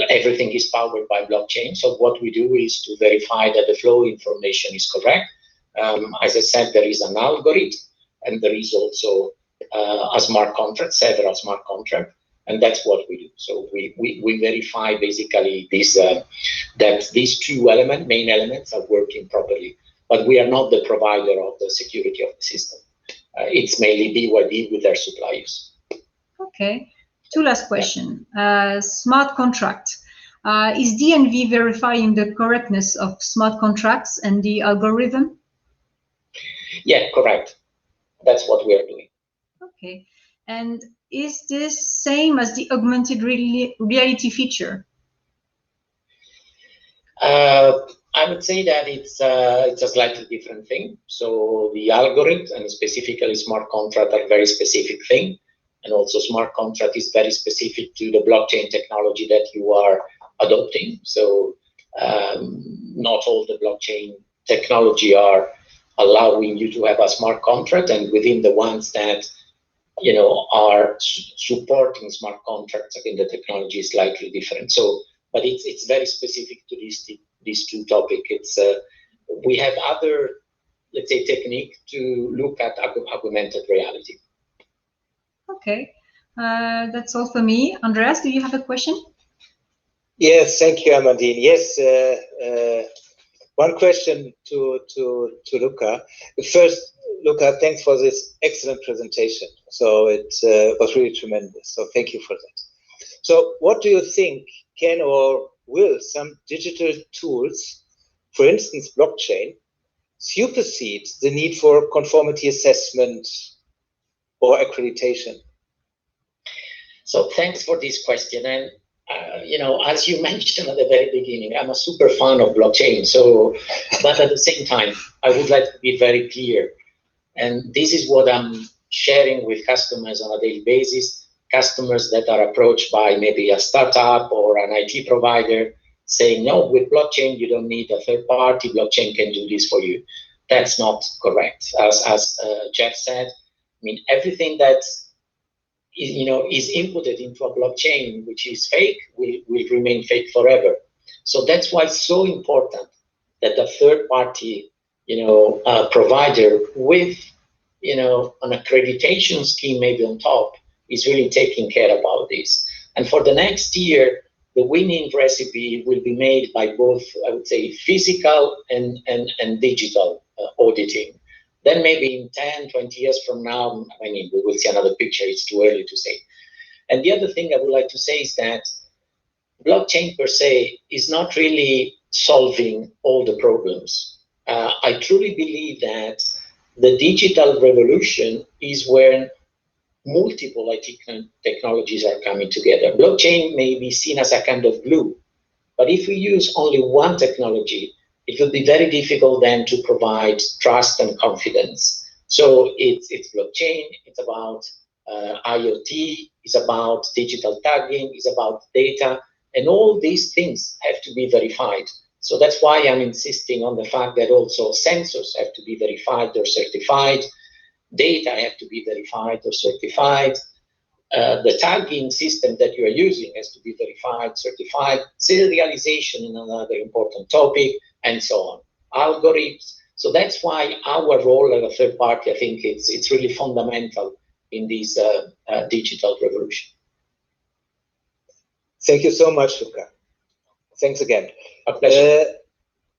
everything is powered by blockchain. So what we do is to verify that the flow information is correct. As I said, there is an algorithm, and there is also a smart contract, several smart contracts. And that's what we do. So we verify basically this that these two main elements are working properly. But we are not the provider of the security of the system. It's mainly BYD with their suppliers. Okay. Two last questions. Smart contract. Is DNV verifying the correctness of smart contracts and the algorithm? Yeah, correct. That's what we are doing. Okay. And is this same as the augmented reality feature? I would say that it's a slightly different thing. So the algorithm and specifically smart contract are very specific thing. And also smart contract is very specific to the blockchain technology that you are adopting. So not all the blockchain technology are allowing you to have a smart contract, and within the ones that are supporting smart contracts, I think the technology is slightly different. So, but it's very specific to these two topics. It's we have other, let's say, technique to look at augmented reality. Okay, that's all for me. Andreas, do you have a question? Yes, thank you, Amandine. Yes, one question to Luca. First, Luca, thanks for this excellent presentation. So it was really tremendous. So thank you for that. So what do you think can or will some digital tools, for instance, blockchain, supersede the need for conformity assessment or accreditation? So thanks for this question. And as you mentioned at the very beginning, I'm a super fan of blockchain. So, but at the same time, I would like to be very clear. And this is what I'm sharing with customers on a daily basis, customers that are approached by maybe a startup or an IT provider saying, no, with blockchain, you don't need a third party, blockchain can do this for you. That's not correct. As Jeff said, everything that is inputted into a blockchain, which is fake, will remain fake forever. So that's why it's so important that the third party provider with, an accreditation scheme maybe on top is really taking care about this. And for the next year, the winning recipe will be made by both, I would say, physical and digital auditing. Then maybe in 10, 20 years from now, we will see another picture. It's too early to say. And the other thing I would like to say is that blockchain per se is not really solving all the problems. I truly believe that the digital revolution is when multiple IT technologies are coming together. Blockchain may be seen as a kind of glue, but if we use only one technology, it will be very difficult then to provide trust and confidence. So it's blockchain, it's about IoT, it's about digital tagging, it's about data, and all these things have to be verified. So that's why I'm insisting on the fact that also sensors have to be verified or certified, data have to be verified or certified, the tagging system that you are using has to be verified, certified, serialization is another important topic, and so on, algorithms. So that's why our role as a third party, I think it's really fundamental in this digital revolution. Thank you so much, Luca. Thanks again. A pleasure.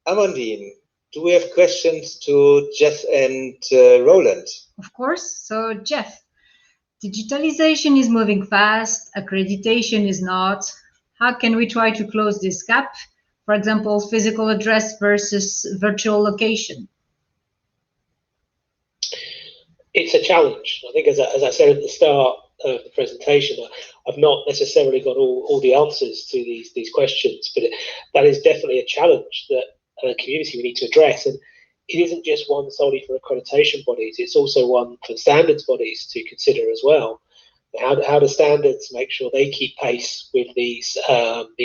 Amandine, do we have questions to Jeff and Roland? Of course. So, Jeff, digitalization is moving fast, accreditation is not. How can we try to close this gap? For example, physical address versus virtual location. It's a challenge. I think, as I said at the start of the presentation, I've not necessarily got all the answers to these questions, but that is definitely a challenge that a community we need to address. And it isn't just one solely for accreditation bodies, it's also one for standards bodies to consider as well. How do standards make sure they keep pace with these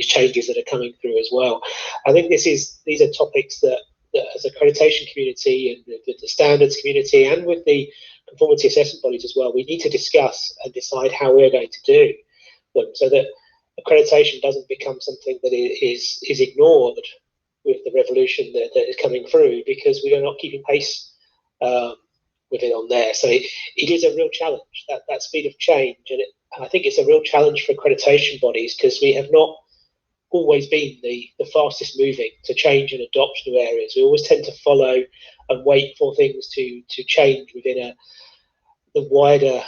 changes that are coming through as well? I think these are topics that as accreditation community and with the standards community and with the conformity assessment bodies as well, we need to discuss and decide how we're going to do them so that accreditation doesn't become something that is ignored with the revolution that is coming through, because we are not keeping pace with it on there. So it is a real challenge, that speed of change, and I think it's a real challenge for accreditation bodies because we have not always been the fastest moving to change and adopt new areas. We always tend to follow and wait for things to change within the wider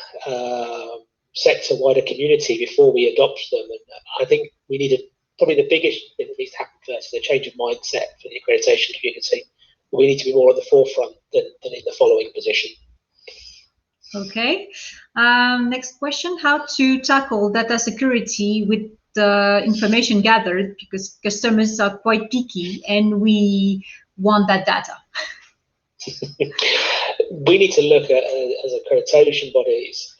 sector, wider community before we adopt them. And I think we need probably the biggest thing that needs to happen first is a change of mindset for the accreditation community. We need to be more at the forefront than in the following position. Okay. Next question: how to tackle data security with the information gathered, because customers are quite picky and we want that data? We need to look at, as accreditation bodies,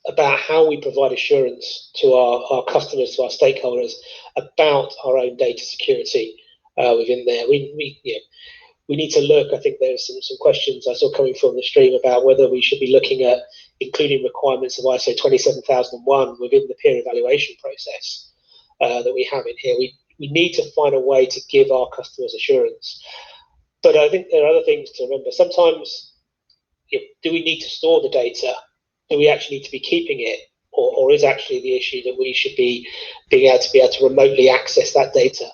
about how we provide assurance to our customers, to our stakeholders, about our own data security within there. We need to look. I think there's some questions I saw coming from the stream about whether we should be looking at including requirements of ISO 27001 within the peer evaluation process that we have in here. We need to find a way to give our customers assurance. But I think there are other things to remember. Sometimes, do we need to store the data? Do we actually need to be keeping it? Or is actually the issue that we should be able to remotely access that data?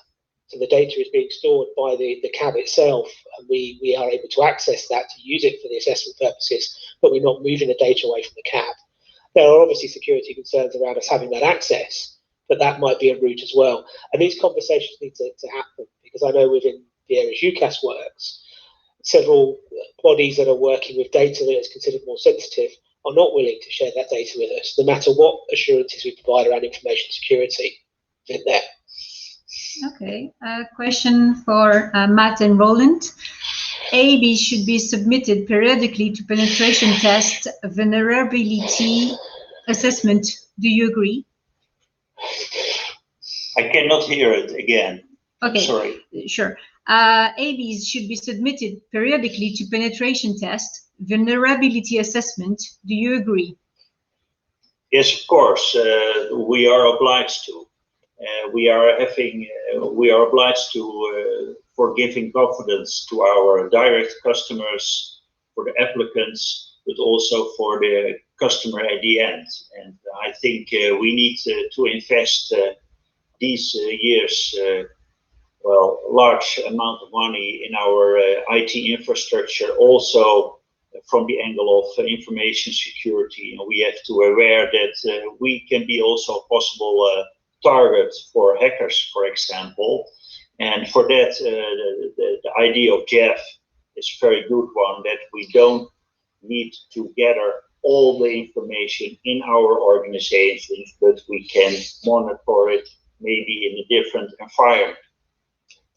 So the data is being stored by the CAB itself, and we are able to access that to use it for the assessment purposes, but we're not moving the data away from the CAB. There are obviously security concerns around us having that access, but that might be a route as well. And these conversations need to happen, because I know within the areas UCAS works, several bodies that are working with data that is considered more sensitive are not willing to share that data with us, no matter what assurances we provide around information security in there. Okay, a question for Matt and Roland. AB should be submitted periodically to penetration test vulnerability assessment. Do you agree? I cannot hear it again. Okay, sorry. Sure. ABs should be submitted periodically to penetration test vulnerability assessment. Do you agree? Yes, of course. We are obliged to. we are obliged to for giving confidence to our direct customers, for the applicants, but also for the customer at the end. And I think we need to invest these years, well, large amount of money in our IT infrastructure, also from the angle of information security. And we have to aware that we can be also a possible target for hackers, for example. And for that, the idea of Jeff is a very good one, that we don't need to gather all the information in our organizations, but we can monitor it maybe in a different environment.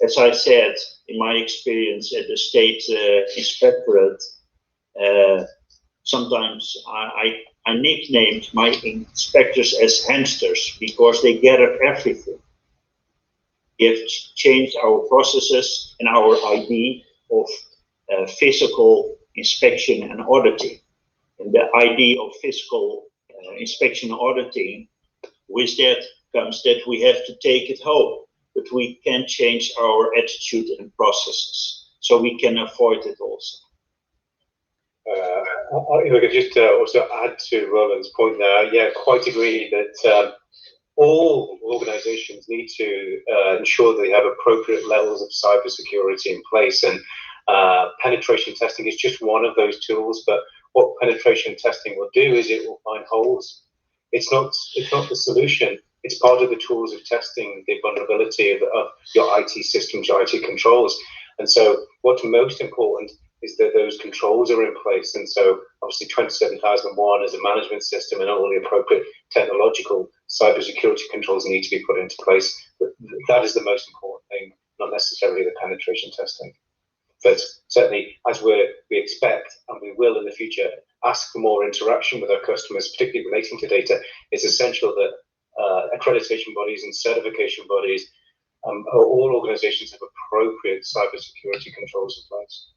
As I said, in my experience at the state inspectorate, sometimes I nicknamed my inspectors as hamsters because they gathered everything. We have changed our processes and our ID of physical inspection and auditing. And the idea of physical inspection and auditing, with that comes that we have to take it home, but we can change our attitude and processes, so we can avoid it also. If I could just also add to Roland's point there, yeah, quite agree that all organizations need to ensure they have appropriate levels of cybersecurity in place, and penetration testing is just one of those tools. But what penetration testing will do is it will find holes. It's not the solution. It's part of the tools of testing the vulnerability of your IT systems, your IT controls. And so what's most important is that those controls are in place. And so obviously 27001 as a management system and all the appropriate technological cybersecurity controls need to be put into place. But that is the most important thing, not necessarily the penetration testing. But certainly, as we expect, and we will in the future, ask for more interaction with our customers, particularly relating to data, it's essential that accreditation bodies and certification bodies, all organizations have appropriate cybersecurity controls in place.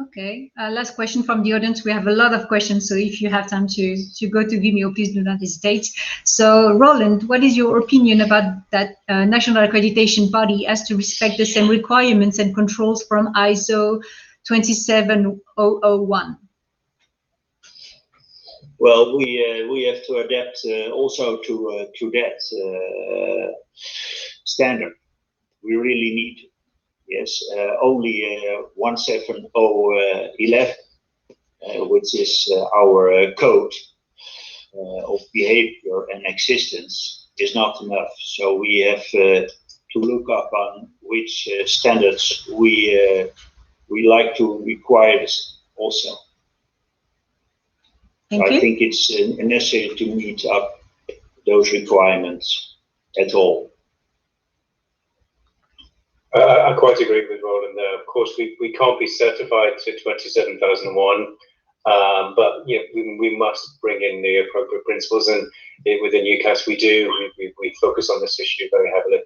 Okay, last question from the audience. We have a lot of questions, so if you have time to go to Vimeo, please do not hesitate. So, Roland, what is your opinion about that national accreditation body has to respect the same requirements and controls from ISO 27001? Well, we have to adapt also to that standard. We really need to. Yes, only 17011, which is our code of behavior and existence, is not enough. So we have to look up on which standards we like to require this also. So I think it's necessary to meet up those requirements at all. I quite agree with Roland there. Of course, we can't be certified to 27001, but yeah, we must bring in the appropriate principles, and within UCAS we do. We focus on this issue very heavily.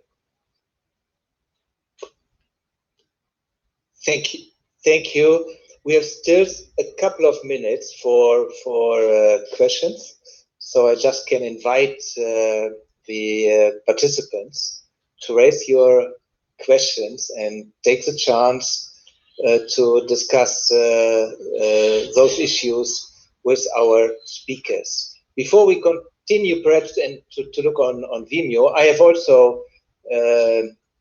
Thank you. We have still a couple of minutes for questions, so I just can invite the participants to raise your questions and take the chance to discuss those issues with our speakers. Before we continue, perhaps, and to look on Vimeo, I have also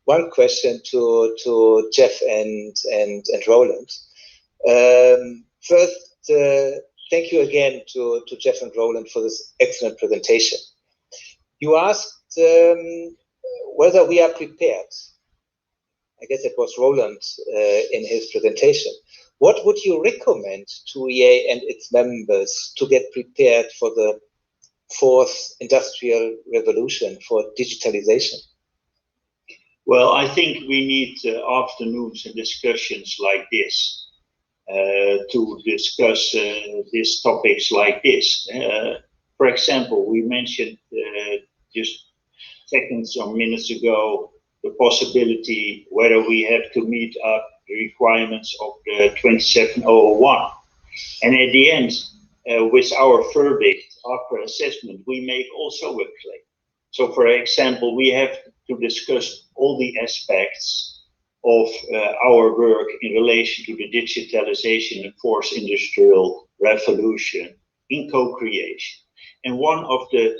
one question to Jeff and Roland. First, thank you again to Jeff and Roland for this excellent presentation. You asked whether we are prepared. I guess it was Roland in his presentation. What would you recommend to EA and its members to get prepared for the fourth industrial revolution, for digitalization? Well, I think we need afternoons and discussions like this to discuss these topics like this. For example, we mentioned just seconds or minutes ago the possibility whether we have to meet up the requirements of the 27001. And at the end, with our verdict, after assessment, we make also a claim. So, for example, we have to discuss all the aspects of our work in relation to the digitalization and fourth industrial revolution in co-creation. And one of the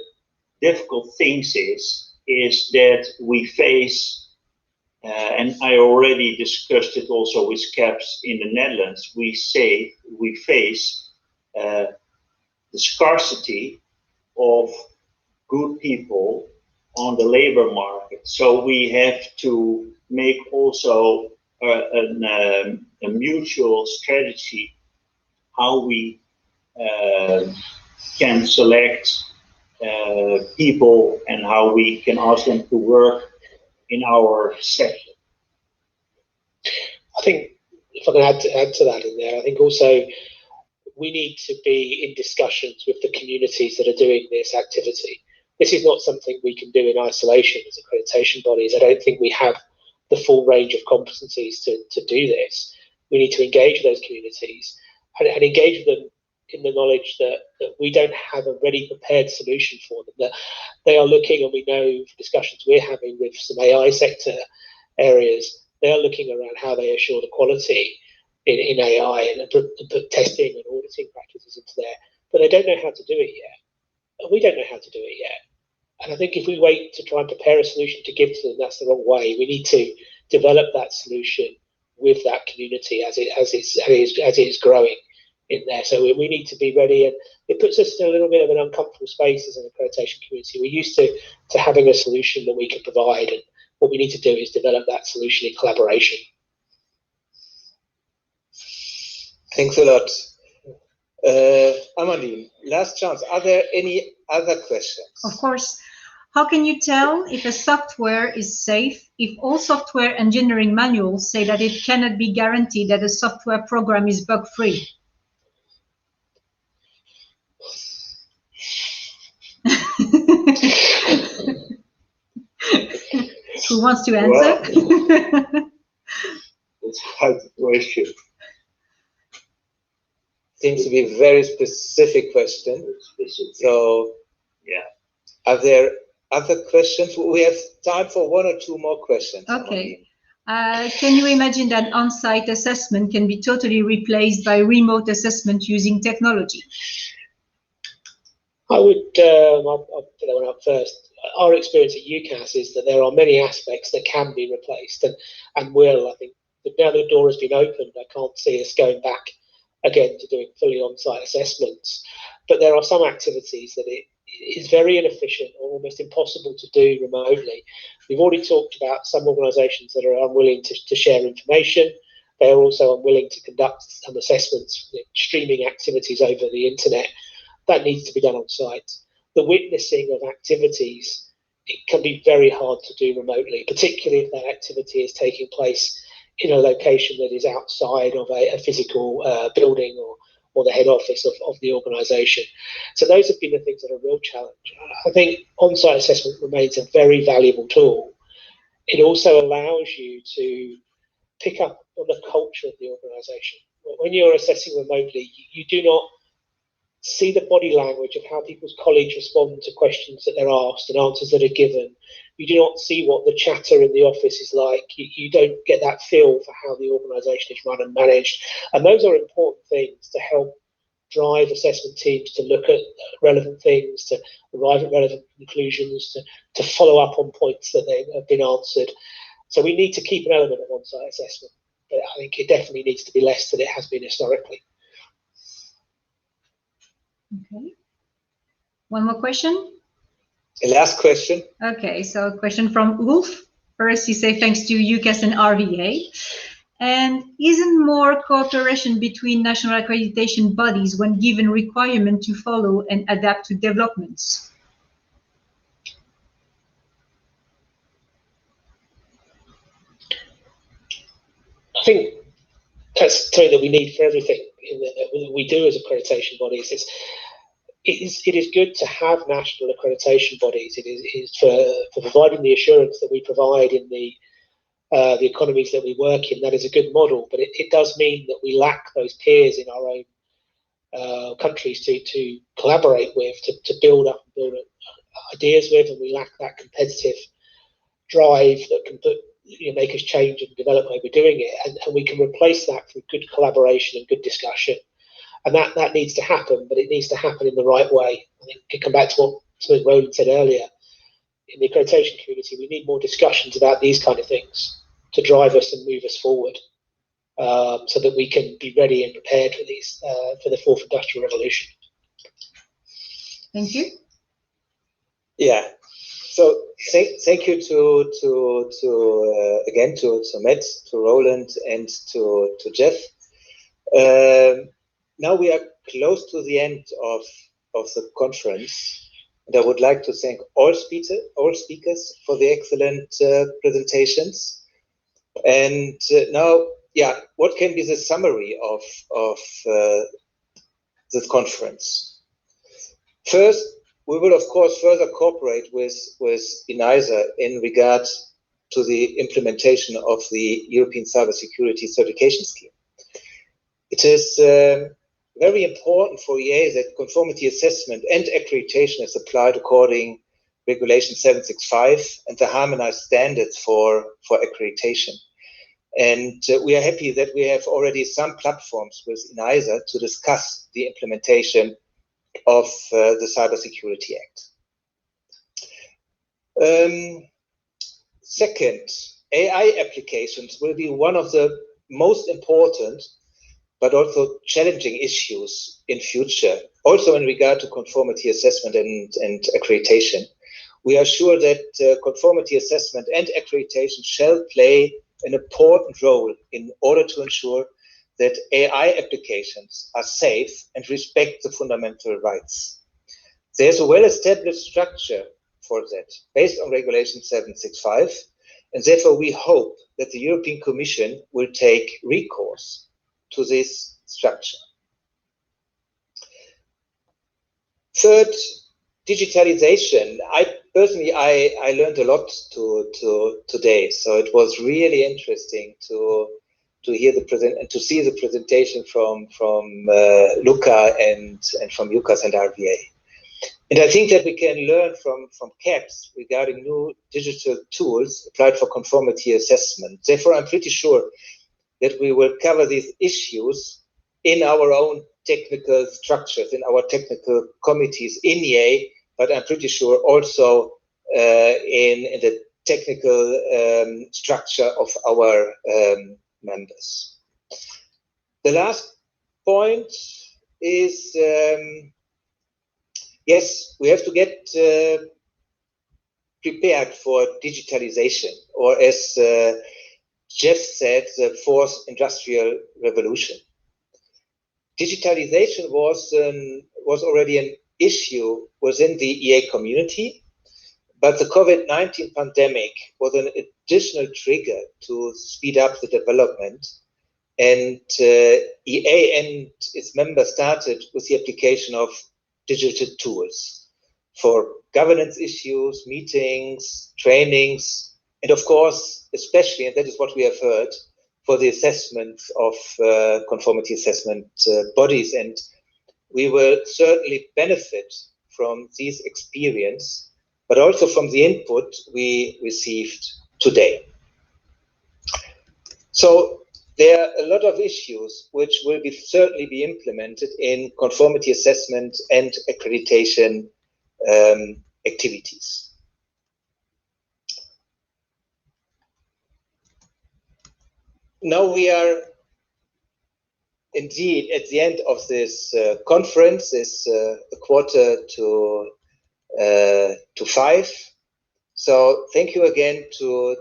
difficult things is that we face, and I already discussed it also with CAPS in the Netherlands, we face the scarcity of good people on the labor market. So we have to make also a mutual strategy how we can select people and how we can ask them to work in our sector. I think if I can add to that in there, I think also we need to be in discussions with the communities that are doing this activity. This is not something we can do in isolation as accreditation bodies. I don't think we have the full range of competencies to do this. We need to engage those communities and engage them in the knowledge that we don't have a ready prepared solution for them, that they are looking, and we know from discussions we're having with some AI sector areas, they are looking around how they assure the quality in AI and put testing and auditing practices into there, but they don't know how to do it yet. And we don't know how to do it yet. And I think if we wait to try and prepare a solution to give to them, that's the wrong way. We need to develop that solution with that community as it is growing in there. So we need to be ready, and it puts us in a little bit of an uncomfortable space as an accreditation community. We're used to having a solution that we can provide, and what we need to do is develop that solution in collaboration. Thanks a lot. Amandine, last chance. Are there any other questions? Of course. How can you tell if a software is safe if all software engineering manuals say that it cannot be guaranteed that a software program is bug-free? Who wants to answer? Well, it's a hard question. Seems to be a very specific question. So, yeah. Are there other questions? We have time for one or two more questions. Okay. Can you imagine that on-site assessment can be totally replaced by remote assessment using technology? I would, I'll put that one up first. Our experience at UCAS is that there are many aspects that can be replaced and will. I think now the door has been opened, I can't see us going back again to doing fully on-site assessments. But there are some activities that it is very inefficient or almost impossible to do remotely. We've already talked about some organisations that are unwilling to share information. They are also unwilling to conduct some assessments, streaming activities over the internet. That needs to be done on site. The witnessing of activities, it can be very hard to do remotely, particularly if that activity is taking place in a location that is outside of a physical building or the head office of the organisation. So those have been the things that are a real challenge. I think on-site assessment remains a very valuable tool. It also allows you to pick up on the culture of the organisation. When you're assessing remotely, you do not see the body language of how people's colleagues respond to questions that they're asked and answers that are given. You do not see what the chatter in the office is like. You don't get that feel for how the organisation is run and managed. And those are important things to help drive assessment teams to look at relevant things, to arrive at relevant conclusions, to follow up on points that they have been answered. So we need to keep an element of on-site assessment, but I think it definitely needs to be less than it has been historically. Okay. One more question? The last question. Okay, so a question from Wolf. First, you say thanks to UCAS and RVA. And isn't more cooperation between national accreditation bodies when given requirement to follow and adapt to developments? I think that's something that we need for everything that we do as accreditation bodies. It is good to have national accreditation bodies. It is for providing the assurance that we provide in the economies that we work in. That is a good model, but it does mean that we lack those peers in our own countries to collaborate with, to build up and build ideas with, and we lack that competitive drive that can make us change and develop the way we're doing it, and we can replace that through good collaboration and good discussion. And that needs to happen, but it needs to happen in the right way. I think we can come back to what something Roland said earlier. In the accreditation community, we need more discussions about these kind of things to drive us and move us forward, so that we can be ready and prepared for these for the fourth industrial revolution. Thank you. Yeah. So thank you again to Matt, to Roland, and to Jeff. Now we are close to the end of the conference, and I would like to thank all speakers for the excellent presentations. And now, yeah, what can be the summary of this conference? First, we will of course further cooperate with ENISA in regard to the implementation of the European Cybersecurity Certification Scheme. It is very important for EA that conformity assessment and accreditation is applied according to Regulation 765 and the harmonized standards for accreditation. And we are happy that we have already some platforms with ENISA to discuss the implementation of the Cybersecurity Act. Second, AI applications will be one of the most important but also challenging issues in future, also in regard to conformity assessment and accreditation. We are sure that conformity assessment and accreditation shall play an important role in order to ensure that AI applications are safe and respect the fundamental rights. There's a well-established structure for that, based on Regulation 765, and therefore we hope that the European Commission will take recourse to this structure. Third, digitalization. I learned a lot today, so it was really interesting to hear and to see the presentation from Luca and from Lucas and RVA. And I think that we can learn from CAPS regarding new digital tools applied for conformity assessment. Therefore, I'm pretty sure that we will cover these issues in our own technical structures, in our technical committees in EA, but I'm pretty sure also in the technical structure of our members. The last point is, yes, we have to get prepared for digitalization, or as Jeff said, the fourth industrial revolution. Digitalization was already an issue within the EA community, but the COVID-19 pandemic was an additional trigger to speed up the development. And EA and its members started with the application of digital tools for governance issues, meetings, trainings, and of course, especially, and that is what we have heard, for the assessment of conformity assessment bodies. And we will certainly benefit from this experience, but also from the input we received today. So there are a lot of issues which will certainly be implemented in conformity assessment and accreditation activities. Now we are indeed at the end of this conference. It's a quarter to 5. So thank you again to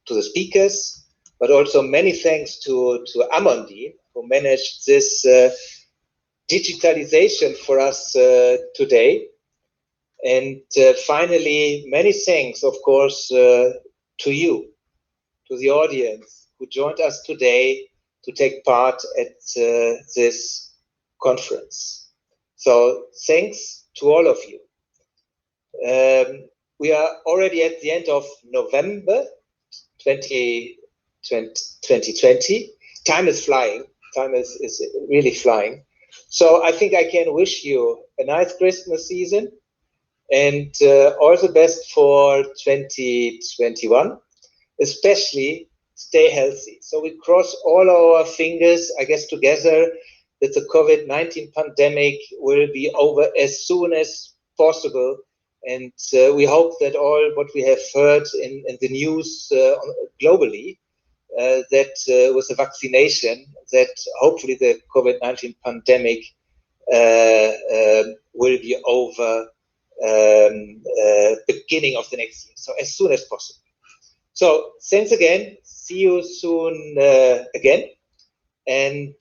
the speakers, but also many thanks to Amondi, who managed this digitalization for us today. And finally, many thanks, of course, to you, to the audience who joined us today to take part at this conference. So thanks to all of you. We are already at the end of November 2020. Time is flying. Time is really flying. So I think I can wish you a nice Christmas season, and all the best for 2021. Especially stay healthy. So we cross all our fingers, I guess, together, that the COVID-19 pandemic will be over as soon as possible. And we hope that all what we have heard in the news globally, that with the vaccination, that hopefully the COVID-19 pandemic will be over beginning of the next year. So as soon as possible. So thanks again. See you soon again. And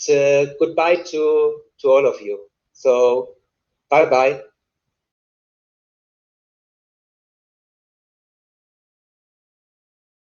goodbye to all of you. So bye-bye.